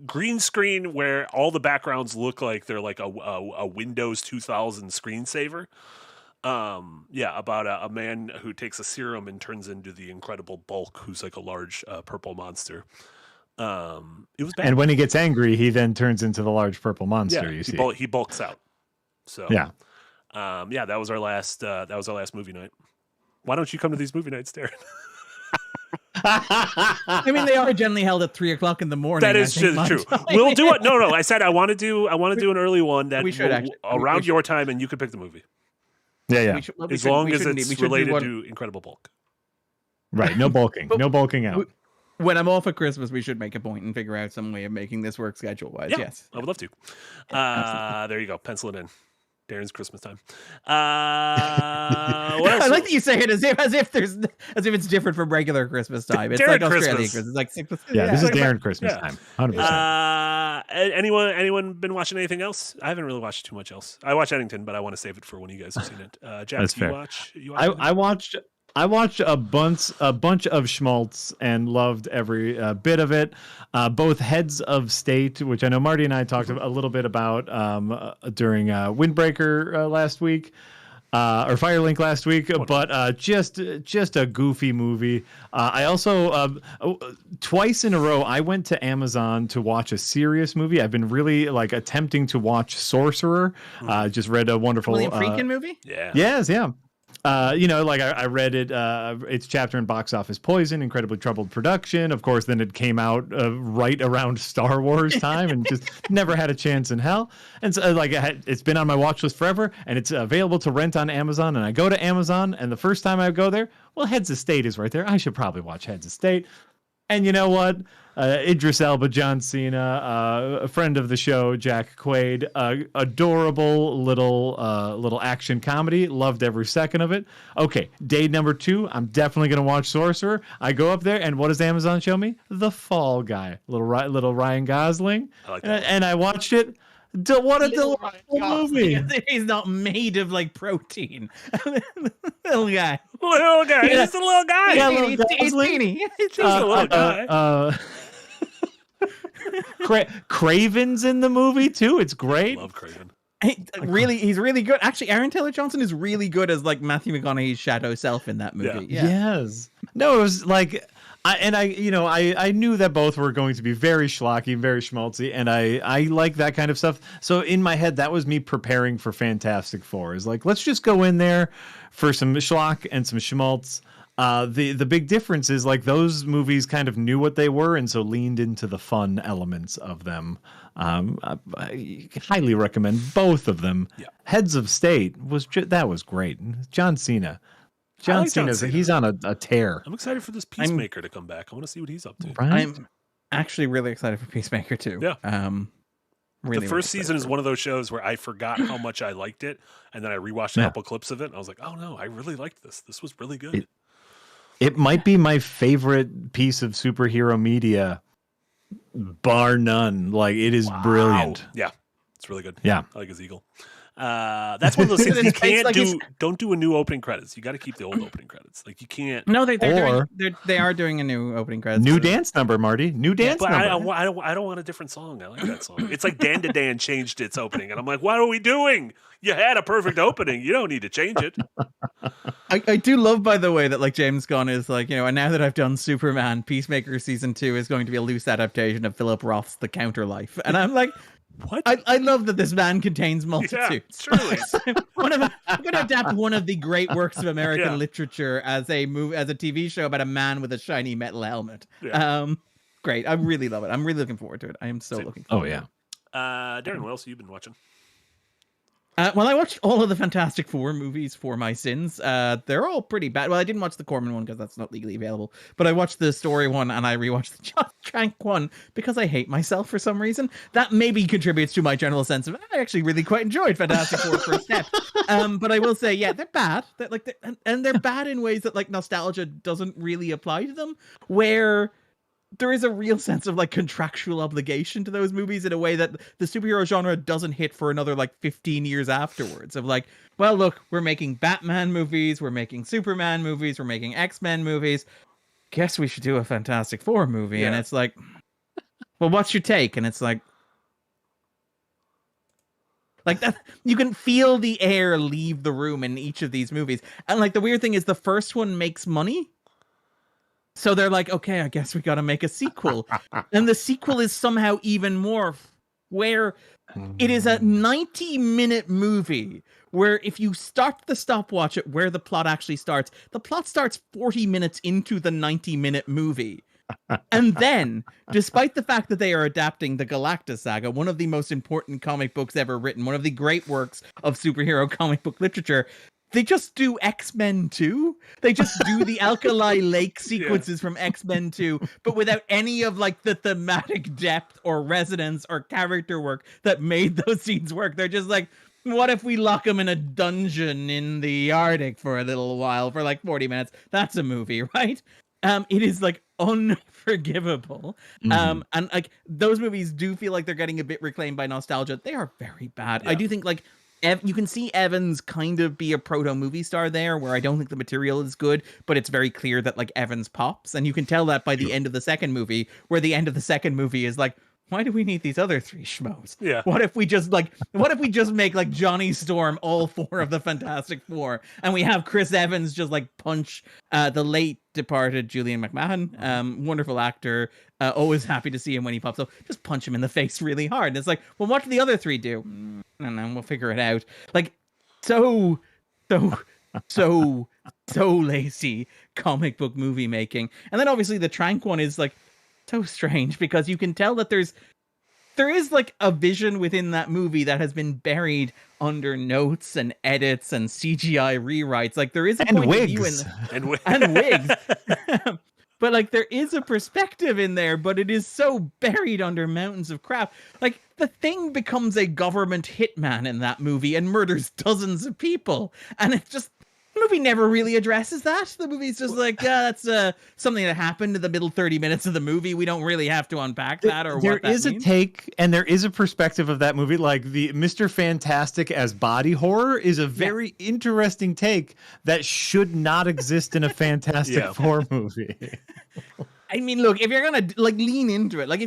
green screen where all the backgrounds look like they're like a Windows 2000 screensaver. About a man who takes a serum and turns into the Incredible Bulk, who's like a large purple monster. It was bad. And when he gets angry, he then turns into the large purple monster. He bulks out. So that was our last movie night. Why don't you come to these movie nights, Darren? I mean, they are generally held at 3:00 in the morning. That is true. We'll do it. No. I said I want to do an early one that around your time, and you could pick the movie. Yeah. As long as it's related to Incredible Bulk. Right. No bulking. No bulking out. when I'm off at Christmas, we should make a point and figure out some way of making this work schedule-wise. Yeah, Yes, I would love to. There you go. Pencil it in. Darren's Christmas time. What else? I like that you say it as if it's different from regular Christmas time. It's Darren like Australian Christmas. Christmas. It's like this is like Darren Christmas time. 100%. Anyone been watching anything else? I haven't really watched too much else. I watched Eddington, but I want to save it for when you guys have seen it. Jack, That's fair. You watch I watched a bunch of schmaltz and loved every bit of it. Both Heads of State, which I know Marty and I talked a little bit about during Windbreaker last week, or Firelink last week, but just a goofy movie. I also twice in a row I went to Amazon to watch a serious movie. I've been really attempting to watch Sorcerer. Just read a wonderful William Friedkin movie. Yeah. Yes, yeah. I read it. Its chapter in Box Office Poison, incredibly troubled production. Of course, then it came out right around Star Wars time, and just never had a chance in hell. And so, it's been on my watch list forever, and it's available to rent on Amazon. And I go to Amazon, and the first time I go there, well, Heads of State is right there. I should probably watch Heads of State. And you know what? Idris Elba, John Cena, a friend of the show, Jack Quaid, adorable little action comedy. Loved every second of it. Okay, day number 2, I'm definitely going to watch Sorcerer. I go up there, and what does Amazon show me? The Fall Guy, little Ryan Gosling. I like that. And I watched it. What a delightful movie. He's not made of protein. Little guy. Little guy. Yeah. He's a little guy. Yeah, He's teeny. He's a little guy. Craven's in the movie too. It's great. Love Craven. He's really good. Actually, Aaron Taylor Johnson is really good as Matthew McConaughey's shadow self in that movie. Yeah. Yes. No, it was I knew that both were going to be very schlocky, very schmaltzy, and I like that kind of stuff. So in my head, that was me preparing for Fantastic Four. Is let's just go in there for some schlock and some schmaltz. The big difference is those movies kind of knew what they were, and so leaned into the fun elements of them. I highly recommend both of them. Yeah. Heads of State was great. John Cena. John Cena, he's on a tear. I'm excited for this Peacemaker to come back. I want to see what he's up to. Right? I'm actually really excited for Peacemaker too. Yeah. Really, the first season is one of those shows where I forgot how much I liked it, and then I rewatched a couple clips of it, and I was like, oh no, I really liked this. This was really good. It might be my favorite piece of superhero media, bar none. It is brilliant. Yeah, it's really good. Yeah. I like his eagle. That's one of those things you can't don't do a new opening credits. You got to keep the old opening credits. You can't. No, they are doing a new opening credits. New dance number, Marty. New dance number. I don't want a different song. I like that song. It's like Dan to Dan changed its opening, and I'm like, what are we doing? You had a perfect opening. You don't need to change it. I do love, by the way, that James Gunn is and now that I've done Superman, Peacemaker season 2 is going to be a loose adaptation of Philip Roth's The Counterlife, and I'm like, what? I love that this man contains multitudes. Yeah, truly. I'm going to adapt one of the great works of American literature as a TV show about a man with a shiny metal helmet. Yeah. Great. I really love it. I'm really looking forward to it. I am so looking forward. Oh yeah. Darren, what else have you been watching? Well, I watched all of the Fantastic Four movies for my sins. They're all pretty bad. Well, I didn't watch the Corman one because that's not legally available. But I watched the story one and I rewatched the John Trank one because I hate myself for some reason. That maybe contributes to my general sense of I actually really quite enjoyed Fantastic Four first step. But I will say, yeah, they're bad. And they're bad in ways that nostalgia doesn't really apply to them. Where there is a real sense of contractual obligation to those movies in a way that the superhero genre doesn't hit for another 15 years afterwards of well, look, we're making Batman movies, we're making Superman movies, we're making X-Men movies. Guess we should do a Fantastic Four movie. Yeah. And it's well, what's your take? And it's like that, you can feel the air leave the room in each of these movies. And the weird thing is the first one makes money. So they're okay, I guess we got to make a sequel. And the sequel is somehow even more where it is a 90-minute movie where if you start the stopwatch at where the plot actually starts, the plot starts 40 minutes into the 90-minute movie. And then, despite the fact that they are adapting the Galactus Saga, one of the most important comic books ever written, one of the great works of superhero comic book literature, they just do X-Men 2. They just do the Alkali Lake sequences from X-Men 2, but without any of like the thematic depth or resonance or character work that made those scenes work. They're just like, what if we lock them in a dungeon in the Arctic for a little while for like 40 minutes? That's a movie, right? It is like unforgivable. And like those movies do feel like they're getting a bit reclaimed by nostalgia. They are very bad. I do think like you can see Evans kind of be a proto movie star there, where I don't think the material is good, but it's very clear that like Evans pops, and you can tell that by the end of the second movie, where the end of the second movie is like, why do we need these other three schmoes? Yeah. What if we just make like Johnny Storm all four of the Fantastic Four, and we have Chris Evans just like punch the late departed Julian McMahon, wonderful actor, always happy to see him when he pops up. Just punch him in the face really hard. And it's like, well, what do the other three do? And then we'll figure it out. Like, so lazy comic book movie making. And then obviously the Trank one is like so strange, because you can tell that there is like a vision within that movie that has been buried under notes and edits and CGI rewrites. Like there is a point of view and wigs. But like there is a perspective in there, but it is so buried under mountains of crap. Like the Thing becomes a government hitman in that movie and murders dozens of people. And it's just, the movie never really addresses that. The movie's just like, yeah, that's something that happened in the middle 30 minutes of the movie. We don't really have to unpack that or what that means. There is a take, and there is a perspective of that movie. Like the Mr. Fantastic as body horror is a very interesting take that should not exist in a Fantastic Four movie. I mean, look, if you're gonna like lean into it, like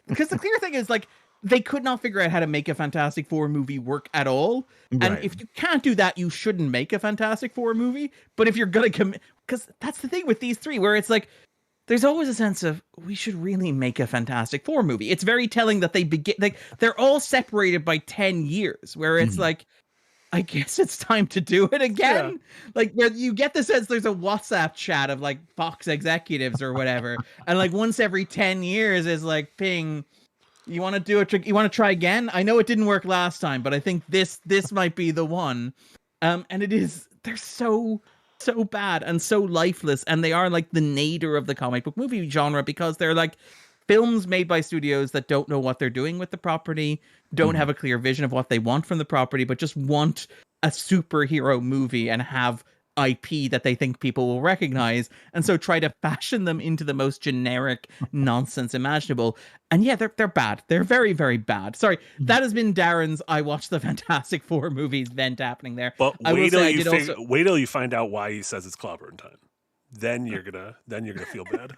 because the clear thing is like, they could not figure out how to make a Fantastic Four movie work at all. Right. And if you can't do that, you shouldn't make a Fantastic Four movie. But if you're going to commit, because that's the thing with these three, where it's like, there's always a sense of, we should really make a Fantastic Four movie. It's very telling that they begin, like, they're all separated by 10 years, where it's like, I guess it's time to do it again. Yeah. Like, where you get the sense there's a WhatsApp chat of like Fox executives or whatever. And like once every 10 years is like, ping, you want to do a trick? You want to try again? I know it didn't work last time, but I think this might be the one. And they're so bad and so lifeless, and they are like the nadir of the comic book movie genre, because they're like films made by studios that don't know what they're doing with the property, don't have a clear vision of what they want from the property, but just want a superhero movie and have IP that they think people will recognize, and so try to fashion them into the most generic nonsense imaginable. And yeah, they're bad. They're very, very bad. Sorry, that has been Darren's I watched the Fantastic Four movies vent happening there. But wait till you find out why he says it's clobbering time. Then you're gonna feel bad.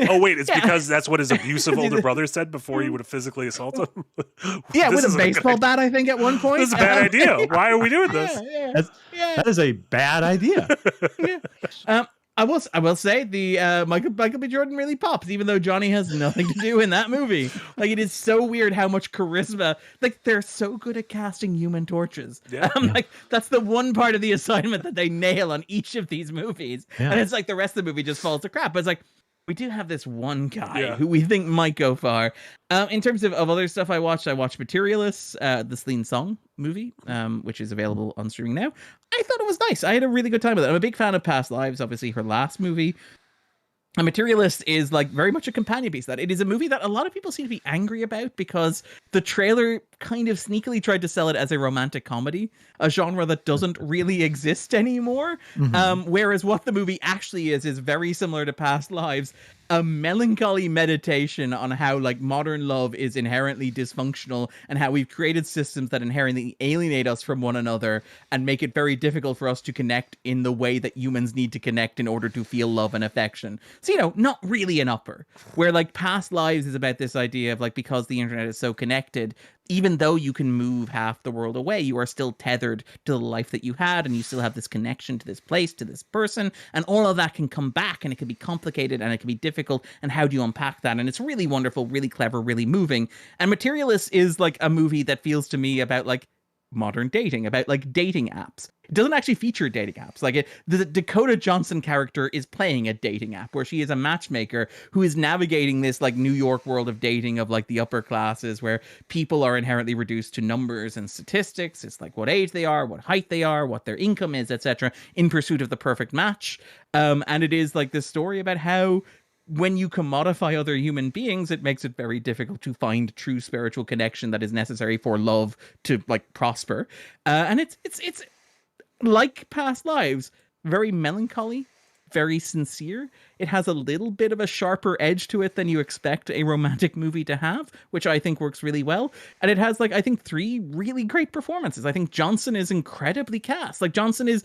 Oh wait, it's because that's what his abusive older brother said before he would have physically assaulted him. Yeah, with a baseball bat, I think, at one point. This is a bad idea. Why are we doing this? That is a bad idea. I will say the Michael B. Jordan really pops, even though Johnny has nothing to do in that movie. Like, it is so weird how much charisma. Like, they're so good at casting Human Torches. Yeah. Like, that's the one part of the assignment that they nail on each of these movies. Yeah. And it's like the rest of the movie just falls to crap. But it's like, we do have this one guy who we think might go far. In terms of other stuff I watched Materialists, the Celine Song movie, which is available on streaming now. I thought it was nice. I had a really good time with it. I'm a big fan of Past Lives, obviously her last movie. A Materialist is like very much a companion piece. That it is a movie that a lot of people seem to be angry about, because the trailer kind of sneakily tried to sell it as a romantic comedy, a genre that doesn't really exist anymore. Whereas what the movie actually is very similar to Past Lives, a melancholy meditation on how like modern love is inherently dysfunctional, and how we've created systems that inherently alienate us from one another and make it very difficult for us to connect in the way that humans need to connect in order to feel love and affection. So, not really an upper, where like Past Lives is about this idea of like, because the internet is so connected, even though you can move half the world away, you are still tethered to the life that you had, and you still have this connection to this place, to this person, and all of that can come back, and it can be complicated, and it can be difficult, and how do you unpack that? And it's really wonderful, really clever, really moving. And Materialist is like a movie that feels to me about like modern dating, about like dating apps. It doesn't actually feature dating apps. Like the Dakota Johnson character is playing a dating app where she is a matchmaker who is navigating this like New York world of dating of like the upper classes where people are inherently reduced to numbers and statistics. It's like what age they are, what height they are, what their income is, etc. in pursuit of the perfect match. And it is like this story about how when you commodify other human beings, it makes it very difficult to find true spiritual connection that is necessary for love to like prosper. And it's like past lives, very melancholy, very sincere. It has a little bit of a sharper edge to it than you expect a romantic movie to have, which I think works really well. And it has like, I think 3 really great performances. I think Johnson is incredibly cast. Like Johnson is,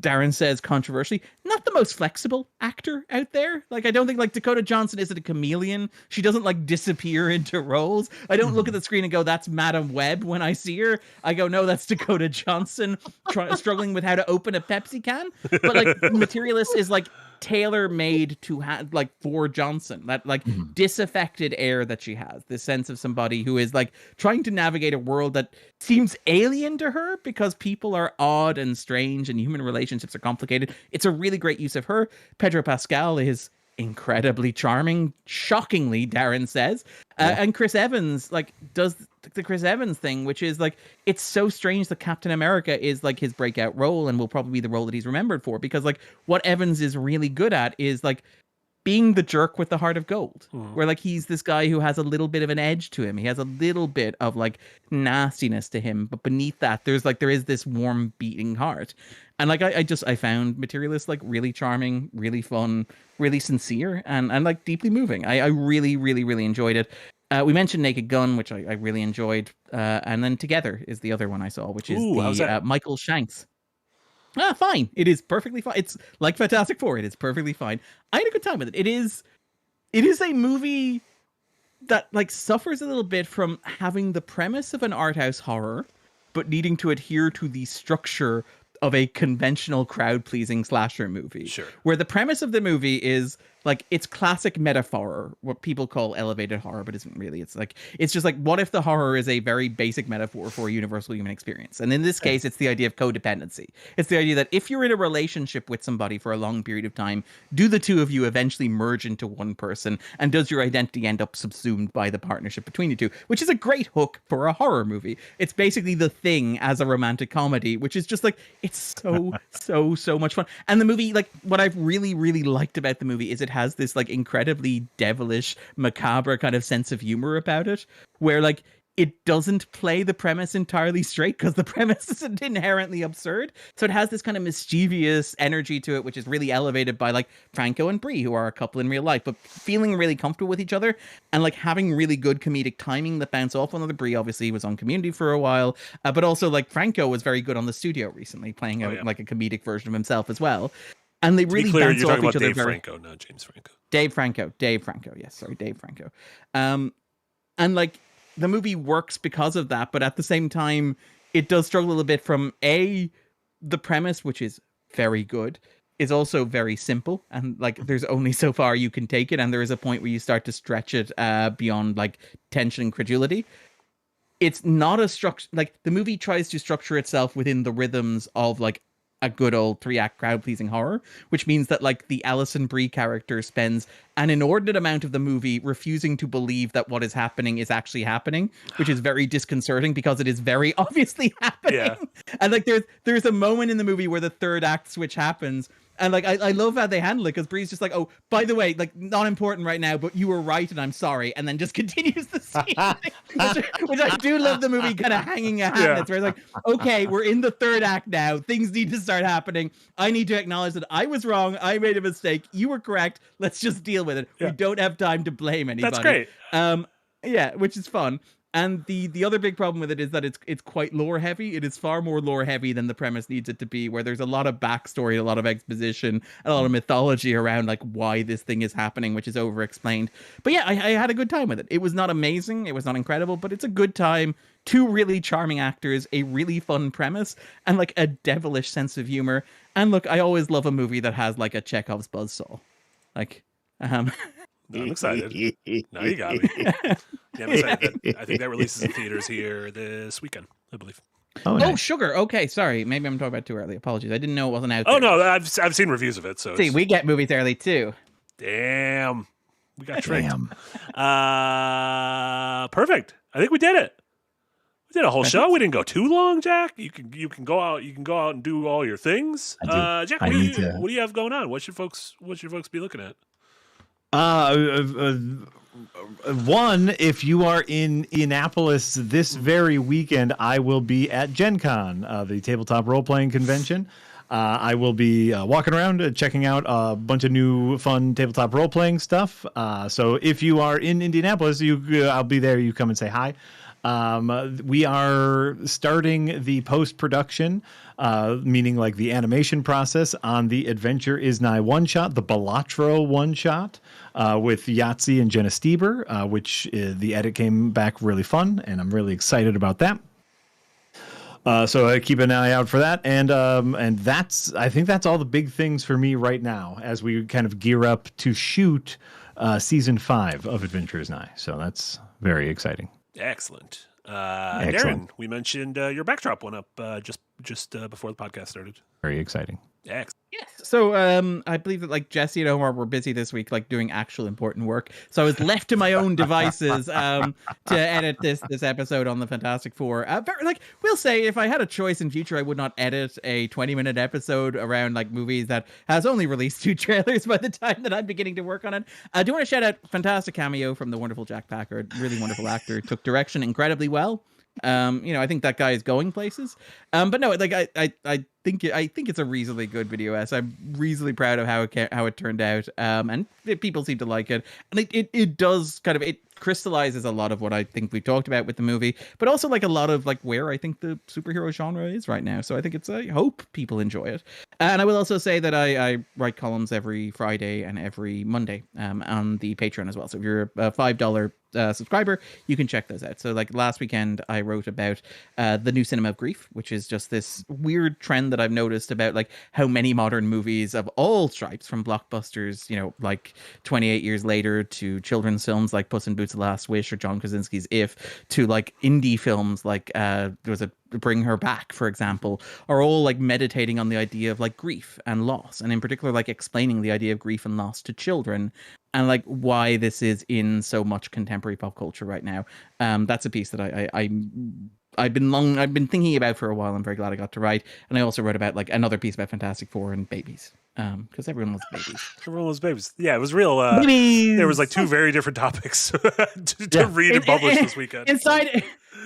Darren says controversially, not the most flexible actor out there. Like, I don't think like Dakota Johnson isn't a chameleon. She doesn't like disappear into roles. I don't look at the screen and go, that's Madam Web when I see her. I go, no, that's Dakota Johnson struggling with how to open a Pepsi can. But like Materialist is like tailor-made to have like for Johnson, that like disaffected air that she has, this sense of somebody who is like trying to navigate a world that seems alien to her because people are odd and strange and human relationships are complicated. It's a really great use of her. Pedro Pascal is incredibly charming, shockingly, Darren says. And Chris Evans like does the Chris Evans thing, which is like, it's so strange that Captain America is like his breakout role and will probably be the role that he's remembered for, because like what Evans is really good at is like being the jerk with the heart of gold, where like he's this guy who has a little bit of an edge to him. He has a little bit of like nastiness to him, but beneath that there is this warm beating heart. And like I found Materialist like really charming, really fun, really sincere, and like deeply moving. I really, really, really enjoyed it. We mentioned Naked Gun, which I really enjoyed, and then Together is the other one I saw, which is Michael Shanks. Fine. It is perfectly fine. It's like Fantastic Four. It is perfectly fine. I had a good time with it. It is a movie that like suffers a little bit from having the premise of an art house horror, but needing to adhere to the structure of a conventional crowd-pleasing slasher movie. Sure. Where the premise of the movie is like, it's classic metaphor, what people call elevated horror, but isn't really. It's like, it's just like, what if the horror is a very basic metaphor for a universal human experience? And in this case, it's the idea of codependency. It's the idea that if you're in a relationship with somebody for a long period of time, do the two of you eventually merge into one person? And does your identity end up subsumed by the partnership between you two? Which is a great hook for a horror movie. It's basically The Thing as a romantic comedy, which is just like, it's so much fun. And the movie, like, what I've really, really liked about the movie is it has this like incredibly devilish, macabre kind of sense of humor about it, where like it doesn't play the premise entirely straight because the premise isn't inherently absurd. So it has this kind of mischievous energy to it, which is really elevated by like Franco and Brie, who are a couple in real life, but feeling really comfortable with each other and like having really good comedic timing that bounce off one another. Brie obviously was on Community for a while, but also like Franco was very good on The Studio recently, playing like a comedic version of himself as well. And they really bounce off each other. Dave Franco, not James Franco. Dave Franco. Yes, sorry, Dave Franco. And like the movie works because of that, but at the same time, it does struggle a little bit from the premise, which is very good, is also very simple, and like there's only so far you can take it, and there is a point where you start to stretch it beyond like tension and credulity. It's not a structure, like the movie tries to structure itself within the rhythms of like a good old 3-act crowd-pleasing horror, which means that like the Alison Brie character spends an inordinate amount of the movie refusing to believe that what is happening is actually happening, which is very disconcerting because it is very obviously happening. Yeah. And like there's a moment in the movie where the third act switch happens. And like I love how they handle it, because Brie's just like, oh, by the way, like not important right now, but you were right and I'm sorry, and then just continues the scene, which I do love the movie kind of hanging a hat. Yeah. It's where it's like, okay, we're in the third act now, things need to start happening. I need to acknowledge that I was wrong, I made a mistake, you were correct. Let's just deal with it. Yeah. We don't have time to blame anybody. That's great. Yeah, which is fun. And the other big problem with it is that it's quite lore heavy. It is far more lore heavy than the premise needs it to be, where there's a lot of backstory, a lot of exposition, a lot of mythology around like why this thing is happening, which is over explained. But yeah, I had a good time with it. It was not amazing, it was not incredible, but it's a good time. 2 really charming actors, a really fun premise, and like a devilish sense of humor. And look, I always love a movie that has like a Chekhov's buzzsaw. Like I'm excited. Now you got me. Yeah, I'm excited. I think that releases in theaters here this weekend, I believe. Oh, nice. Sugar. Okay, sorry. Maybe I'm talking about too early. Apologies. I didn't know it wasn't out. Oh no, I've seen reviews of it. So see, we get movies early too. Damn, we got tricked. Perfect. I think we did it. We did a whole show. We didn't go too long, Jack. You can go out. You can go out and do all your things. Jack, what do you have going on? What should folks be looking at? One, if you are in Indianapolis this very weekend, I will be at Gen Con, the tabletop role-playing convention. I will be walking around checking out a bunch of new fun tabletop role-playing stuff. So if you are in Indianapolis, I'll be there. You come and say hi. We are starting the post-production, meaning like the animation process on the Adventure Is Nigh one-shot, the Balatro one-shot, with Yahtzee and Jenna Stieber, which the edit came back really fun, and I'm really excited about that. So keep an eye out for that, and I think that's all the big things for me right now as we kind of gear up to shoot season 5 of Adventure Is Nigh. So that's very exciting. Excellent. Darren, we mentioned your backdrop went up just before the podcast started. Very exciting. Excellent. Yes. So I believe that like Jesse and Omar were busy this week, like doing actual important work. So I was left to my own devices to edit this episode on the Fantastic Four. We'll say if I had a choice in future, I would not edit a 20-minute episode around like movies that has only released 2 trailers by the time that I'm beginning to work on it. I do want to shout out fantastic cameo from the wonderful Jack Packard, really wonderful actor, took direction incredibly well. I think that guy is going places. But no, like I think it's a reasonably good video. I'm reasonably proud of how it turned out. And people seem to like it. And it does kind of crystallizes a lot of what I think we talked about with the movie, but also like a lot of like where I think the superhero genre is right now. So I hope people enjoy it. And I will also say that I write columns every Friday and every Monday on the Patreon as well. So if you're a $5 subscriber, you can check those out. So like last weekend I wrote about the new cinema of grief, which is just this weird trend that I've noticed about like how many modern movies of all stripes, from blockbusters, like 28 years later, to children's films like Puss in Boots: The Last Wish or John Krasinski's If, to like indie films like there was a Bring Her Back, for example, are all like meditating on the idea of like grief and loss, and in particular like explaining the idea of grief and loss to children, and like why this is in so much contemporary pop culture right now. That's a piece that I've been thinking about for a while. I'm very glad I got to write. And I also wrote about like another piece about Fantastic Four and babies. Because everyone loves babies. Everyone loves babies. Yeah, it was real. There was like 2 very different topics to read and publish this weekend.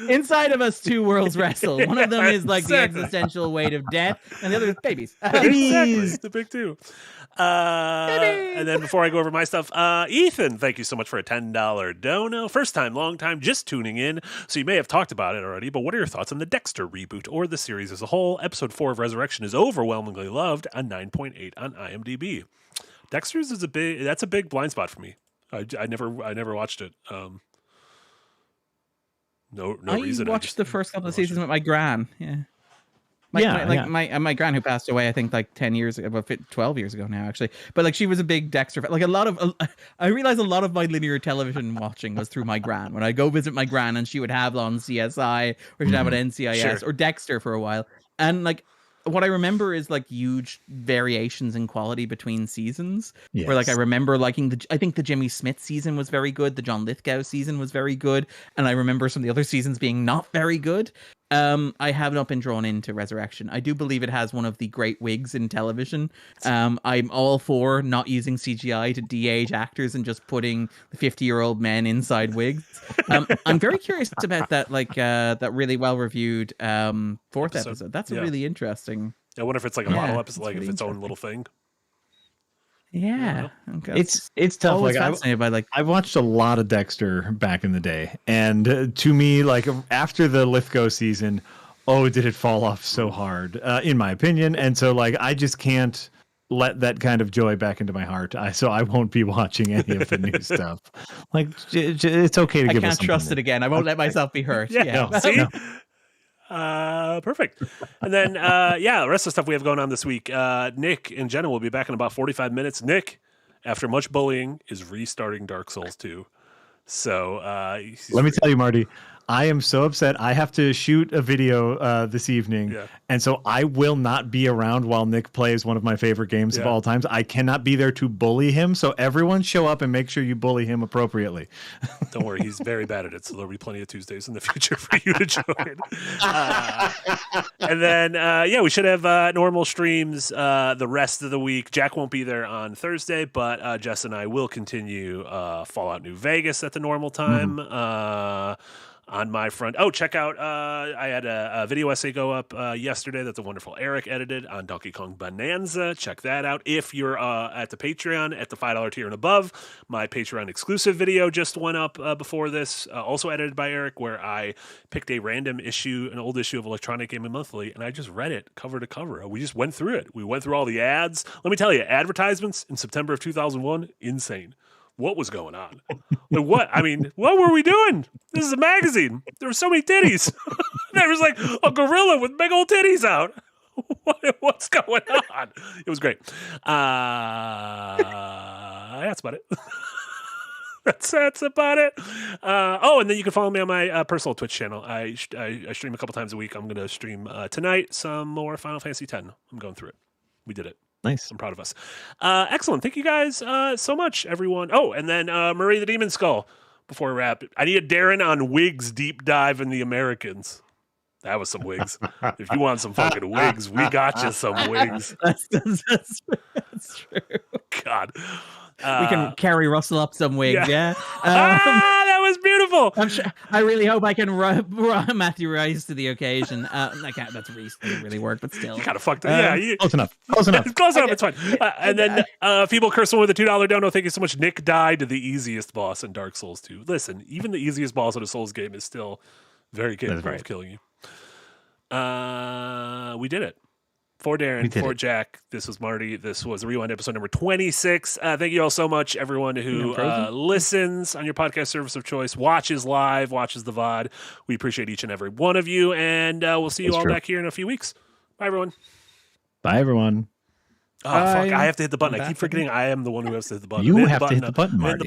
Inside of us, 2 worlds wrestle. One of them is like the existential weight of death, and the other is babies. Exactly, the big 2. And then before I go over my stuff, Ethan, thank you so much for a $10 dono. First time, long time, just tuning in. So you may have talked about it already, but what are your thoughts on the Dexter reboot or the series as a whole? Episode 4 of Resurrection is overwhelmingly loved, a 9.8 on IMDb. Dexter's is a big blind spot for me. I never watched it. No reason. I watched the first couple of seasons with my gran. Yeah. My gran, who passed away, I think like 10 years ago, 12 years ago now, actually. But like she was a big Dexter fan. Like I realized a lot of my linear television watching was through my gran. When I go visit my gran and she would have on CSI or she'd have on NCIS or Dexter for a while. And like what I remember is like huge variations in quality between seasons. Yes. Where like I remember liking I think the Jimmy Smith season was very good. The John Lithgow season was very good. And I remember some of the other seasons being not very good. I have not been drawn into Resurrection. I do believe it has one of the great wigs in television. I'm all for not using CGI to de-age actors and just putting the 50-year-old men inside wigs. I'm very curious about that, like that really well-reviewed 4th episode. That's really interesting. I wonder if it's like a model episode, like if its own little thing. Yeah, okay. It's tough. Like I watched a lot of Dexter back in the day, and to me, like after the Lithgow season, did it fall off so hard, in my opinion. And so, like, I just can't let that kind of joy back into my heart. So I won't be watching any of the new stuff. Like, it's okay to give. I can't trust it again. I won't let myself be hurt. Yeah. No, see. No. Perfect. And then, the rest of the stuff we have going on this week. Nick and Jenna will be back in about 45 minutes. Nick, after much bullying, is restarting Dark Souls 2. So let me tell you, Marty, I am so upset. I have to shoot a video this evening, and so I will not be around while Nick plays one of my favorite games of all times. I cannot be there to bully him, so everyone show up and make sure you bully him appropriately. Don't worry, he's very bad at it, so there'll be plenty of Tuesdays in the future for you to join. And then, we should have normal streams the rest of the week. Jack won't be there on Thursday, but Jess and I will continue Fallout New Vegas at the normal time. On my front. Oh, check out, I had a video essay go up yesterday that the wonderful Eric edited on Donkey Kong Bonanza. Check that out. If you're at the Patreon, at the $5 tier and above, my Patreon exclusive video just went up before this, also edited by Eric, where I picked a random issue, an old issue of Electronic Gaming Monthly, and I just read it cover to cover. We just went through it. We went through all the ads. Let me tell you, advertisements in September of 2001, insane. What was going on? Like, what? I mean, what were we doing? This is a magazine. There were so many titties. There was like a gorilla with big old titties out. What's going on? It was great. That's about it. That's about it. And then you can follow me on my personal Twitch channel. I stream a couple times a week. I'm going to stream tonight some more Final Fantasy X. I'm going through it. We did it. Nice. I'm proud of us. Excellent. Thank you guys so much, everyone. Oh, and then Marie the Demon Skull, before we wrap. I need a Darren on Wigs deep dive in the Americans. That was some wigs. If you want some fucking wigs, we got you some wigs. That's true. God. We can carry Russell up some wigs, yeah. That was beautiful. I really hope I can Matthew Rice to the occasion. That's Reese. Didn't really work, but still. You kind of fucked it. Yeah, close enough. Close enough. Close enough. It's fine. And then people cursing with a $2 dono. Thank you so much. Nick died to the easiest boss in Dark Souls 2. Listen, even the easiest boss in a Souls game is still very capable of killing you. We did it. For Darren, for Jack, this was Marty. This was Rewind episode number 26. Thank you all so much, everyone who listens on your podcast service of choice, watches live, watches the VOD. We appreciate each and every one of you, and we'll see you all back here in a few weeks. Bye, everyone. Bye, everyone. Oh, fuck. I have to hit the button. I keep forgetting I am the one who has to hit the button. You have to hit the button, Marty.